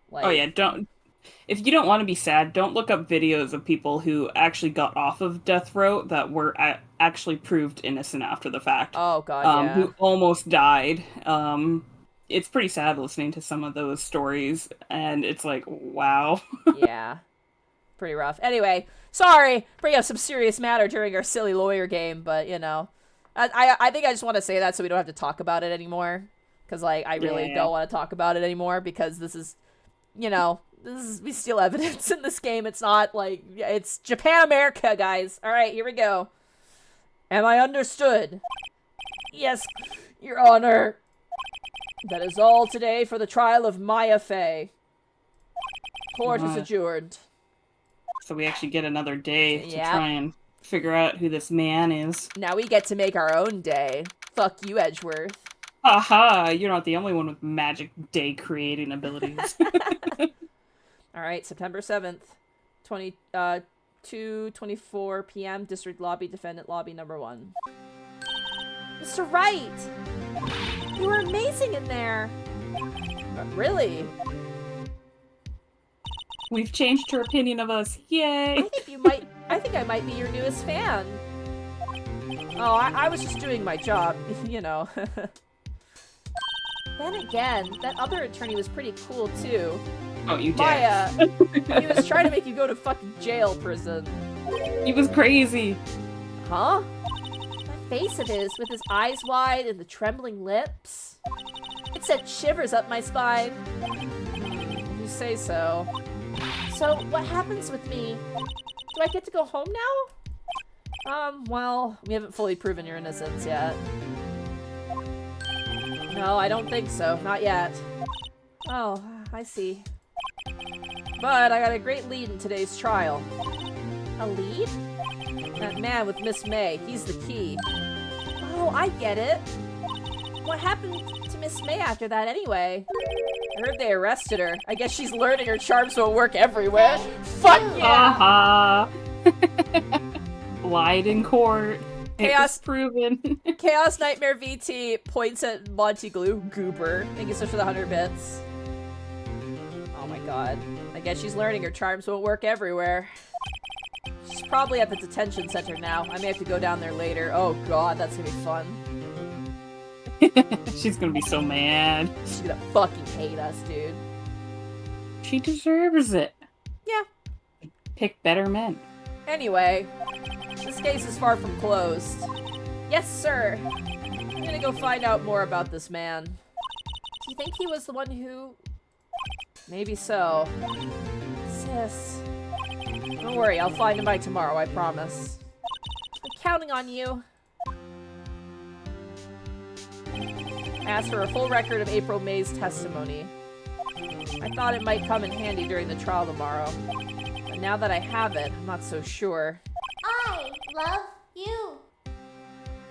Like, oh, yeah, if you don't want to be sad, don't look up videos of people who actually got off of death row that were actually proved innocent after the fact. Oh, God, yeah. Who almost died. It's pretty sad listening to some of those stories, and it's like, wow. Yeah. Pretty rough. Anyway, sorry, bring up some serious matter during our silly lawyer game, but, you know. I think I just want to say that so we don't have to talk about it anymore. Because, like, I really don't want to talk about it anymore, because this is, you know, we steal evidence in this game. It's not, like, it's Japan America, guys. Alright, here we go. Am I understood? Yes, Your Honor. That is all today for the trial of Maya Fey. Court is adjourned. So we actually get another day to try and figure out who this man is. Now we get to make our own day. Fuck you, Edgeworth. Aha! You're not the only one with magic day creating abilities. Alright, September 7th. 2:24 p.m. District Lobby, Defendant Lobby number 1. Mr. Wright! You were amazing in there! Really? We've changed her opinion of us. Yay! I think I might be your newest fan. Oh, I was just doing my job, you know. Then again, that other attorney was pretty cool too. Oh, you did. Maya, he was trying to make you go to fucking jail prison. He was crazy. Huh? That face of his, with his eyes wide and the trembling lips. It sent shivers up my spine. You say so. So, what happens with me? Do I get to go home now? Well, we haven't fully proven your innocence yet. No, I don't think so. Not yet. Oh, I see. But I got a great lead in today's trial. A lead? That man with Miss May, he's the key. Oh, I get it. What happened to Miss May after that anyway? I heard they arrested her. I guess she's learning her charms will work everywhere. Fuck yeah! Aha! Lied in court. Chaos proven. Chaos Nightmare VT points at Monty Glue Goober. Thank you so much for the 100 bits. Oh my god. I guess she's learning her charms won't work everywhere. She's probably at the detention center now. I may have to go down there later. Oh god, that's gonna be fun. She's gonna be so mad. She's gonna fucking hate us, dude. She deserves it. Yeah. Pick better men. Anyway, this case is far from closed. Yes, sir. I'm gonna go find out more about this man. Do you think he was the one who... Maybe so. Sis. Don't worry, I'll find him by tomorrow, I promise. I'm counting on you. Asked for a full record of April May's testimony. I thought it might come in handy during the trial tomorrow. But now that I have it, I'm not so sure. I love you.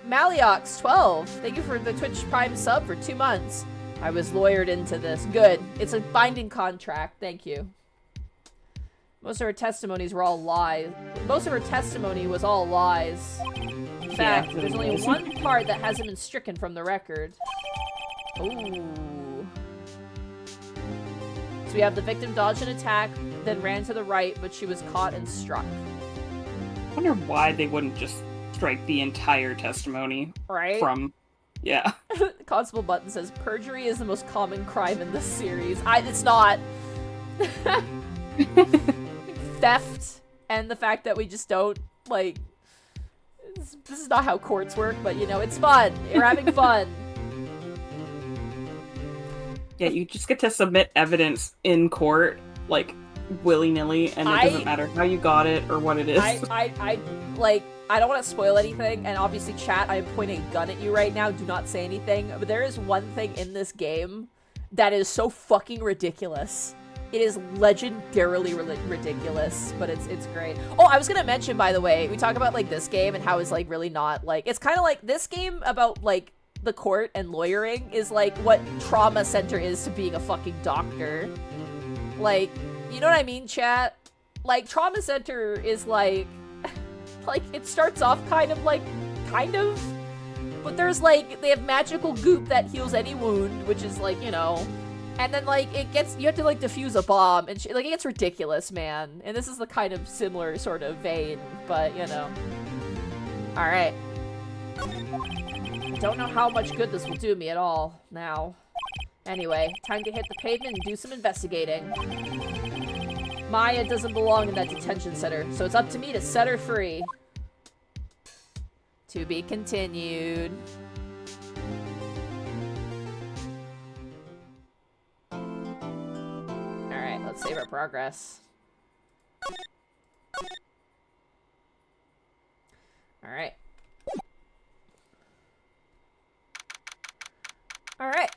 Maliox12, thank you for the Twitch Prime sub for 2 months. I was lawyered into this. Good. It's a binding contract. Thank you. Most of her testimonies were all lies. Most of her testimony was all lies. In fact, there's only one part that hasn't been stricken from the record. Ooh. So we have the victim dodged an attack, then ran to the right, but she was caught and struck. I wonder why they wouldn't just strike the entire testimony Right? from... Yeah. Constable Button says, perjury is the most common crime in this series. It's not. Theft, and the fact that we just don't, like... This is not how courts work, but, you know, it's fun. You're having fun. Yeah, you just get to submit evidence in court, like, willy-nilly, and it doesn't matter how you got it or what it is. I don't want to spoil anything, and obviously, chat, I am pointing a gun at you right now. Do not say anything. But there is one thing in this game that is so fucking ridiculous. It is legendarily ridiculous, but it's great. Oh, I was gonna mention, by the way, we talk about, like, this game and how it's, like, really not, like, it's kind of like this game about, like, the court and lawyering is, like, what Trauma Center is to being a fucking doctor. Like, You know what I mean, chat? Like, Trauma Center is like, it starts off kind of, but there's, like, they have magical goop that heals any wound, which is, like, you know, and then, like, you have to, like, defuse a bomb, and like, it gets ridiculous, man. And this is the kind of similar sort of vein, but, you know. Alright. Don't know how much good this will do me at all, now. Anyway, time to hit the pavement and do some investigating. Maya doesn't belong in that detention center, so it's up to me to set her free. To be continued. Alright, let's save our progress. Alright. Alright.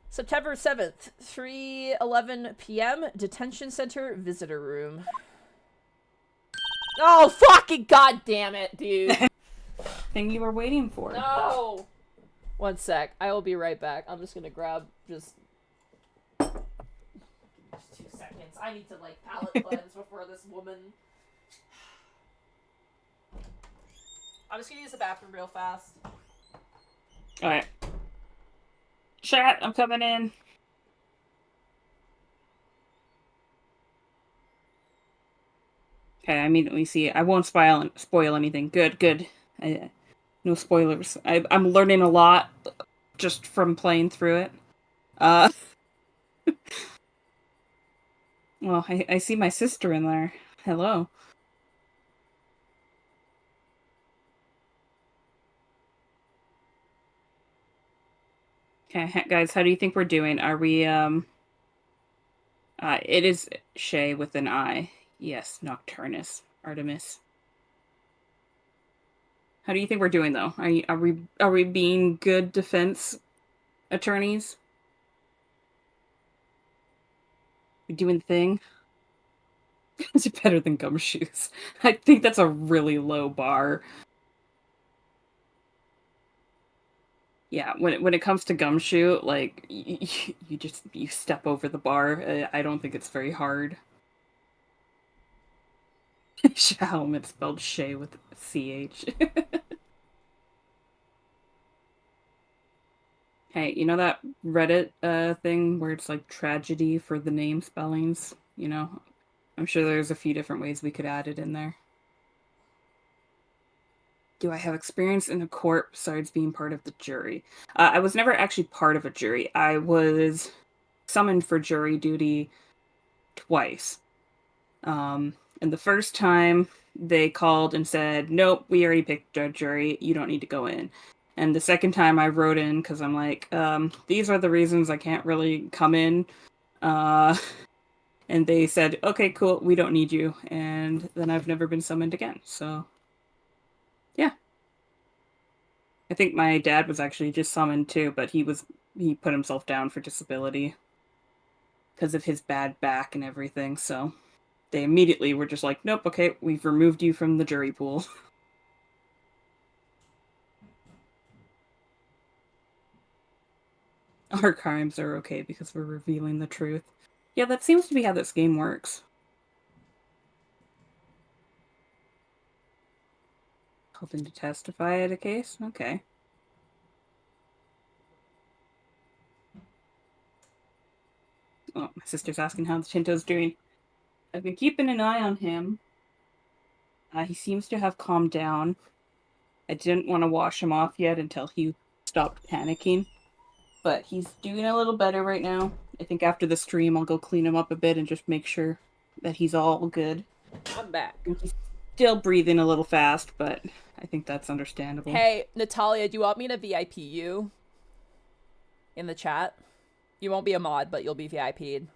September 7th, 3:11 p.m., Detention Center Visitor Room. Oh, fucking goddamn it, dude. Thing you were waiting for. No! One sec. I will be right back. I'm just gonna grab just 2 seconds. I need to, like, palate cleanse before this woman... I'm just gonna use the bathroom real fast. Alright. Chat, I'm coming in. Okay, I immediately see it. I won't spoil anything. Good. No spoilers. I'm learning a lot just from playing through it. Well, I see my sister in there. Hello. Okay, guys, how do you think we're doing? Are we, it is Shai with an I. Yes, Nocturnus. Artemis. How do you think we're doing, though? Are we being good defense attorneys? We doing the thing? Is it better than Gumshoes? I think that's a really low bar. Yeah, when it comes to Gumshoe, like, you step over the bar. I don't think it's very hard. Shalom, it's spelled Shai with CH. Hey, you know that Reddit thing where it's like tragedy for the name spellings? You know, I'm sure there's a few different ways we could add it in there. Do I have experience in a court besides being part of the jury? I was never actually part of a jury. I was summoned for jury duty twice. And the first time they called and said, nope, we already picked a jury. You don't need to go in. And the second time I wrote in because I'm like, these are the reasons I can't really come in. And they said, okay, cool, we don't need you. And then I've never been summoned again. So, yeah. I think my dad was actually just summoned too, but he put himself down for disability because of his bad back and everything. So they immediately were just like, nope, okay, we've removed you from the jury pool. Our crimes are okay because we're revealing the truth. Yeah, that seems to be how this game works. Hoping to testify at a case? Okay. Oh, my sister's asking how the Chinto's doing. I've been keeping an eye on him. He seems to have calmed down. I didn't want to wash him off yet until he stopped panicking. But he's doing a little better right now. I think after the stream, I'll go clean him up a bit and just make sure that he's all good. I'm back. He's still breathing a little fast, but I think that's understandable. Hey, Natalia, do you want me to VIP you in the chat? You won't be a mod, but you'll be VIP'd.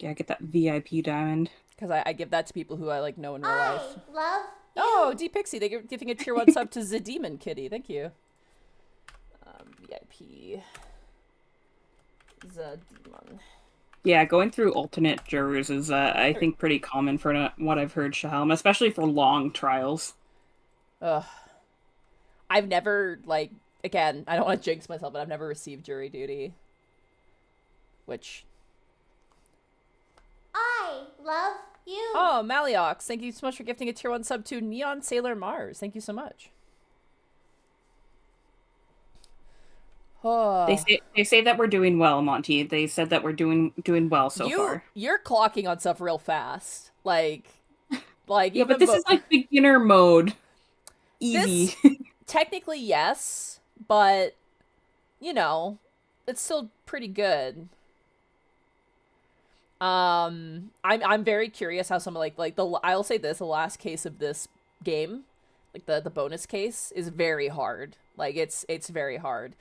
Yeah, get that VIP diamond. Because I give that to people who I like know in real life. Love you. Oh, D Pixie, they're giving a tier 1 sub to the Demon Kitty. Thank you. VIP. The Demon. Yeah, going through alternate jurors is, I think, pretty common for what I've heard, Shahalm, especially for long trials. Ugh. I've never, like, again, I don't want to jinx myself, but I've never received jury duty. which... I love you. Oh, Maliox, thank you so much for gifting a tier 1 sub to Neon Sailor Mars. Thank you so much. Oh. They say that we're doing well, Monty. They said that we're doing well so far. You're clocking on stuff real fast. Like Yeah, but this is like beginner mode. Easy. Technically, yes, but you know, it's still pretty good. I'm very curious how some I'll say this, the last case of this game, like the bonus case, is very hard. Like it's very hard.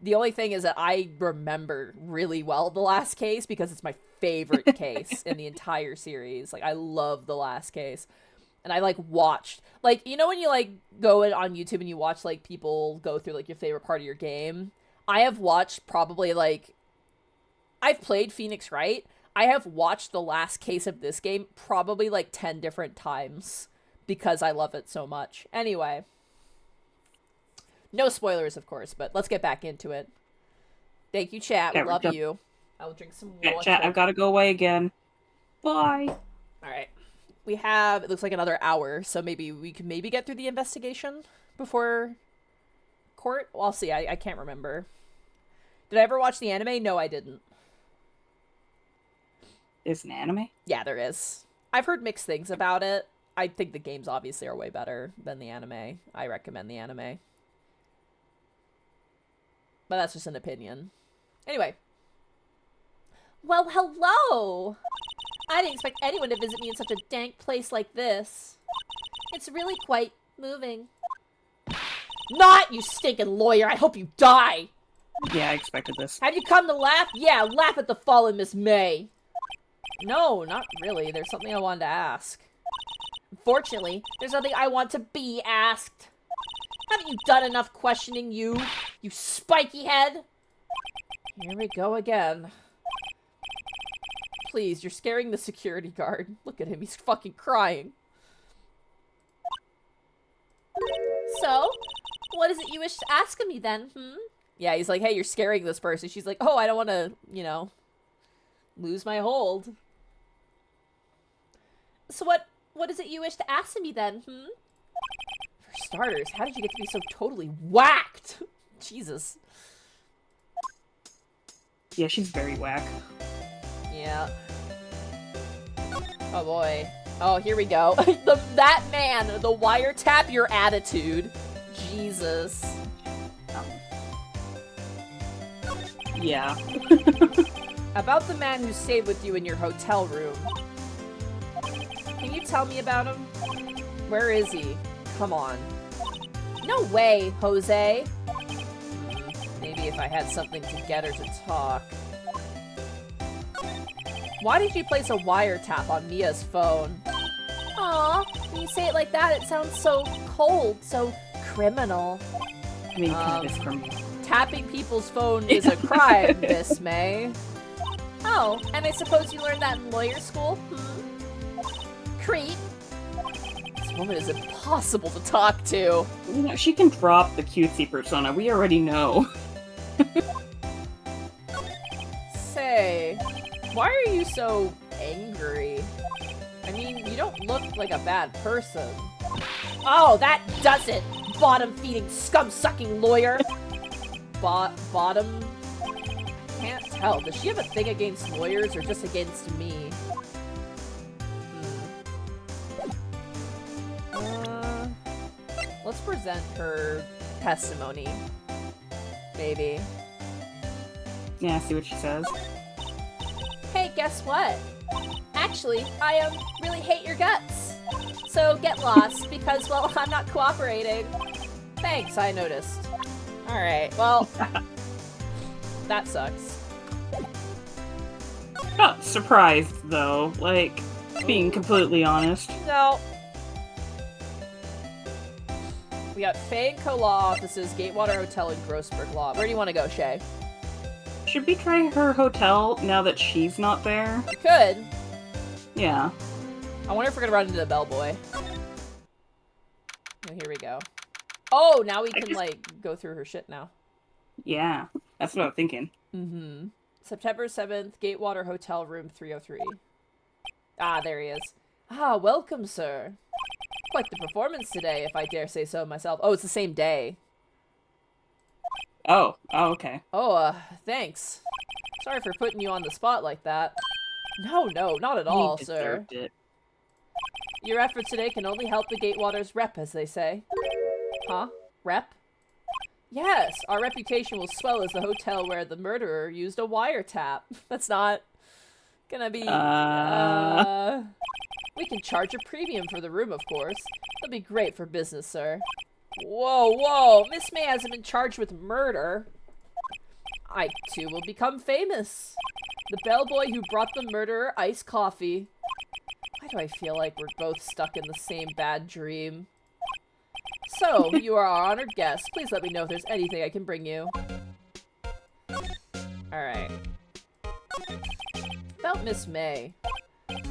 The only thing is that I remember really well the last case because it's my favorite case in the entire series. Like I love the last case. And I like watched, like, you know when you like go on YouTube and you watch like people go through like your favorite part of your game? I have watched probably like, I've played Phoenix Wright. I have watched the last case of this game probably like 10 different times because I love it so much. Anyway. No spoilers, of course, but let's get back into it. Thank you, chat. We love you. I will drink some water. Chat, I've got to go away again. Bye. All right. We have, it looks like another hour, so maybe we can get through the investigation before court. Well, I'll see. I can't remember. Did I ever watch the anime? No, I didn't. There's an anime? Yeah, there is. I've heard mixed things about it. I think the games obviously are way better than the anime. I recommend the anime. But that's just an opinion. Anyway. Well, hello! I didn't expect anyone to visit me in such a dank place like this. It's really quite moving. Not, you stinking lawyer! I hope you die! Yeah, I expected this. Have you come to laugh? Yeah, laugh at the fallen Miss May. No, not really. There's something I wanted to ask. Unfortunately, there's nothing I want to be asked. Haven't you done enough questioning, you spiky head? Here we go again. Please, you're scaring the security guard. Look at him, he's fucking crying. So, what is it you wish to ask of me then, Yeah, he's like, hey, you're scaring this person. She's like, oh, I don't want to, you know, lose my hold. So what is it you wish to ask of me then, For starters, how did you get to be so totally whacked? Jesus. Yeah, she's very whack. Yeah. Oh boy. Oh, here we go. That man, the wiretap your attitude. Jesus. Yeah. About the man who stayed with you in your hotel room. Can you tell me about him? Where is he? Come on. No way, Jose. Maybe if I had something to get her to talk. Why did you place a wiretap on Mia's phone? Aw, when you say it like that, it sounds so cold, so criminal. I mean, kind of is from... Tapping people's phone is a crime, Miss May. Oh, and I suppose you learned that in lawyer school? Creep. This woman is impossible to talk to. You know, she can drop the cutesy persona. We already know. Say, why are you so angry? I mean, you don't look like a bad person. Oh, that does it! Bottom-feeding, scum-sucking lawyer! Bottom? I can't tell. Does she have a thing against lawyers or just against me? Let's present her testimony. Maybe. Yeah, see what she says. Hey, guess what? Actually, I really hate your guts. So get lost, because, well, I'm not cooperating. Thanks, I noticed. Alright, well... that sucks. Not surprised, though. Like, being completely honest. No. We got Faye and Co Law Offices, Gatewater Hotel, and Grossberg Law. Where do you want to go, Shay? Should we try her hotel now that she's not there? We could. Yeah. I wonder if we're gonna run into the bellboy. Oh, here we go. Oh, now we can, like, go through her shit now. Yeah, that's what I'm thinking. Mm-hmm. September 7th, Gatewater Hotel, room 303. Ah, there he is. Ah, welcome, sir. Quite the performance today, if I dare say so myself. Oh, it's the same day. Oh, okay. Oh, thanks. Sorry for putting you on the spot like that. No, not at all, He sir. deserved it. Your efforts today can only help the Gatewater's rep, as they say. Huh? Rep? Yes, our reputation will swell as the hotel where the murderer used a wiretap. That's not gonna be... We can charge a premium for the room, of course. It'll be great for business, sir. Whoa! Miss May hasn't been charged with murder. I, too, will become famous. The bellboy who brought the murderer iced coffee. Why do I feel like we're both stuck in the same bad dream? So, you are our honored guest. Please let me know if there's anything I can bring you. Alright. About Miss May.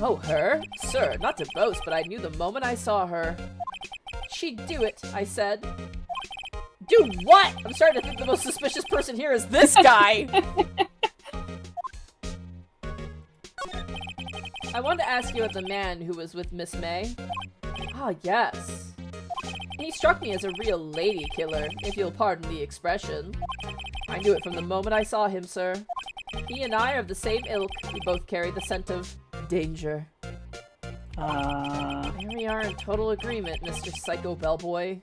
Oh, her? Sir, not to boast, but I knew the moment I saw her. She'd do it, I said. Do what? I'm starting to think the most suspicious person here is this guy! I wanted to ask you about the man who was with Miss May. Ah, yes. He struck me as a real lady killer, if you'll pardon the expression. I knew it from the moment I saw him, sir. He and I are of the same ilk. We both carry the scent of danger. There we are in total agreement, Mr. Psycho Bellboy.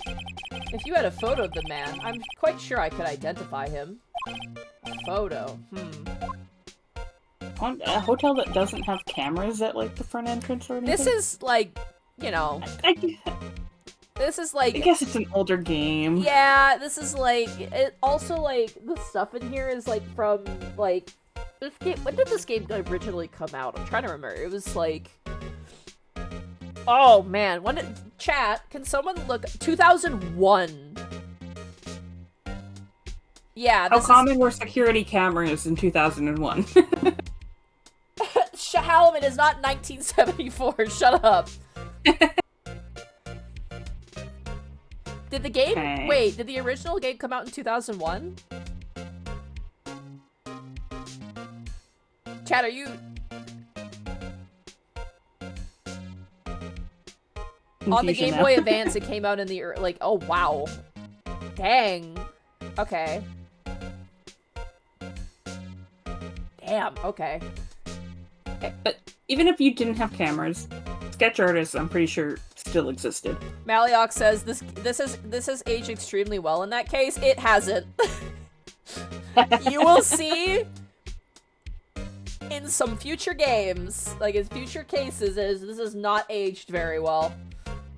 If you had a photo of the man, I'm quite sure I could identify him. A photo? A hotel that doesn't have cameras at, like, the front entrance or anything? This is, like, you know... This is, like... I guess it's an older game. Yeah, this is, like... It also, like, the stuff in here is, like, from, like... This game... When did this game originally come out? I'm trying to remember. It was, like... Oh, man. When did... Chat, can someone look... 2001. Yeah, How common were security cameras in 2001? Halloman is not 1974. Shut up. Did the game... Okay. Wait, did the original game come out in 2001? Chat, are you... On the Game Boy Advance, it came out in the... Like, oh, wow. Dang. Okay. Damn, okay. But even if you didn't have cameras, sketch artists, I'm pretty sure, still existed. Maliox says this has aged extremely well in that case. It hasn't. You will see in some future games, like in future cases, this is not aged very well.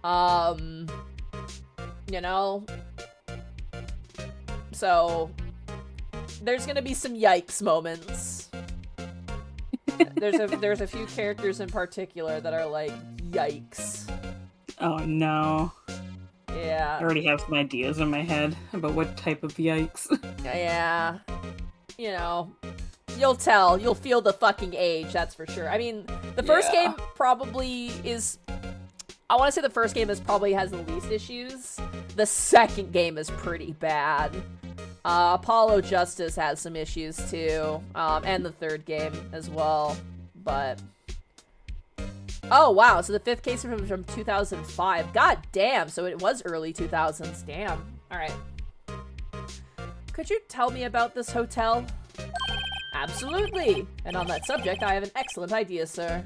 You know? So, there's gonna be some yikes moments. There's a few characters in particular that are like, yikes. Oh no. Yeah. I already have some ideas in my head about what type of yikes. Yeah. You know, you'll tell. You'll feel the fucking age, that's for sure. I mean, the first game probably is... I want to say the first game probably has the least issues. The second game is pretty bad. Apollo Justice has some issues too, and the third game as well, but... Oh, wow, so the fifth case is from 2005. God damn, so it was early 2000s. Damn. Alright. Could you tell me about this hotel? Absolutely! And on that subject, I have an excellent idea, sir.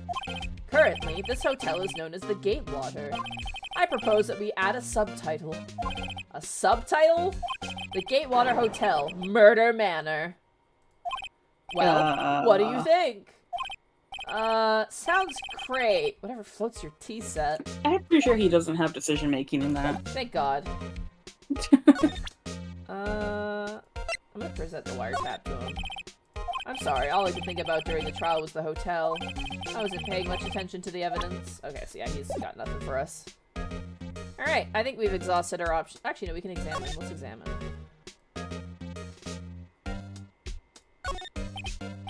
Currently, this hotel is known as the Gatewater. I propose that we add a subtitle. A subtitle? The Gatewater Hotel, Murder Manor. Well, what do you think? Sounds great. Whatever floats your tea set. I'm pretty sure he doesn't have decision making in that. Thank God. I'm gonna present the wiretap to him. I'm sorry, all I could think about during the trial was the hotel. I wasn't paying much attention to the evidence. Okay, so yeah, he's got nothing for us. Alright, I think we've exhausted our options. Actually, no, we can examine. Let's examine.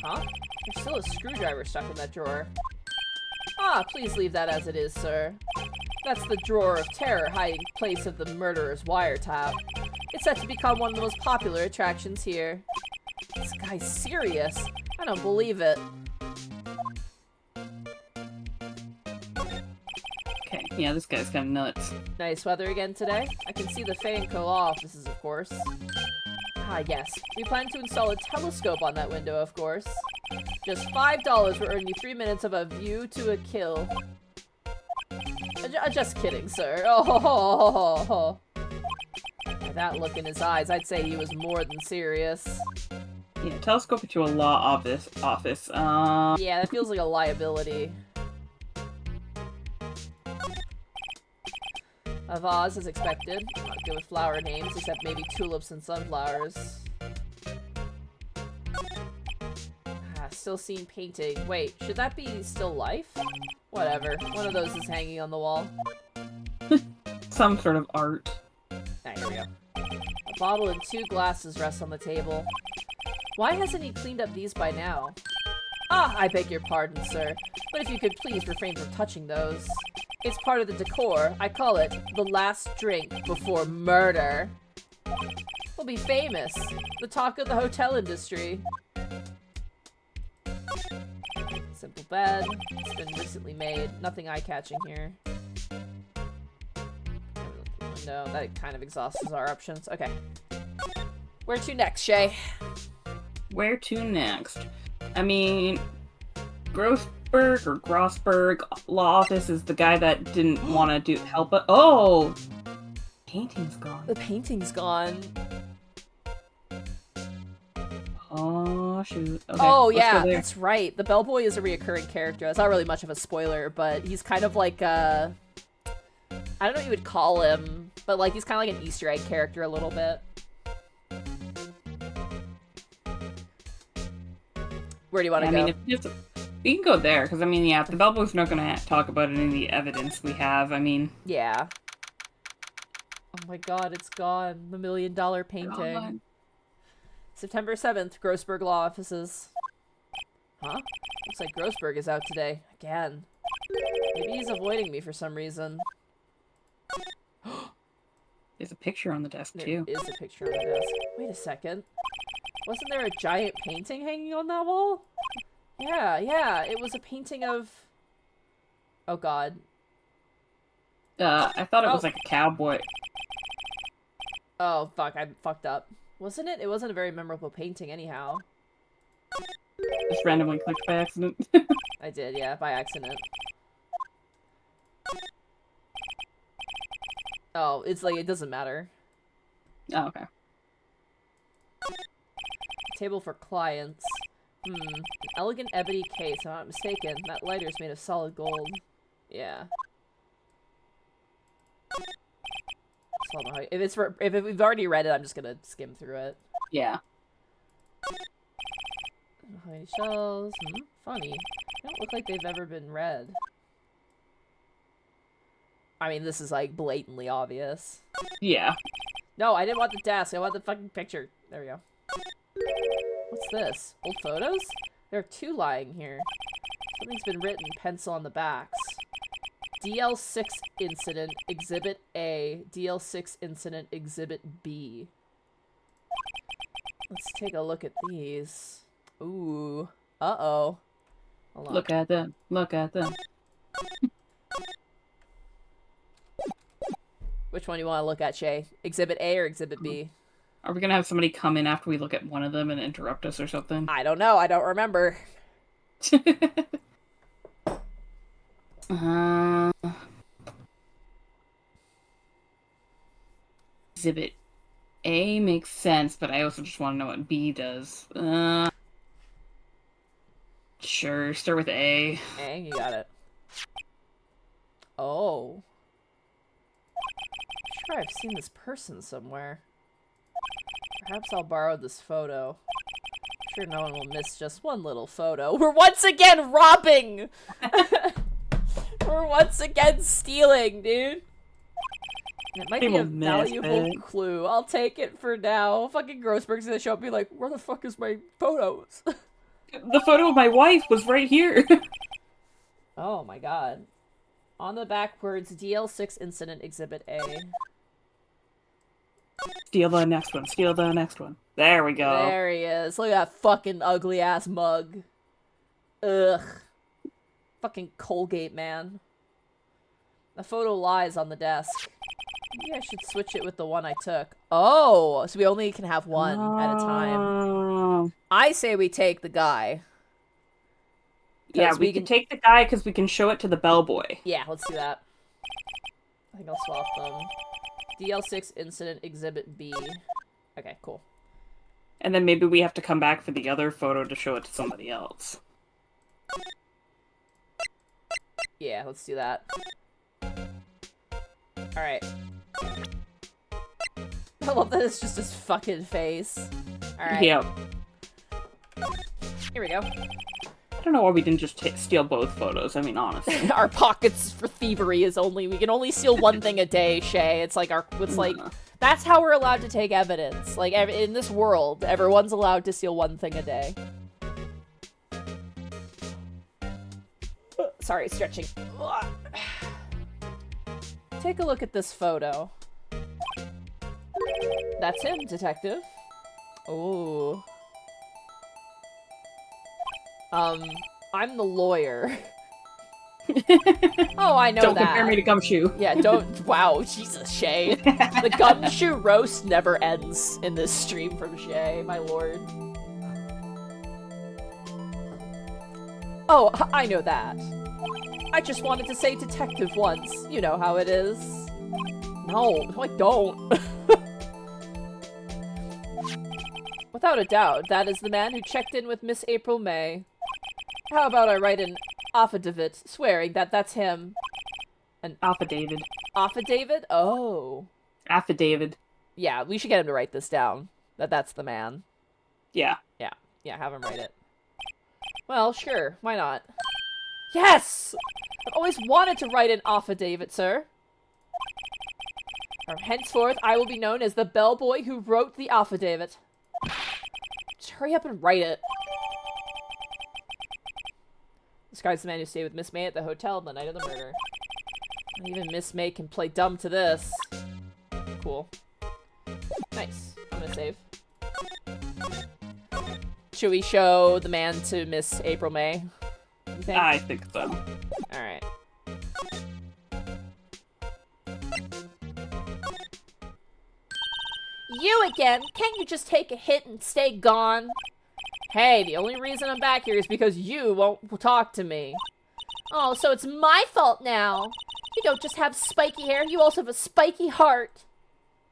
Huh? There's still a screwdriver stuck in that drawer. Ah, please leave that as it is, sir. That's the drawer of terror hiding place of the murderer's wiretap. It's set to become one of the most popular attractions here. This guy's serious. I don't believe it. Okay, yeah, this guy's kind of nuts. Nice weather again today. I can see the Phoenix offices, of course. Ah, yes. We plan to install a telescope on that window, of course. Just $5 will earn you 3 minutes of a view to a kill. Just kidding, sir. Oh, By that look in his eyes, I'd say he was more than serious. Yeah, telescope to a law office. Yeah, that feels like a liability. A vase, as expected. Not good with flower names, except maybe tulips and sunflowers. Still seen painting. Wait, should that be still life? Whatever. One of those is hanging on the wall. Some sort of art. Ah, here we go. A bottle and 2 glasses rest on the table. Why hasn't he cleaned up these by now? Ah, I beg your pardon, sir. But if you could please refrain from touching those. It's part of the decor. I call it the last drink before murder. We'll be famous. The talk of the hotel industry. Simple bed. It's been recently made. Nothing eye-catching here. No, that kind of exhausts our options. Okay. Where to next, Shay? Where to next? I mean, Grossberg or Grossberg law office is the guy that didn't want to help us. Oh! Painting's gone. The painting's gone. Oh, shoot. Okay, oh, yeah, that's right. The bellboy is a reoccurring character. That's not really much of a spoiler, but he's kind of like I don't know what you would call him, but like he's kind of like an Easter egg character a little bit. Where do you want to go? I mean, we can go there, because I mean, yeah, the bellboy's not going to talk about any of the evidence we have. I mean... Yeah. Oh my god, it's gone. The $1 million painting. God. September 7th, Grossberg Law Offices. Huh? Looks like Grossberg is out today. Again. Maybe he's avoiding me for some reason. There's a picture on the desk, too. There is a picture on the desk. Wait a second. Wasn't there a giant painting hanging on that wall? Yeah. It was a painting of... Oh god. I thought it was like a cowboy. Oh, fuck. I fucked up. Wasn't it? It wasn't a very memorable painting anyhow. Just randomly clicked by accident. I did, yeah, by accident. Oh, it's like, it doesn't matter. Oh, okay. Table for clients. An elegant ebony case, if I'm not mistaken. That lighter is made of solid gold. Yeah. If we've already read it, I'm just gonna skim through it. Yeah. Mahogany shells. Funny. They don't look like they've ever been read. I mean, this is like blatantly obvious. Yeah. No, I didn't want the desk. I want the fucking picture. There we go. What's this? Old photos? There are 2 lying here. Something's been written in pencil on the backs. DL6 incident, Exhibit A. DL6 incident, Exhibit B. Let's take a look at these. Ooh. Uh-oh. Hold on. Look at them. Look at them. Which one do you want to look at, Shay? Exhibit A or Exhibit B? Are we gonna have somebody come in after we look at one of them and interrupt us or something? I don't know. I don't remember. Exhibit A makes sense, but I also just want to know what B does. Sure, start with A. A, you got it. Oh. I'm sure I've seen this person somewhere. Perhaps I'll borrow this photo. I'm sure no one will miss just one little photo. We're once again robbing! We're once again stealing, dude. It might be a valuable clue. I'll take it for now. Fucking Grossberg's gonna show up and be like, where the fuck is my photos? The photo of my wife was right here. Oh my god. On the back words, DL6 Incident Exhibit A. Steal the next one. Steal the next one. There we go. There he is. Look at that fucking ugly ass mug. Ugh. Fucking Colgate, man. The photo lies on the desk. Maybe I should switch it with the one I took. Oh, so we only can have one at a time. I say we take the guy. Yeah, we can take the guy because we can show it to the bellboy. Yeah, let's do that. I think I'll swap them. DL6 Incident Exhibit B. Okay, cool. And then maybe we have to come back for the other photo to show it to somebody else. Yeah, let's do that. Alright. I love that it's just his fucking face. Alright. Yep. Here we go. I don't know why we didn't just steal both photos, I mean, honestly. Our pockets for thievery is we can only steal one thing a day, Shay. It's like that's how we're allowed to take evidence. Like, in this world, everyone's allowed to steal one thing a day. Sorry, stretching. Take a look at this photo. That's him, detective. Ooh. I'm the lawyer. Oh, I know don't that. Don't compare me to Gumshoe. Yeah, don't. Wow, Jesus, Shay. The Gumshoe roast never ends in this stream from Shay, my lord. Oh, I know that. I just wanted to say detective once. You know how it is. No, I don't. Without a doubt, that is the man who checked in with Miss April May. How about I write an affidavit swearing that that's him? An affidavit. Affidavit? Oh. Affidavit. Yeah, we should get him to write this down. That's the man. Yeah. Yeah. Yeah, have him write it. Well, sure. Why not? Yes! I've always wanted to write an affidavit, sir. From henceforth, I will be known as the bellboy who wrote the affidavit. Just hurry up and write it. This guy's the man who stayed with Miss May at the hotel the night of the murder. Even Miss May can play dumb to this. Cool. Nice. I'm gonna save. Should we show the man to Miss April May? You think? I think so. Alright. You again? Can't you just take a hit and stay gone? Hey, the only reason I'm back here is because you won't talk to me. Oh, so it's my fault now. You don't just have spiky hair, you also have a spiky heart.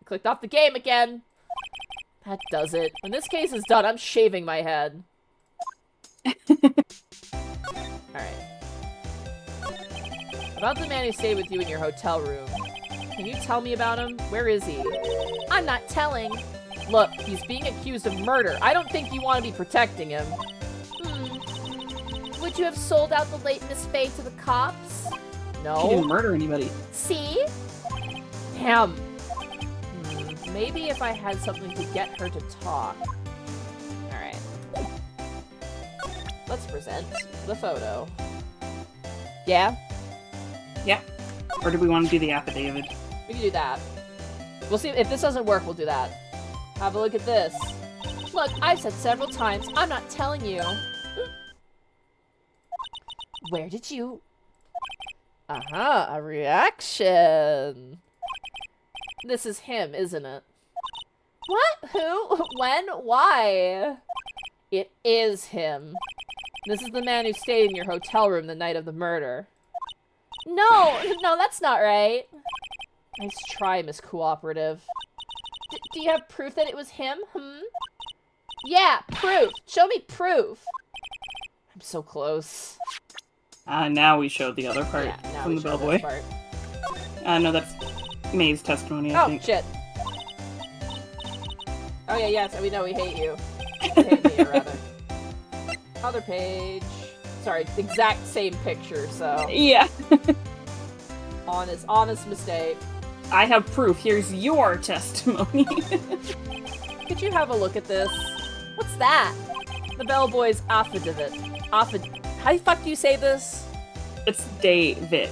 Clicked off the game again. That does it. When this case is done, I'm shaving my head. Alright. About the man who stayed with you in your hotel room. Can you tell me about him? Where is he? I'm not telling. Look, he's being accused of murder. I don't think you want to be protecting him. Would you have sold out the late Miss Faye to the cops? No. He didn't murder anybody. See? Damn. Maybe if I had something to get her to talk. Alright. Let's present the photo. Yeah? Yeah. Or do we want to do the affidavit? We can do that. We'll see. If this doesn't work, we'll do that. Have a look at this. Look, I've said several times, I'm not telling you. Where did you... Uh-huh, a reaction. This is him, isn't it? What? Who? When? Why? It is him. This is the man who stayed in your hotel room the night of the murder. No, that's not right. Nice try, Miss Cooperative. Do you have proof that it was him? Yeah, proof. Show me proof. I'm so close. Now we showed the other part from the bellboy. No, that's May's testimony, I think. Oh, shit. Oh, yeah, yes, we know we hate you. We hate me, rather. Other page. Sorry, exact same picture, so... Yeah. Honest mistake. I have proof. Here's your testimony. Could you have a look at this? What's that? The bellboy's affidavit. How the fuck do you say this? It's David.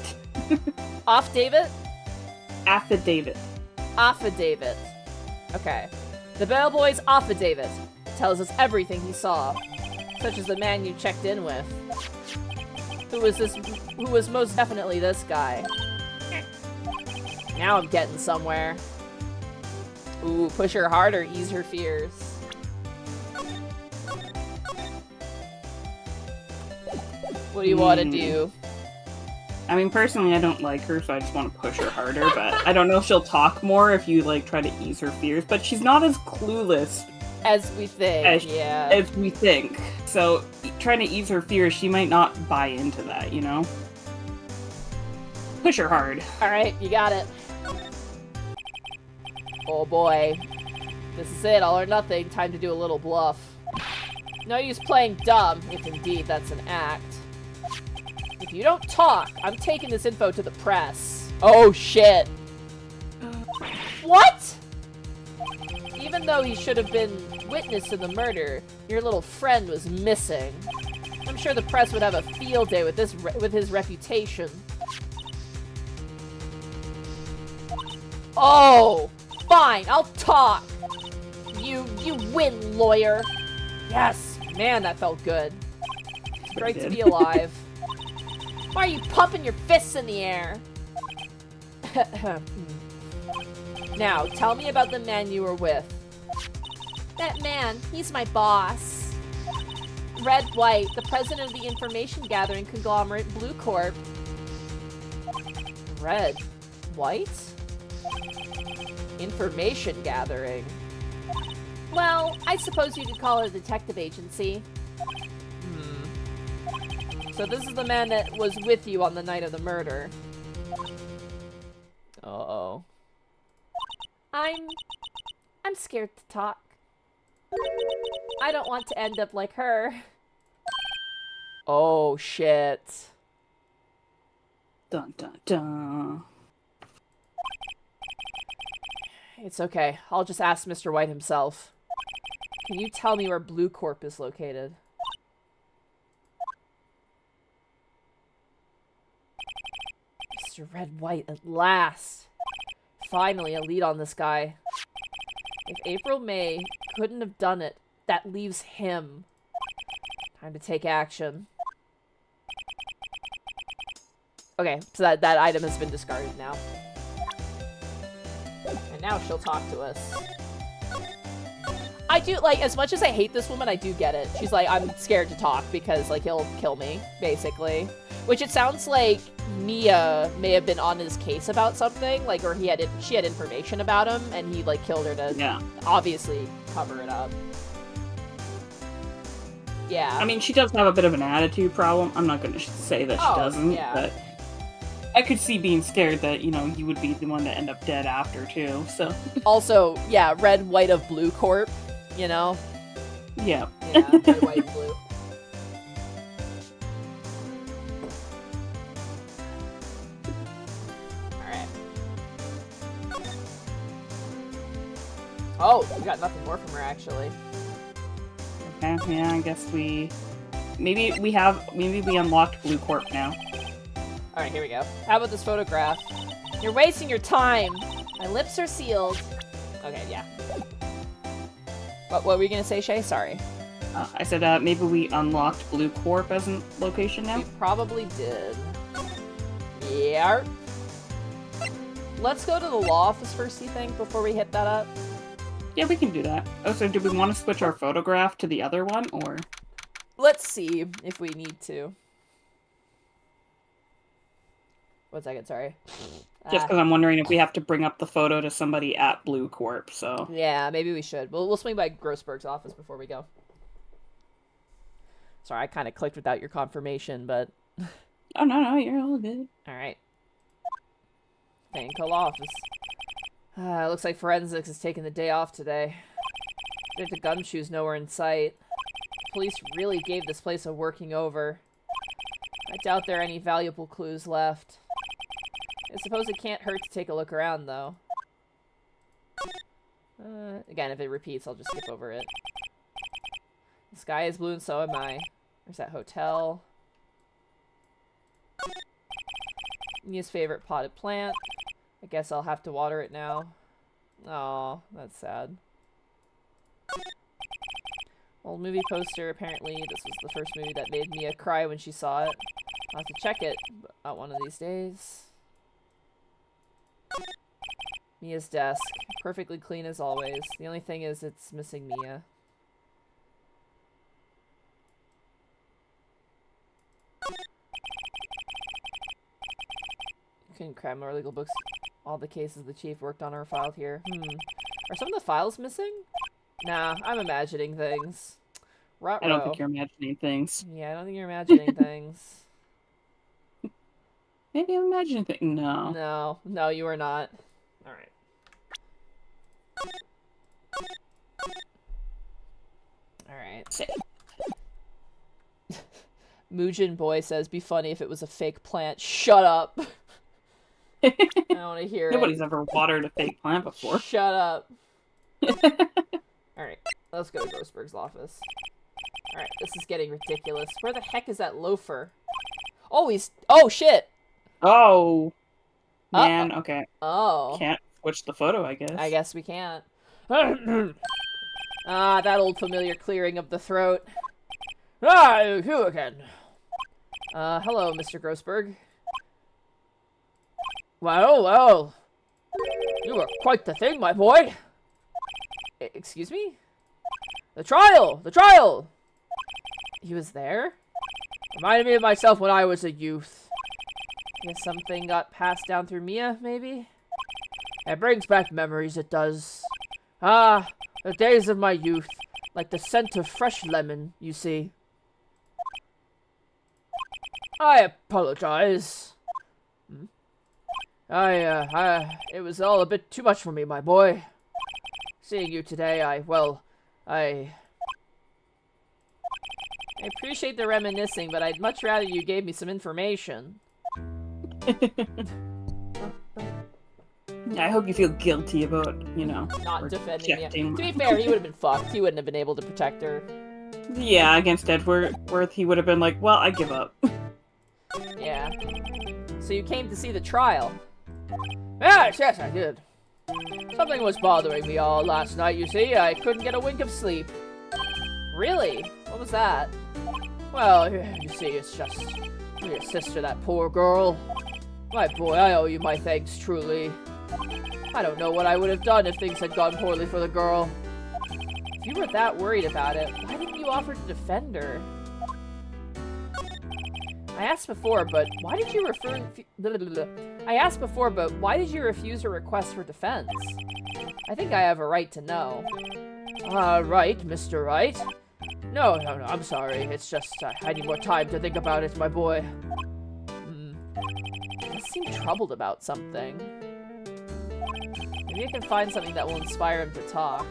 Off David? Affidavit. Affidavit. Okay. The bellboy's affidavit tells us everything he saw, such as the man you checked in with. Who was most definitely this guy. Now I'm getting somewhere. Ooh, push her harder, ease her fears. What do you want to do? I mean, personally, I don't like her, so I just want to push her harder, but I don't know if she'll talk more if you, like, try to ease her fears, but she's not as clueless as we think, as we think. So, trying to ease her fears, she might not buy into that, you know? Push her hard. Alright, you got it. Oh boy. This is it, all or nothing. Time to do a little bluff. No use playing dumb, if indeed that's an act. If you don't talk, I'm taking this info to the press. Oh shit. What? Even though he should have been witness to the murder, your little friend was missing. I'm sure the press would have a field day with his reputation. Oh, fine, I'll talk. You win, lawyer. Yes, man, that felt good. It's great to be alive. Why are you pumping your fists in the air? Now, tell me about the man you were with. That man, he's my boss. Red White, the president of the information gathering conglomerate Blue Corp. Red White? Information gathering. Well, I suppose you could call it a detective agency. So this is the man that was with you on the night of the murder. Uh-oh. I'm scared to talk. I don't want to end up like her. Oh, shit. Dun dun dun. It's okay. I'll just ask Mr. White himself. Can you tell me where Blue Corp is located? Mr. Red White, at last. Finally, a lead on this guy. If April May couldn't have done it, that leaves him. Time to take action. Okay, so that item has been discarded now. And now she'll talk to us. I do, like, as much as I hate this woman, I do get it. She's like, I'm scared to talk because, like, he'll kill me, basically. Which it sounds like Mia may have been on his case about something, like, or she had information about him, and he, like, killed her to obviously cover it up. Yeah. I mean, she does have a bit of an attitude problem. I'm not going to say that she doesn't, but I could see being scared that, you know, you would be the one to end up dead after, too, so. Also, yeah, Red, White of Blue Corp, you know? Yeah. Yeah, Red, White, and Blue. Alright. Oh, we got nothing more from her, actually. Okay, yeah, I guess maybe we unlocked Blue Corp now. Alright, here we go. How about this photograph? You're wasting your time! My lips are sealed. Okay, yeah. What were you gonna say, Shay? Sorry. I said maybe we unlocked Blue Corp as a location now? We probably did. Yeah. Let's go to the law office first, you think, before we hit that up? Yeah, we can do that. Oh, so do we want to switch our photograph to the other one, or? Let's see if we need to. 1 second, sorry. Just because I'm wondering if we have to bring up the photo to somebody at Blue Corp, so. Yeah, maybe we should. We'll swing by Grossberg's office before we go. Sorry, I kind of clicked without your confirmation, but... Oh, no, you're all good. Alright. Call office. Looks like forensics is taking the day off today. The Gumshoe's nowhere in sight. Police really gave this place a working over. I doubt there are any valuable clues left. I suppose it can't hurt to take a look around, though. Again, if it repeats, I'll just skip over it. The sky is blue and so am I. There's that hotel. Mia's favorite potted plant. I guess I'll have to water it now. Oh, that's sad. Old movie poster. Apparently, this was the first movie that made Mia cry when she saw it. I'll have to check it one of these days. Mia's desk. Perfectly clean as always. The only thing is it's missing Mia. Couldn't cram more legal books. All the cases the chief worked on are filed here. Are some of the files missing? Nah, I'm imagining things. I don't think you're imagining things. Yeah, I don't think you're imagining things. Maybe I'm imagining things. No. No, you are not. Alright. Alright. Mujin Boy says, be funny if it was a fake plant. Shut up. I don't want to hear Nobody's ever watered a fake plant before. Shut up. Alright, let's go to Grossberg's office. Alright, this is getting ridiculous. Where the heck is that loafer? Oh, oh, shit! Oh! Man, okay. Oh. Can't switch the photo, I guess. I guess we can't. That old familiar clearing of the throat. You again. Hello, Mr. Grossberg. Well, you were quite the thing, my boy. Excuse me? The trial! He was there? Reminded me of myself when I was a youth. Guess something got passed down through Mia, maybe? It brings back memories, it does. The days of my youth, like the scent of fresh lemon, you see. I apologize. It was all a bit too much for me, my boy. Seeing you today, I appreciate the reminiscing, but I'd much rather you gave me some information. I hope you feel guilty about, not defending me. To be fair, he would have been fucked. He wouldn't have been able to protect her. Yeah, against Edgeworth, he would have been like, well, I give up. Yeah. So you came to see the trial? Yes, I did. Something was bothering me all last night, you see. I couldn't get a wink of sleep. Really? What was that? Well, you see, it's just your sister, that poor girl. My boy, I owe you my thanks, truly. I don't know what I would have done if things had gone poorly for the girl. If you were that worried about it, why didn't you offer to defend her? I asked before, but why did you refuse her request for defense? I think I have a right to know. Right, Mr. Wright? No, I'm sorry. It's just, I need more time to think about it, my boy. You seem troubled about something. Maybe I can find something that will inspire him to talk.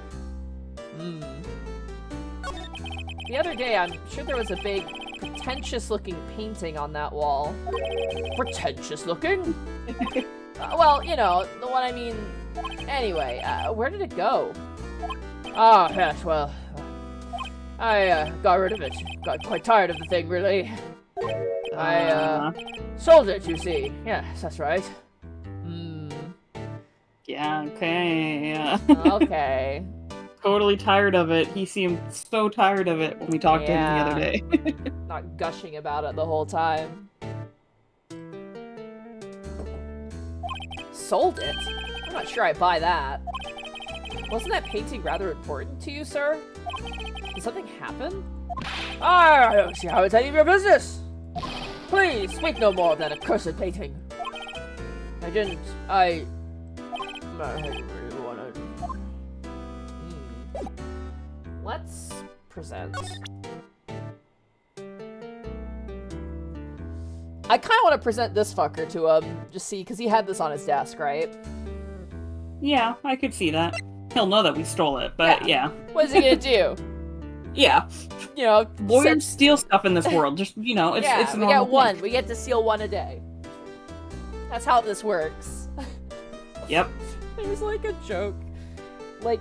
The other day, I'm sure there was a big, pretentious-looking painting on that wall. Pretentious-looking? Well, the one I mean... Anyway, where did it go? Yes, well... I got rid of it. Got quite tired of the thing, really. I sold it, you see. Yes, that's right. Yeah, okay. Okay. Totally tired of it. He seemed so tired of it when we talked to him the other day. Not gushing about it the whole time. Sold it? I'm not sure I buy that. Wasn't that painting rather important to you, sir? Did something happen? I don't see how it's any of your business! Please, speak no more of that accursed painting. I really wanna... Let's present. I kind of want to present this fucker to him, just see, because he had this on his desk, right? Yeah, I could see that. He'll know that we stole it, but yeah. What is he gonna do? Yeah. Lawyers steal stuff in this world. Just, it's a normal we get one. thing. We get to steal one a day. That's how this works. Yep. There's like a joke. Like,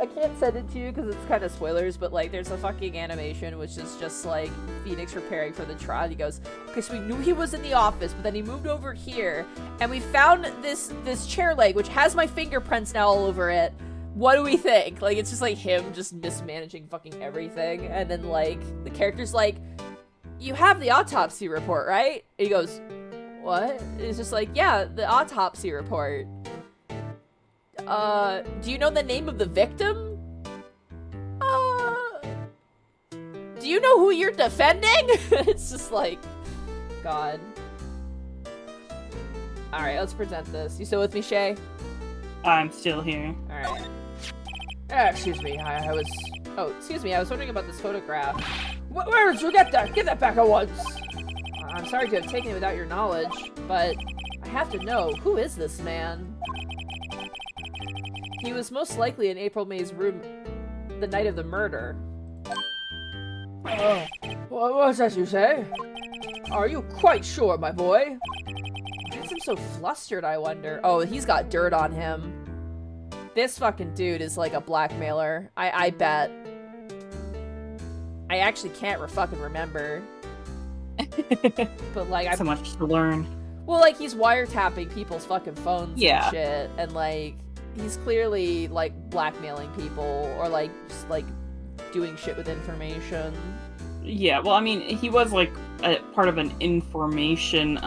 I can't send it to you because it's kind of spoilers, but like there's a fucking animation which is just like Phoenix preparing for the trial. He goes, okay, so we knew he was in the office, but then he moved over here and we found this chair leg which has my fingerprints now all over it. What do we think? Like, it's just like him just mismanaging fucking everything, and then like the character's like, you have the autopsy report, right? And he goes, what? It's just like, yeah, the autopsy report. Do you know the name of the victim? Do you know who you're defending? It's just like, God. Alright, let's present this. You still with me, Shay? I'm still here. Alright. Excuse me, I was... Oh, excuse me, I was wondering about this photograph. Where did you get that? Give that back at once! I'm sorry to have taken it without your knowledge, but I have to know, who is this man? He was most likely in April May's room the night of the murder. Oh, what's that you say? Are you quite sure, my boy? Why is him so flustered, I wonder? Oh, he's got dirt on him. This fucking dude is like a blackmailer. I bet. I actually can't fucking remember. But like, So much to learn. well, like he's wiretapping people's fucking phones Yeah. and shit, and like he's clearly like blackmailing people or like just like doing shit with information. Yeah, well, I mean, he was like a part of an information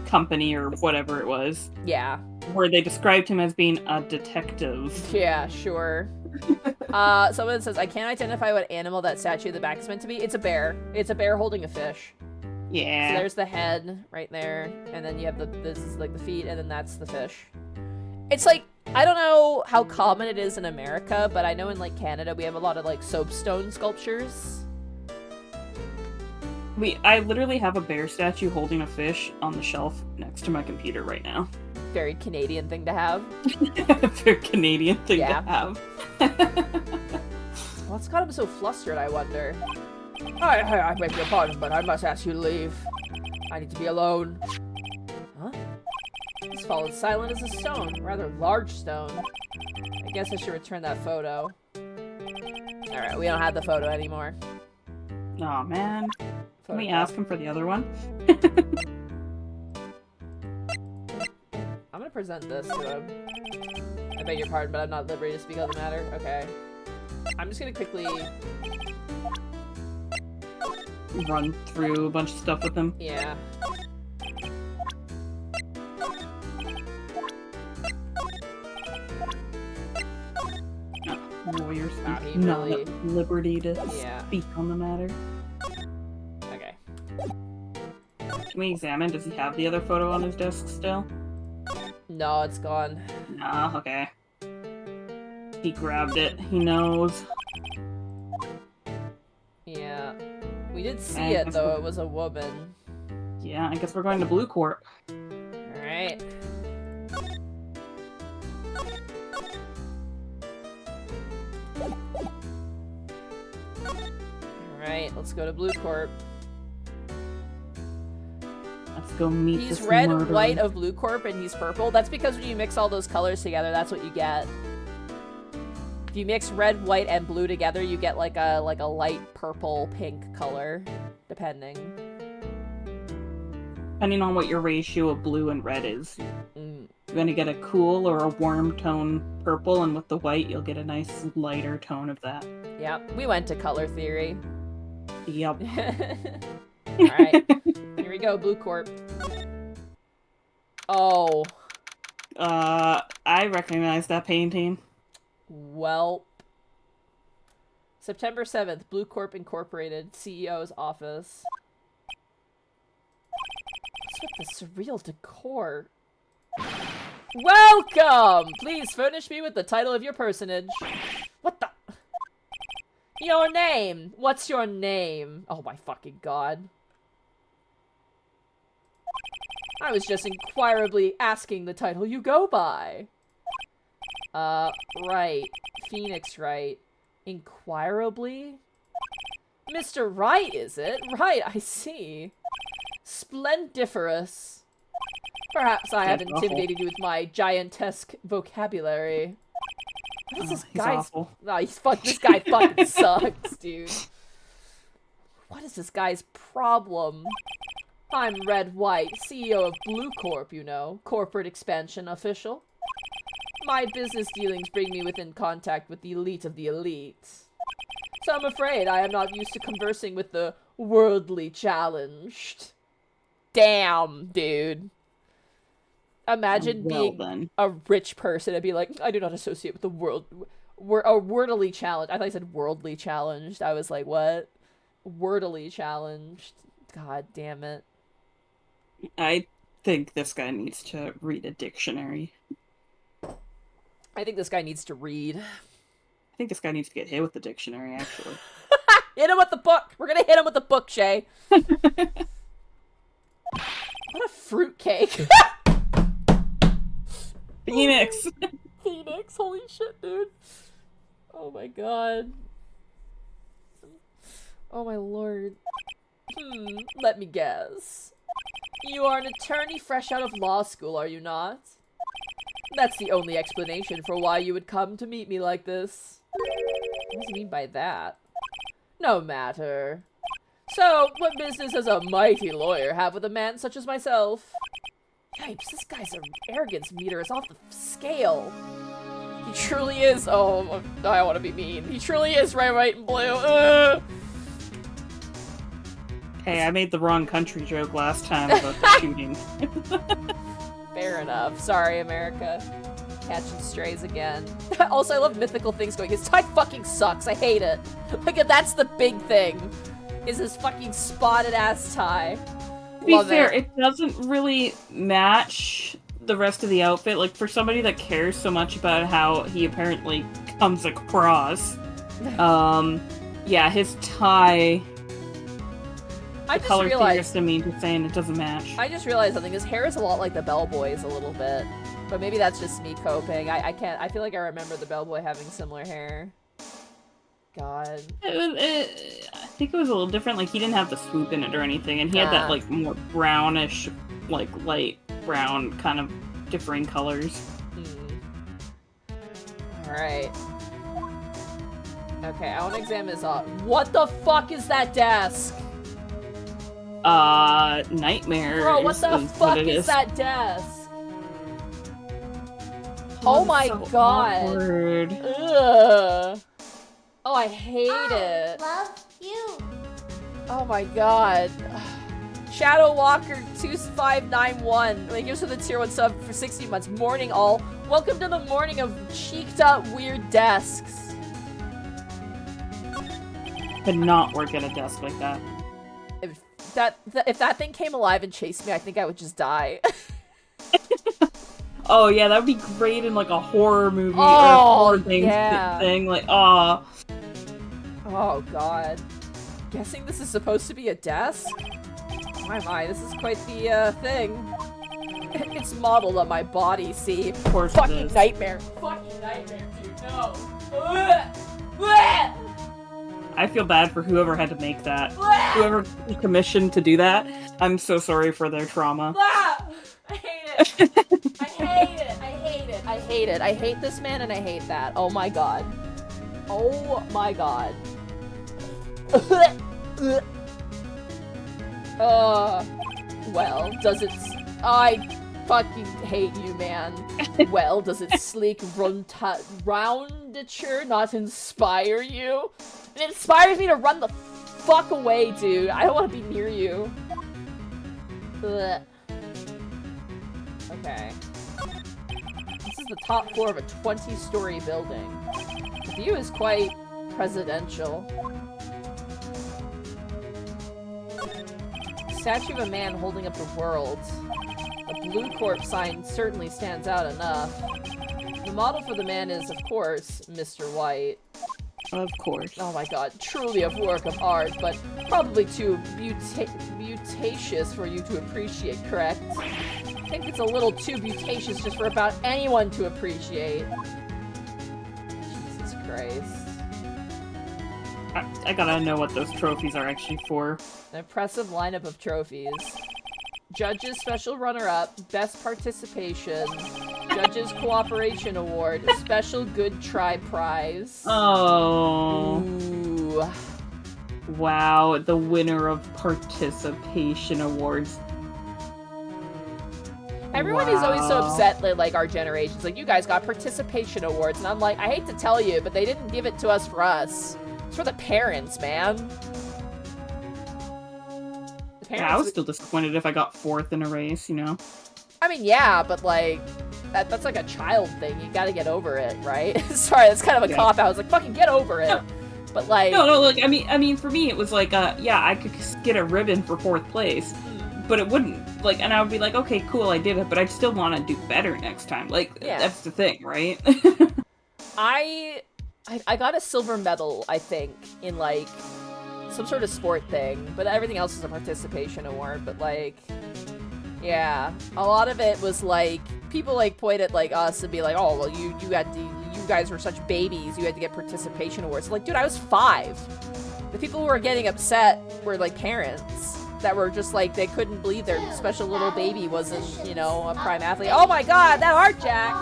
company or whatever it was, Yeah. where they described him as being a detective. Yeah, sure. Someone says, I can't identify what animal that statue in the back is meant to be. It's a bear. It's a bear holding a fish. So Yeah. there's the head right there, and then you have this is like the feet, and then that's the fish. It's like, I don't know how common it is in America, but I know in like Canada we have a lot of like soapstone sculptures. I literally have a bear statue holding a fish on the shelf next to my computer right now. Very Canadian thing to have. Very Canadian thing Yeah. to have. What's got him so flustered, I wonder? I beg your pardon, but I must ask you to leave. I need to be alone. Huh? He's followed silent as a stone. Rather large stone. I guess I should return that photo. Alright, we don't have the photo anymore. Aw, man. Can we Photograph. ask him for the other one? I'm gonna present this to him. I beg your pardon, but I'm not at liberty to speak on the matter. Okay. I'm just gonna quickly... Run through a bunch of stuff with him. Yeah. Lawyers Wow, he not really- at liberty to Yeah. speak on the matter. Okay. Can we examine? Does he have the other photo on his desk still? No, it's gone. Nah, okay. He grabbed it. He knows. Yeah. We did see I it, guess though. we'll- It was a woman. Yeah, I guess we're going to Blue Corp. Alright. Alright, let's go to Blue Corp. Let's go meet He's this red, murderer. white of Blue Corp, and he's purple. That's because when you mix all those colors together, that's what you get. If you mix red, white, and blue together, you get like a light purple, pink color, depending. Depending on what your ratio of blue and red is. Mm. You're gonna get a cool or a warm tone purple, and with the white, you'll get a nice lighter tone of that. Yep, we went to color theory. Yup. Alright, here we go, Blue Corp. Oh, I recognize that painting. well. September 7th, Blue Corp Incorporated, CEO's office. What's with the surreal decor? Welcome! Please furnish me with the title of your personage. What the? Your name! What's your name? Oh my fucking god. I was just inquirably asking the title you go by. Right. Phoenix Wright. Inquirably? Mr. Wright, is it? Right, I see. Splendiferous. Perhaps I have That's awful. intimidated you with my giantesque vocabulary. What is this He's guy's... awful. No, this guy fucking sucks, dude. What is this guy's problem? I'm Red White, CEO of Blue Corp, you know. Corporate expansion official. My business dealings bring me within contact with the elite of the elite. So I'm afraid I am not used to conversing with the worldly challenged. Damn, dude. Imagine being a rich person and be like, I do not associate with the world. Wordily challenged. I thought I said worldly challenged. I was like, what? Wordily challenged. God damn it. I think this guy needs to read a dictionary. I think this guy needs to read. I think this guy needs to get hit with the dictionary, actually. Hit him with the book! We're gonna hit him with the book, Shay. What a fruitcake. Phoenix! Phoenix, holy shit, dude. Oh my god. Oh my lord. Let me guess. You are an attorney fresh out of law school, are you not? That's the only explanation for why you would come to meet me like this. What does he mean by that? No matter. So, what business does a mighty lawyer have with a man such as myself? Yipes, this guy's arrogance meter is off the scale. He truly is. Oh, I want to be mean. He truly is Red, White, and Blue. Hey, I made the wrong country joke last time about the shooting. Fair enough. Sorry, America. Catching strays again. Also, I love mythical things going. His tie fucking sucks. I hate it. Like, that's the big thing. Is his fucking spotted ass tie. To be fair, it doesn't really match the rest of the outfit. Like, for somebody that cares so much about how he apparently comes across, yeah, his tie... I the just color realized, theorist in me just saying it doesn't match. I just realized something. His hair is a lot like the bellboy's a little bit. But maybe that's just me coping. I can't... I feel like I remember the bellboy having similar hair. God. I think it was a little different. Like, he didn't have the swoop in it or anything. And he had that, like, more brownish, like, light brown kind of differing colors. Alright. Okay, I want to examine this up. What the fuck is that desk? Nightmare. Bro, what the fuck is that desk? Oh my god. Awkward. Ugh. Oh, I hate it. Love you. Oh my god. Shadow Walker 2591. Thank you for the tier 1 sub for 60 months. Morning all. Welcome to the morning of cheeked up weird desks. Could not work at a desk like that. If that thing came alive and chased me, I think I would just die. Oh yeah, that would be great in like a horror movie or a horror thing. Like, oh god. Guessing this is supposed to be a desk? My, this is quite the thing. It's modeled on my body, see? Of course Fucking it is. nightmare. Fucking nightmare, dude. No. I feel bad for whoever had to make that. Whoever commissioned to do that. I'm so sorry for their trauma. I hate it. I hate it. I hate it. I hate it. I hate this man and I hate that. Oh my god. Oh my god. Well, does it... I fucking hate you, man. Well, does its sleek roundature not inspire you? It inspires me to run the fuck away, dude. I don't want to be near you. Ugh. Okay. This is the top floor of a 20-story building. The view is quite presidential. Statue of a man holding up the world. A Blue Corp sign certainly stands out enough. The model for the man is, of course, Mr. White. Of course. Oh my god, truly a work of art, but probably too mutacious for you to appreciate, correct? I think it's a little too mutacious just for about anyone to appreciate. Jesus Christ. I gotta know what those trophies are actually for. An impressive lineup of trophies. Judges, special runner-up, best participation. Judges Cooperation Award. Special Good Try Prize. Oh. Ooh. Wow, the winner of Participation Awards. Everyone is always so upset that, like, our generation's like, you guys got participation awards. And I'm like, I hate to tell you, but they didn't give it to us for us. It's for the parents, man. The Yeah, I was still disappointed if I got 4th in a race, you know? I mean, yeah, but, like, that's like a child thing. You gotta get over it, right? Sorry, that's kind of a cop-out. I was like, fucking get over it. No. But, like... No, like, I mean, for me, it was like, yeah, I could get a ribbon for 4th place. But it wouldn't, like, and I would be like, okay, cool, I did it, but I'd still want to do better next time. Like, that's the thing, right? I got a silver medal, I think, in, like, some sort of sport thing, but everything else is a participation award, but, like, yeah, a lot of it was, like, people, like, point at, like, us and be like, oh, well, you guys were such babies, you had to get participation awards. Like, dude, I was 5. The people who were getting upset were, like, parents. That were just like, they couldn't believe their special little baby wasn't, you know, a prime athlete. Oh my god, that art jack!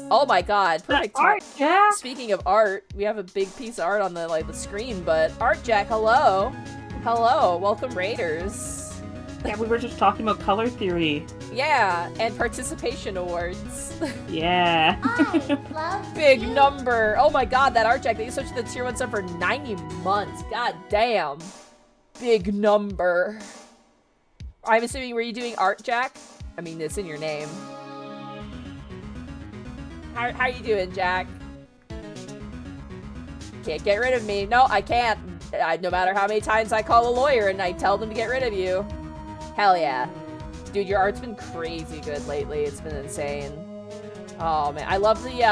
Oh my god, perfect art jack! Speaking of art, we have a big piece of art on the, like, the screen, but art jack, hello! Hello, welcome Raiders. Yeah, we were just talking about color theory. Yeah, and participation awards. Yeah. I love Big you. number! Oh my god, that art jack, they switched the tier 1 sub for 90 months, god damn. Big number. I'm assuming, were you doing art, Jack? I mean, it's in your name. How you doing, Jack? Can't get rid of me. No, I can't. No matter how many times I call a lawyer and I tell them to get rid of you. Hell yeah. Dude, your art's been crazy good lately. It's been insane. Oh, man. I love the,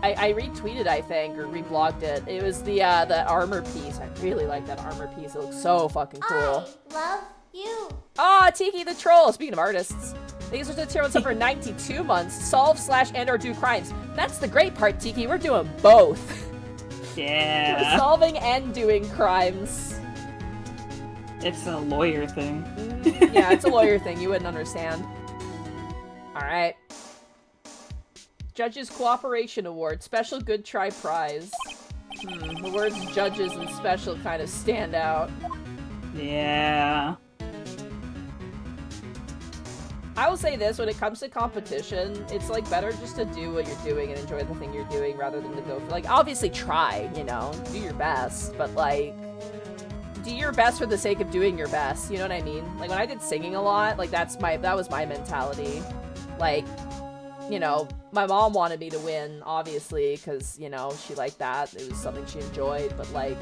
I retweeted, I think, or reblogged it. It was the armor piece. I really like that armor piece. It looks so fucking cool. I love you. Ah, Tiki the Troll! Speaking of artists. They used to tier 1 sub for 92 months. Solve / and or do crimes. That's the great part, Tiki. We're doing both. Yeah. We're solving and doing crimes. It's a lawyer thing. Yeah, it's a lawyer thing. You wouldn't understand. Alright. Judges Cooperation Award. Special Good Try Prize. The words judges and special kind of stand out. Yeah. I will say this, when it comes to competition, it's, like, better just to do what you're doing and enjoy the thing you're doing rather than to go for, like, obviously try, you know, do your best, but, like, do your best for the sake of doing your best, you know what I mean? Like, when I did singing a lot, like, that was my mentality. Like, you know, my mom wanted me to win, obviously, because, you know, she liked that. It was something she enjoyed, but, like,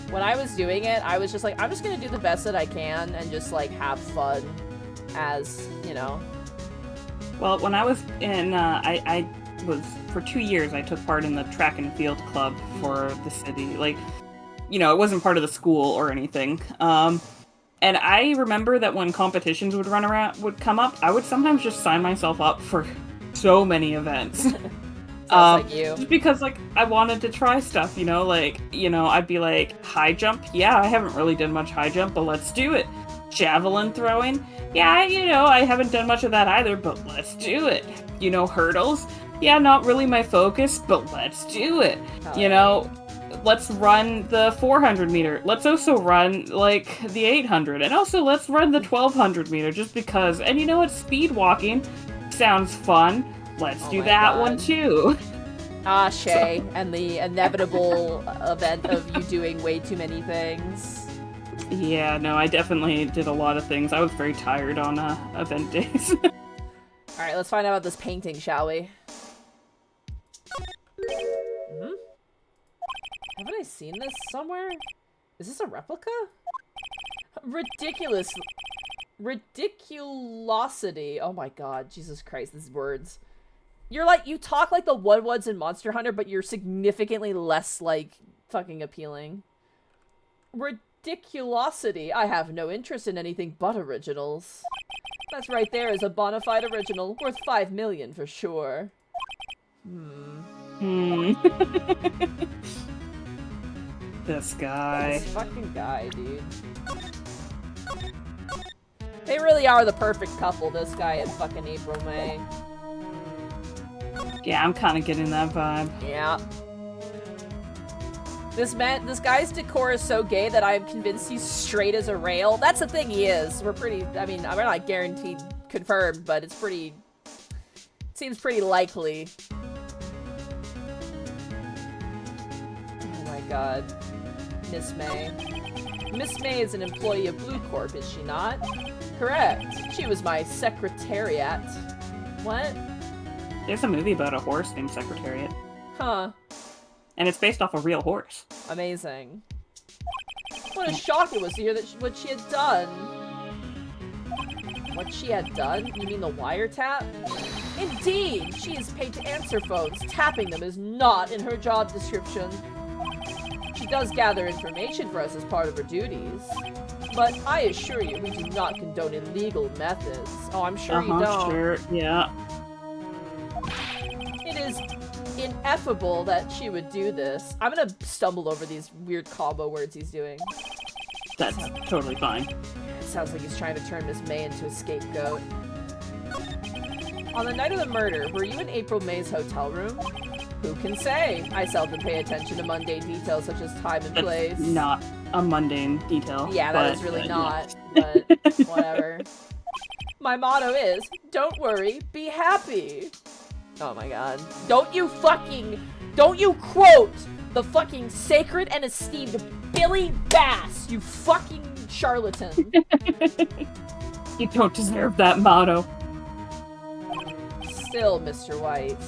when I was doing it, I was just like, I'm just gonna do the best that I can and just, like, have fun as, you know. Well, when I was in, I was, for 2 years, I took part in the track and field club for the city. Like, you know, it wasn't part of the school or anything. And I remember that when competitions would come up, I would sometimes just sign myself up for so many events. Sounds like you. Just because, like, I wanted to try stuff, you know? Like, you know, I'd be like, high jump? Yeah, I haven't really done much high jump, but let's do it. Javelin throwing? Yeah, you know, I haven't done much of that either, but let's do it. You know, hurdles? Yeah, not really my focus, but let's do it. You know, let's run the 400 meter. Let's also run, like, the 800. And also, let's run the 1200 meter, just because. And you know what? Speed walking sounds fun. Let's do that one, too. Ah, Shay, and the inevitable event of you doing way too many things. Yeah, no, I definitely did a lot of things. I was very tired on event days. Alright, let's find out about this painting, shall we? Haven't I seen this somewhere? Is this a replica? Ridiculosity. Oh my god, Jesus Christ, these words. You're like, you talk like the Woodwoods in Monster Hunter, but you're significantly less, like, fucking appealing. Ridiculosity. I have no interest in anything but originals. That's right there is a bona fide original, worth 5 million for sure. This guy. This fucking guy, dude. They really are the perfect couple, this guy and fucking April May. Yeah, I'm kind of getting that vibe. Yeah. This guy's decor is so gay that I'm convinced he's straight as a rail. That's the thing, he is. We're not guaranteed confirmed, but it's pretty... Seems pretty likely. Oh my god. Miss May. Miss May is an employee of Blue Corp, is she not? Correct. She was my secretariat. What? There's a movie about a horse named Secretariat. Huh. And it's based off a real horse. Amazing. What a shock it was to hear that what she had done. What she had done? You mean the wiretap? Indeed! She is paid to answer phones. Tapping them is not in her job description. She does gather information for us as part of her duties. But I assure you, we do not condone illegal methods. Oh, I'm sure you don't. Sure, yeah. It is ineffable that she would do this. I'm gonna stumble over these weird combo words he's doing. That's totally fine. It sounds like he's trying to turn Miss May into a scapegoat. On the night of the murder, were you in April May's hotel room? Who can say? I seldom pay attention to mundane details such as time and place. That's not a mundane detail. Yeah, that is really not, but whatever. My motto is, don't worry, be happy. Oh my god. Don't you quote the fucking sacred and esteemed Billy Bass, you fucking charlatan. You don't deserve that motto. Still, Mr. White.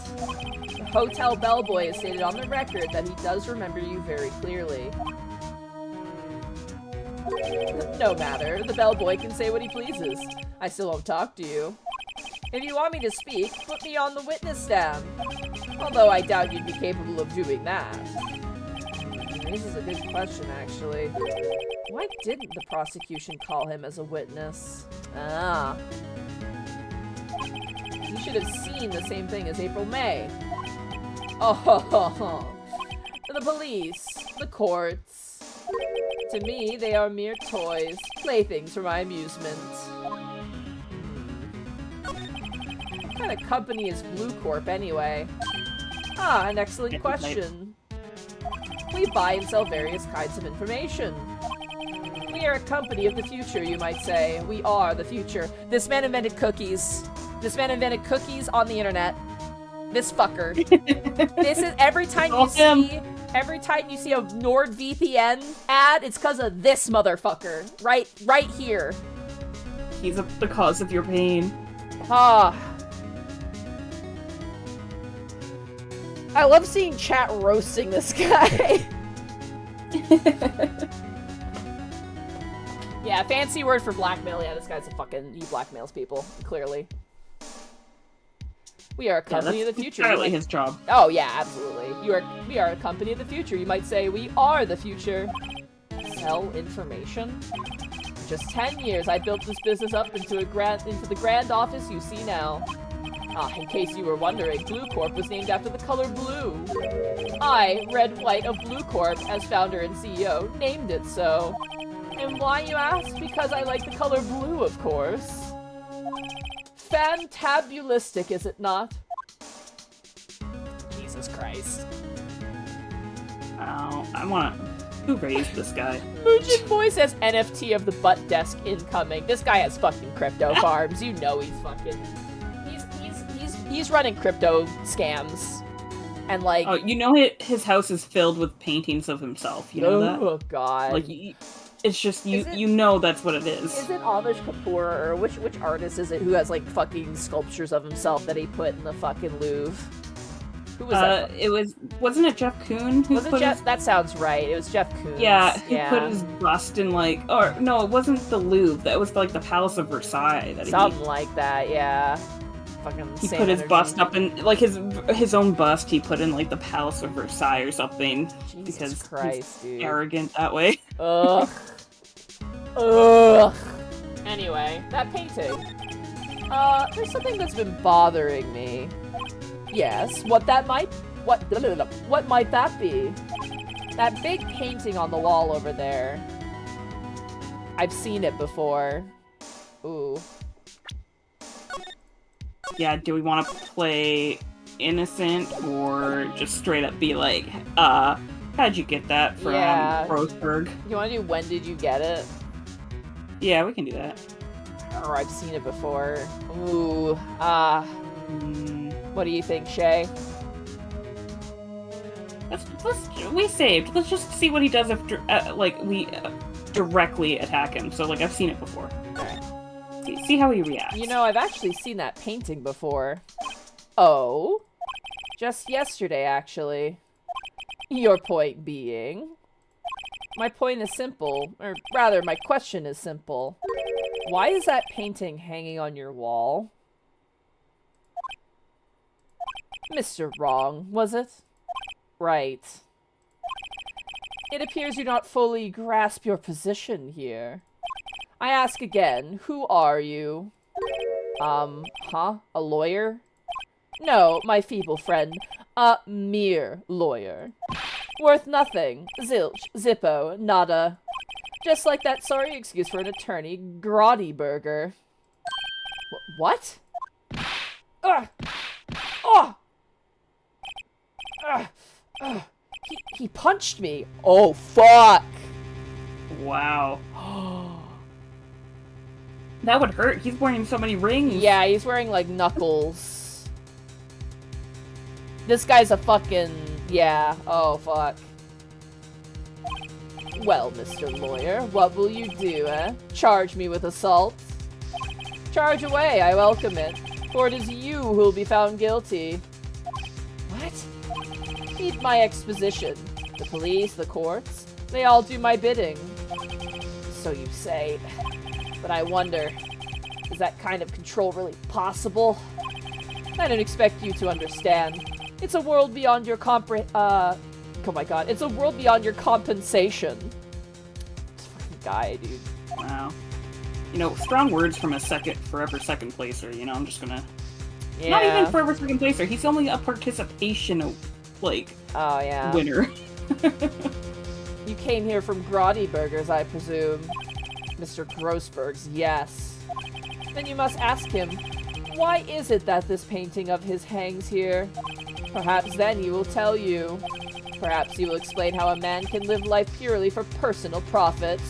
The hotel bellboy has stated on the record that he does remember you very clearly. No matter, the bellboy can say what he pleases. I still won't talk to you. If you want me to speak, put me on the witness stand. Although I doubt you'd be capable of doing that. This is a good question, actually. Why didn't the prosecution call him as a witness? Ah. You should have seen the same thing as April May. Oh, the police, the courts. To me, they are mere toys, playthings for my amusement. What kind of company is Blue Corp, anyway? Ah, an excellent question. We buy and sell various kinds of information. We are a company of the future, you might say. We are the future. This man invented cookies. This man invented cookies on the internet. This fucker. This is every time you see a NordVPN ad, it's because of this motherfucker. Right here. He's the cause of your pain. Ah. I love seeing chat roasting this guy. Yeah, fancy word for blackmail. Yeah, this guy's a fucking... He blackmails people, clearly. We are a company of the future. Entirely his job. Oh, yeah, absolutely. We are a company of the future. You might say we are the future. Sell information? In just 10 years, I built this business up into the grand office you see now. Ah, in case you were wondering, Blue Corp was named after the color blue. I, Red White of Blue Corp, as founder and CEO, named it so. And why, you ask? Because I like the color blue, of course. Fantabulistic, is it not? Jesus Christ. Oh, I wanna... Who raised this guy? Moojin Boy says NFT of the butt desk incoming. This guy has fucking crypto farms. You know he's fucking... He's running crypto scams. And like... Oh, you know his house is filled with paintings of himself. You know that? Oh, God. Like, it's just, you know that's what it is. Is it Amish Kapoor, or which artist is it who has, like, fucking sculptures of himself that he put in the fucking Louvre? Who was that? Wasn't it Jeff Koons? Was it Jeff? That sounds right. It was Jeff Koons. Yeah, who put his bust in, like, or, no, it wasn't the Louvre. That was, like, the Palace of Versailles. Something like that, yeah. Fucking he put his bust up in, like, his own bust he put in, like, the Palace of Versailles or something. Jesus because Christ, he's dude. arrogant that way. Ugh. Ugh. Anyway, that painting. There's something that's been bothering me. Yes, what might that be? That big painting on the wall over there. I've seen it before. Ooh. Yeah, do we want to play innocent or just straight up be like, how'd you get that from Roseburg? You want to do when did you get it? Yeah, we can do that. Or I've seen it before. Ooh, what do you think, Shay? We saved. Let's just see what he does if, we directly attack him. So, I've seen it before. Alright. See how he reacts. You know, I've actually seen that painting before. Oh? Just yesterday, actually. Your point being? My point is simple. Or rather, my question is simple. Why is that painting hanging on your wall? Mr. Wrong, was it? Right. It appears you not fully grasp your position here. I ask again, who are you? A lawyer? No, my feeble friend. A mere lawyer. Worth nothing. Zilch. Zippo. Nada. Just like that sorry excuse for an attorney, Grottyburger. What? Ugh! Oh! He punched me. Oh, fuck! Wow. That would hurt. He's wearing so many rings. Yeah, he's wearing, knuckles. This guy's a fucking... Yeah. Oh, fuck. Well, Mr. Lawyer, what will you do, eh? Charge me with assault? Charge away, I welcome it. For it is you who will be found guilty. What? Heed my exposition. The police, the courts, they all do my bidding. So you say. But I wonder, is that kind of control really possible? I don't expect you to understand. It's a world beyond your oh my god, it's a world beyond your compensation. This fucking guy, dude. Wow. You know, strong words from a forever second placer, I'm just gonna... Yeah. Not even forever second placer, he's only a participation, Oh, yeah. winner. You came here from Grottyburgers, I presume. Mr. Grossberg's, yes. Then you must ask him, why is it that this painting of his hangs here? Perhaps then he will tell you. Perhaps he will explain how a man can live life purely for personal profit.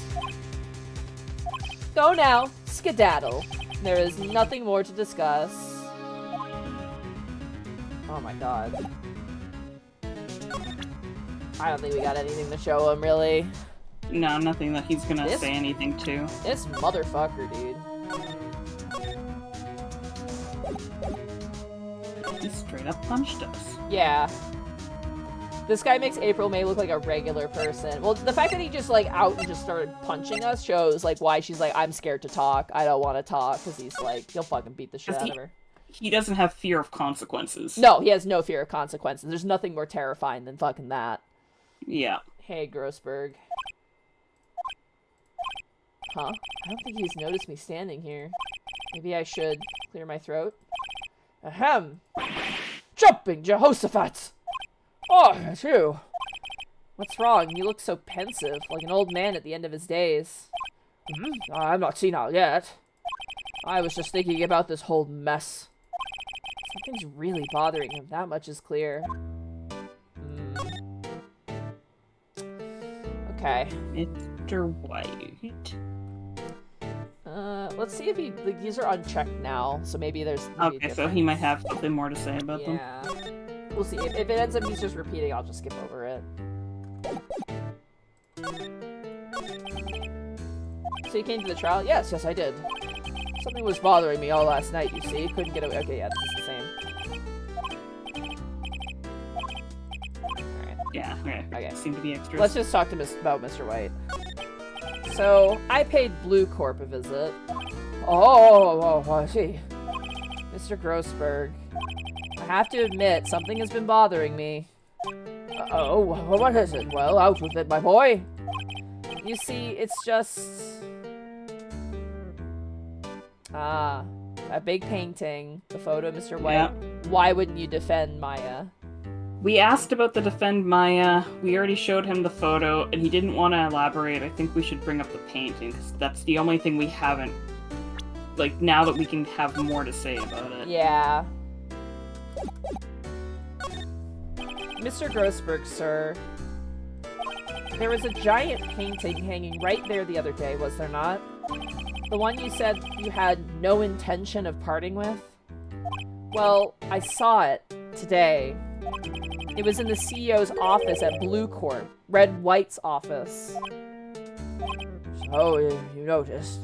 Go now, skedaddle. There is nothing more to discuss. Oh my god. I don't think we got anything to show him, really. No, nothing that he's gonna say anything to. This motherfucker, dude. He straight up punched us. Yeah. This guy makes April May look like a regular person. Well, the fact that he just, out and just started punching us shows, why she's like, I'm scared to talk. I don't want to talk. Because he's he'll fucking beat the shit out of her. He doesn't have fear of consequences. No, he has no fear of consequences. There's nothing more terrifying than fucking that. Yeah. Hey, Grossberg. Huh? I don't think he's noticed me standing here. Maybe I should clear my throat. Ahem! Jumping Jehoshaphat! Oh, it's you! What's wrong? You look so pensive, like an old man at the end of his days. I'm not senile yet. I was just thinking about this whole mess. Something's really bothering him, that much is clear. Okay. Mr. White. Let's see if these are unchecked now, so maybe there's... Okay, so he might have something more to say about them. Yeah. We'll see. If it ends up he's just repeating, I'll just skip over it. So you came to the trial? Yes, I did. Something was bothering me all last night, you see. Couldn't get away. Okay, yeah, this is the same. Alright. Yeah, okay. Seem to be extras. Let's just talk to about Mr. White. So, I paid Blue Corp a visit. Oh, I see. Mr. Grossberg. I have to admit, something has been bothering me. Uh-oh, what is it? Well, out with it, my boy. You see, it's just... that big painting, the photo of Mr. White. Yeah. Why wouldn't you defend Maya? We asked about the defend Maya. We already showed him the photo, and he didn't want to elaborate. I think we should bring up the painting, because that's the only thing we haven't... now that we can have more to say about it. Yeah. Mr. Grossberg, sir. There was a giant painting hanging right there the other day, was there not? The one you said you had no intention of parting with? Well, I saw it today. It was in the CEO's office at Blue Corp, Red White's office. So, you noticed.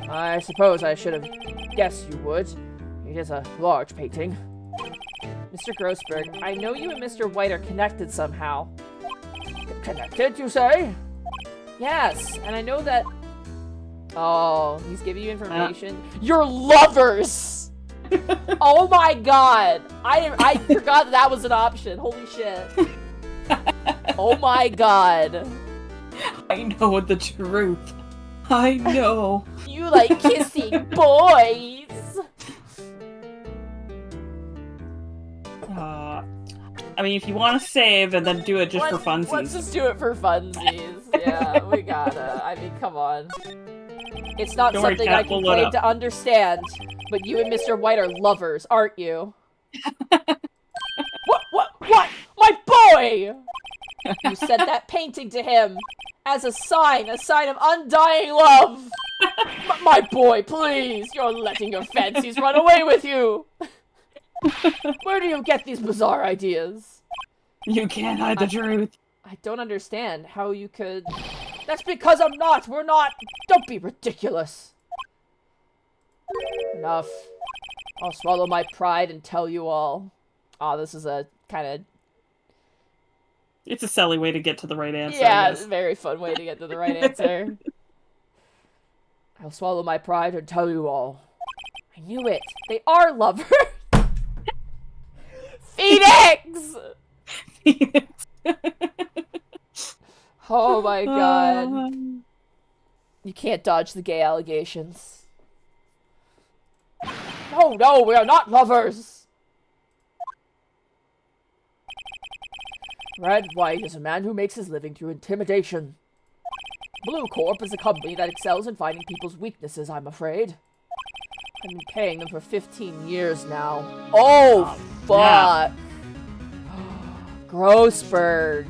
I suppose I should have guessed you would. It is a large painting. Mr. Grossberg, I know you and Mr. White are connected somehow. Connected, you say? Yes, and I know that... Oh, he's giving you information. You're lovers! Oh my god! I forgot that was an option. Holy shit. Oh my god. I know the truth. I know. You like kissing boys! I mean, if you want to save and then do it just for funsies. Let's just do it for funsies. Yeah, we gotta. I mean, come on. It's not something I can claim to understand, but you and Mr. White are lovers, aren't you? What? My boy! You sent that painting to him as a sign of undying love. My boy, please, you're letting your fancies run away with you. Where do you get these bizarre ideas? You can't hide the truth. I don't understand how you could... That's because I'm not! We're not! Don't be ridiculous! Enough. I'll swallow my pride and tell you all. Aw, this is a kind of... It's a silly way to get to the right answer. Yeah, it's a very fun way to get to the right answer. I'll swallow my pride and tell you all. I knew it! They are lovers! Phoenix! Phoenix. Oh my god. You can't dodge the gay allegations. No, we are not lovers! Red White is a man who makes his living through intimidation. Blue Corp is a company that excels in finding people's weaknesses, I'm afraid. I've been paying them for 15 years now. Oh, fuck! Yeah. Grossberg.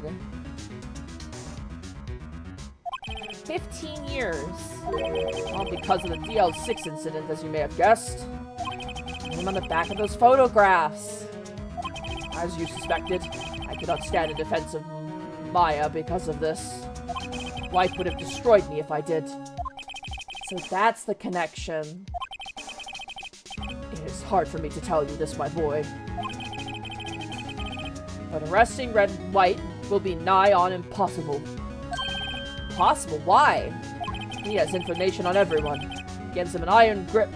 15 years. All because of the DL6 incident, as you may have guessed. Name on the back of those photographs. As you suspected, I could not stand in defense of Maya because of this. White would have destroyed me if I did. So that's the connection. It is hard for me to tell you this, my boy. But arresting Red White will be nigh on impossible. Impossible? Why? He has information on everyone. Gives him an iron grip.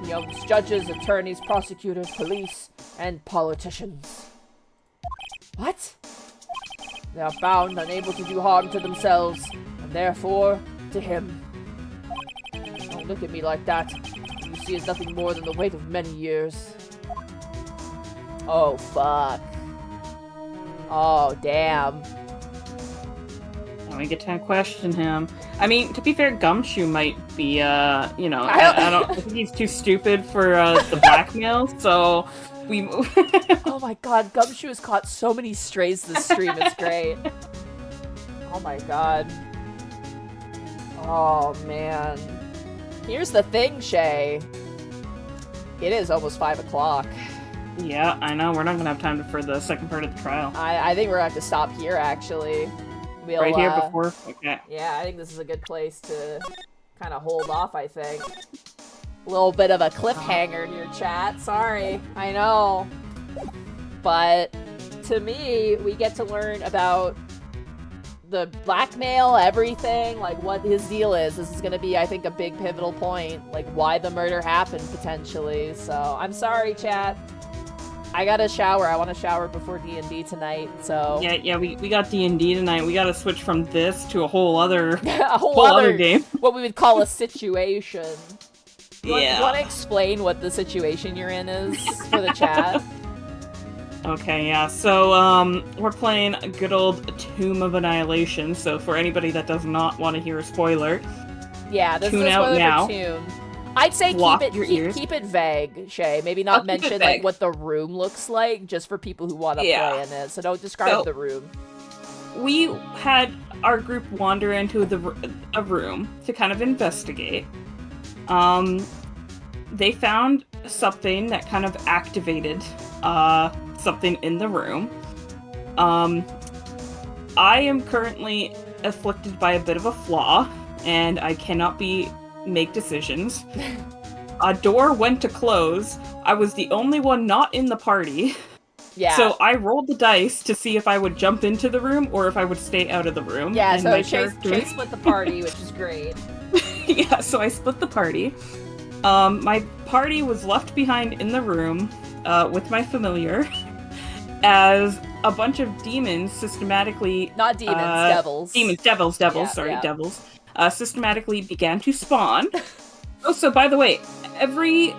He owns judges, attorneys, prosecutors, police, and politicians. What? They are bound, unable to do harm to themselves, and therefore, to him. Don't look at me like that. You see is nothing more than the weight of many years. Oh, fuck. Oh, damn. We get to question him. I mean, to be fair, Gumshoe might be, you know, I think he's too stupid for the blackmail, so we move. Oh my god, Gumshoe has caught so many strays this stream, it's great. Oh my god. Oh man. Here's the thing, Shay. It is almost 5 o'clock. Yeah, I know. We're not gonna have time for the second part of the trial. I think we're gonna have to stop here, actually. We'll, right here before? Okay. Yeah, I think this is a good place to kind of hold off, I think. A little bit of a cliffhanger here, chat. Sorry. I know. But to me, we get to learn about the blackmail, everything, like what his deal is. This is going to be, I think, a big pivotal point. Like why the murder happened, potentially. So, I'm sorry, chat. I gotta shower. I want to shower before D&D tonight, so... Yeah, we got D&D tonight. We gotta switch from this to a whole other... a whole other game. What we would call a situation. You Yeah. want to explain what the situation you're in is for the chat? Okay, yeah. So, we're playing a good old Tomb of Annihilation, so for anybody that does not want to hear a spoiler... Yeah, this tune is a out spoiler now. for Tomb. I'd say block keep your it ears. keep it vague, Shay. Maybe I'll not keep it mention like vague. what the room looks like, just for people who want to Yeah. play in it. So don't describe So- the room. We had our group wander into a room to kind of investigate. They found something that kind of activated something in the room. I am currently afflicted by a bit of a flaw, and I cannot make decisions. A door went to close. I was the only one not in the party. Yeah. So I rolled the dice to see if I would jump into the room or if I would stay out of the room. Yeah, and so my Shay character... split the party, which is great. Yeah, so I split the party. My party was left behind in the room with my familiar as a bunch of demons systematically... Not demons, devils. Devils, Yeah, sorry, yeah. devils. Systematically began to spawn. Oh, so by the way, every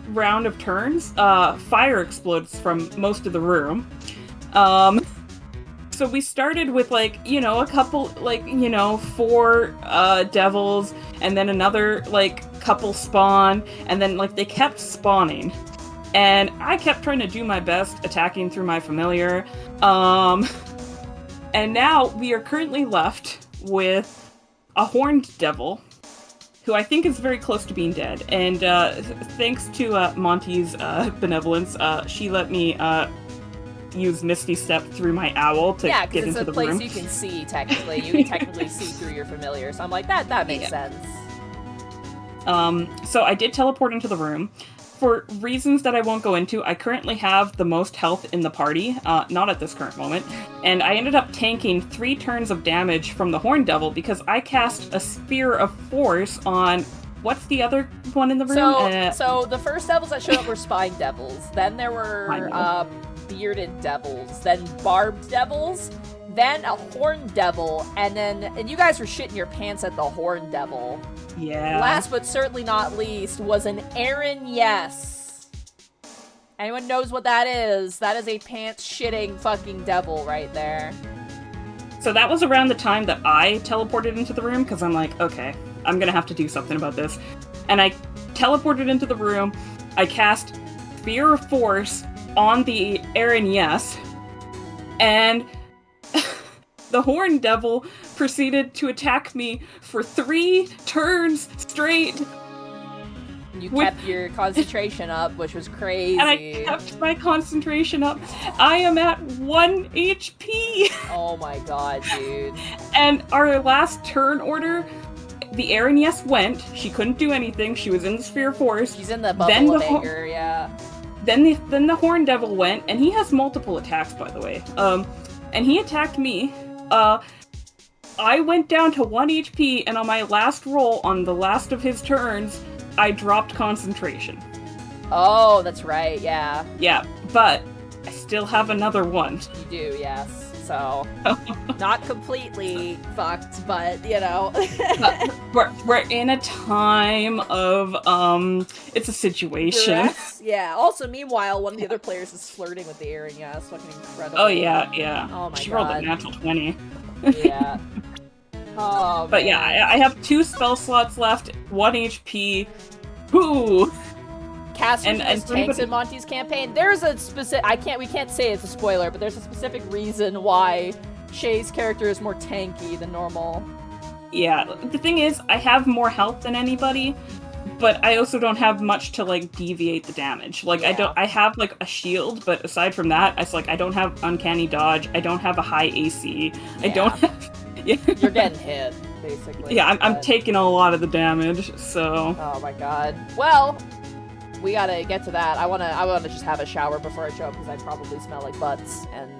round of turns, fire explodes from most of the room. So we started with a couple, 4 devils, and then another couple spawn, and then they kept spawning. And I kept trying to do my best attacking through my familiar. And now we are currently left with a horned devil, who I think is very close to being dead. And thanks to Monty's benevolence, she let me use Misty Step through my owl to get into the room. Yeah, because it's a place you can see, technically. You can technically see through your familiar. So I'm like, that makes sense. So I did teleport into the room. For reasons that I won't go into, I currently have the most health in the party, not at this current moment, and I ended up tanking 3 turns of damage from the Horned Devil because I cast a Sphere of Force on... What's the other one in the room? So the first devils that showed up were Spine Devils, then there were Bearded Devils, then Barbed Devils, then a Horned Devil, and you guys were shitting your pants at the Horned Devil. Yeah. Last but certainly not least was an Aaron Yes. Anyone knows what that is? That is a pants-shitting fucking devil right there. So that was around the time that I teleported into the room, because I'm like, okay, I'm gonna have to do something about this. And I teleported into the room, I cast Sphere of Force on the Aaron Yes, and the Horned Devil proceeded to attack me for 3 turns straight. You kept your concentration up, which was crazy. And I kept my concentration up. I am at 1 HP. Oh my god, dude. And our last turn order, the Aaron Yes went. She couldn't do anything. She was in the Sphere of Force. She's in the bubble of anger, yeah. Then the Horned Devil went, and he has multiple attacks, by the way. And he attacked me. I went down to 1 HP, and on my last roll, on the last of his turns, I dropped concentration. Oh, that's right, yeah. Yeah, but I still have another one. You do, yes. So, not completely fucked, but, we're in a time of, it's a situation. Duress. Yeah, also, meanwhile, one of the other players is flirting with the Aaron, yeah, it's fucking incredible. Oh, yeah. Oh my she god. rolled a natural 20. Yeah. Oh, but yeah, I have 2 spell slots left, 1 HP. Whoo! Casters and tanks in Monty's campaign. There's a specific... we can't say it's a spoiler, but there's a specific reason why Shay's character is more tanky than normal. Yeah, the thing is, I have more health than anybody, but I also don't have much to, deviate the damage. I have, a shield, but aside from that, I don't have uncanny dodge, I don't have a high AC, I don't have... You're getting hit, basically. Yeah, I'm taking a lot of the damage, so... Oh my god. Well, we gotta get to that. I wanna just have a shower before I show up, because I probably smell like butts, and,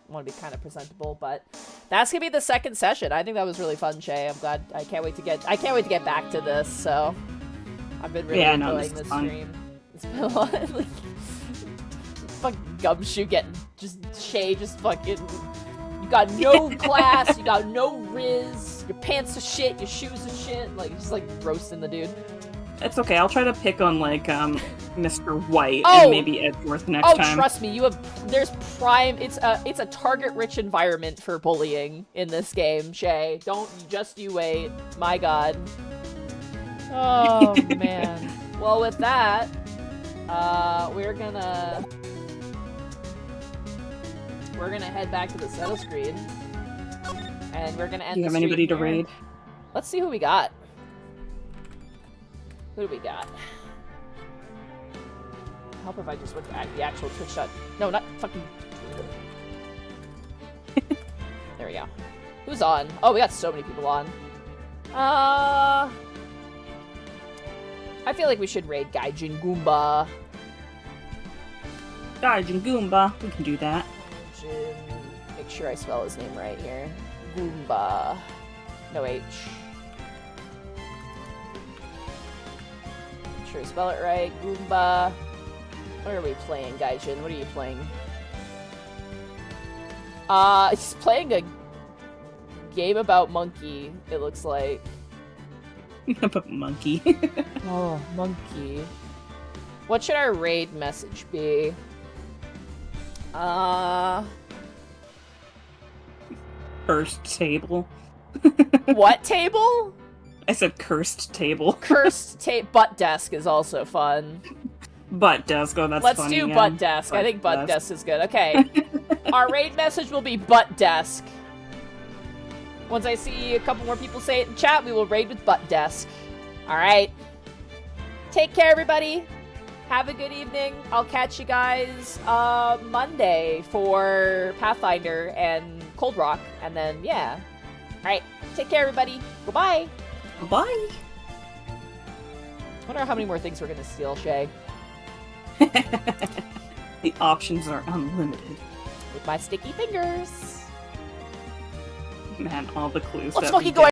want to be kind of presentable, but that's gonna be the second session. I think that was really fun, Shay. I'm glad. I can't wait to get back to this. So I've been really enjoying this stream. It's been a lot. Fucking Gumshoe getting Shay just fucking. You got no class. You got no riz. Your pants are shit. Your shoes are shit. Just roasting the dude. It's okay. I'll try to pick on Mr. White and maybe Edgeworth next time. Oh, trust me, there's prime. It's a target-rich environment for bullying in this game, Shay. You wait. My God. Oh man. Well, with that, we're gonna head back to the settle screen, and we're gonna end. Do you the have stream anybody to here. raid? Let's see who we got. Who do we got? Help if I just went to the actual Twitch shot. No, not fucking. There we go. Who's on? Oh, we got so many people on. I feel like we should raid Gaijin Goomba. Gaijin Goomba. We can do that. Gaijin. Make sure I spell his name right here. Goomba. No H. Make sure I spell it right. Goomba. What are we playing, Gaijin? What are you playing? He's playing a game about monkey, it looks like. About monkey. Oh, monkey. What should our raid message be? Cursed table. What table? I said cursed table. Cursed butt desk is also fun. Butt desk. Oh, that's Let's funny. do yeah. butt desk. I think butt desk is good. Okay. Our raid message will be butt desk. Once I see a couple more people say it in chat, we will raid with butt desk. Alright. Take care, everybody. Have a good evening. I'll catch you guys Monday for Pathfinder and Cold Rock. And then, yeah. Alright. Take care, everybody. Goodbye. Bye. I wonder how many more things we're going to steal, Shay. The options are unlimited. With my sticky fingers. Man, all the clues. Let's that we fucking go. get.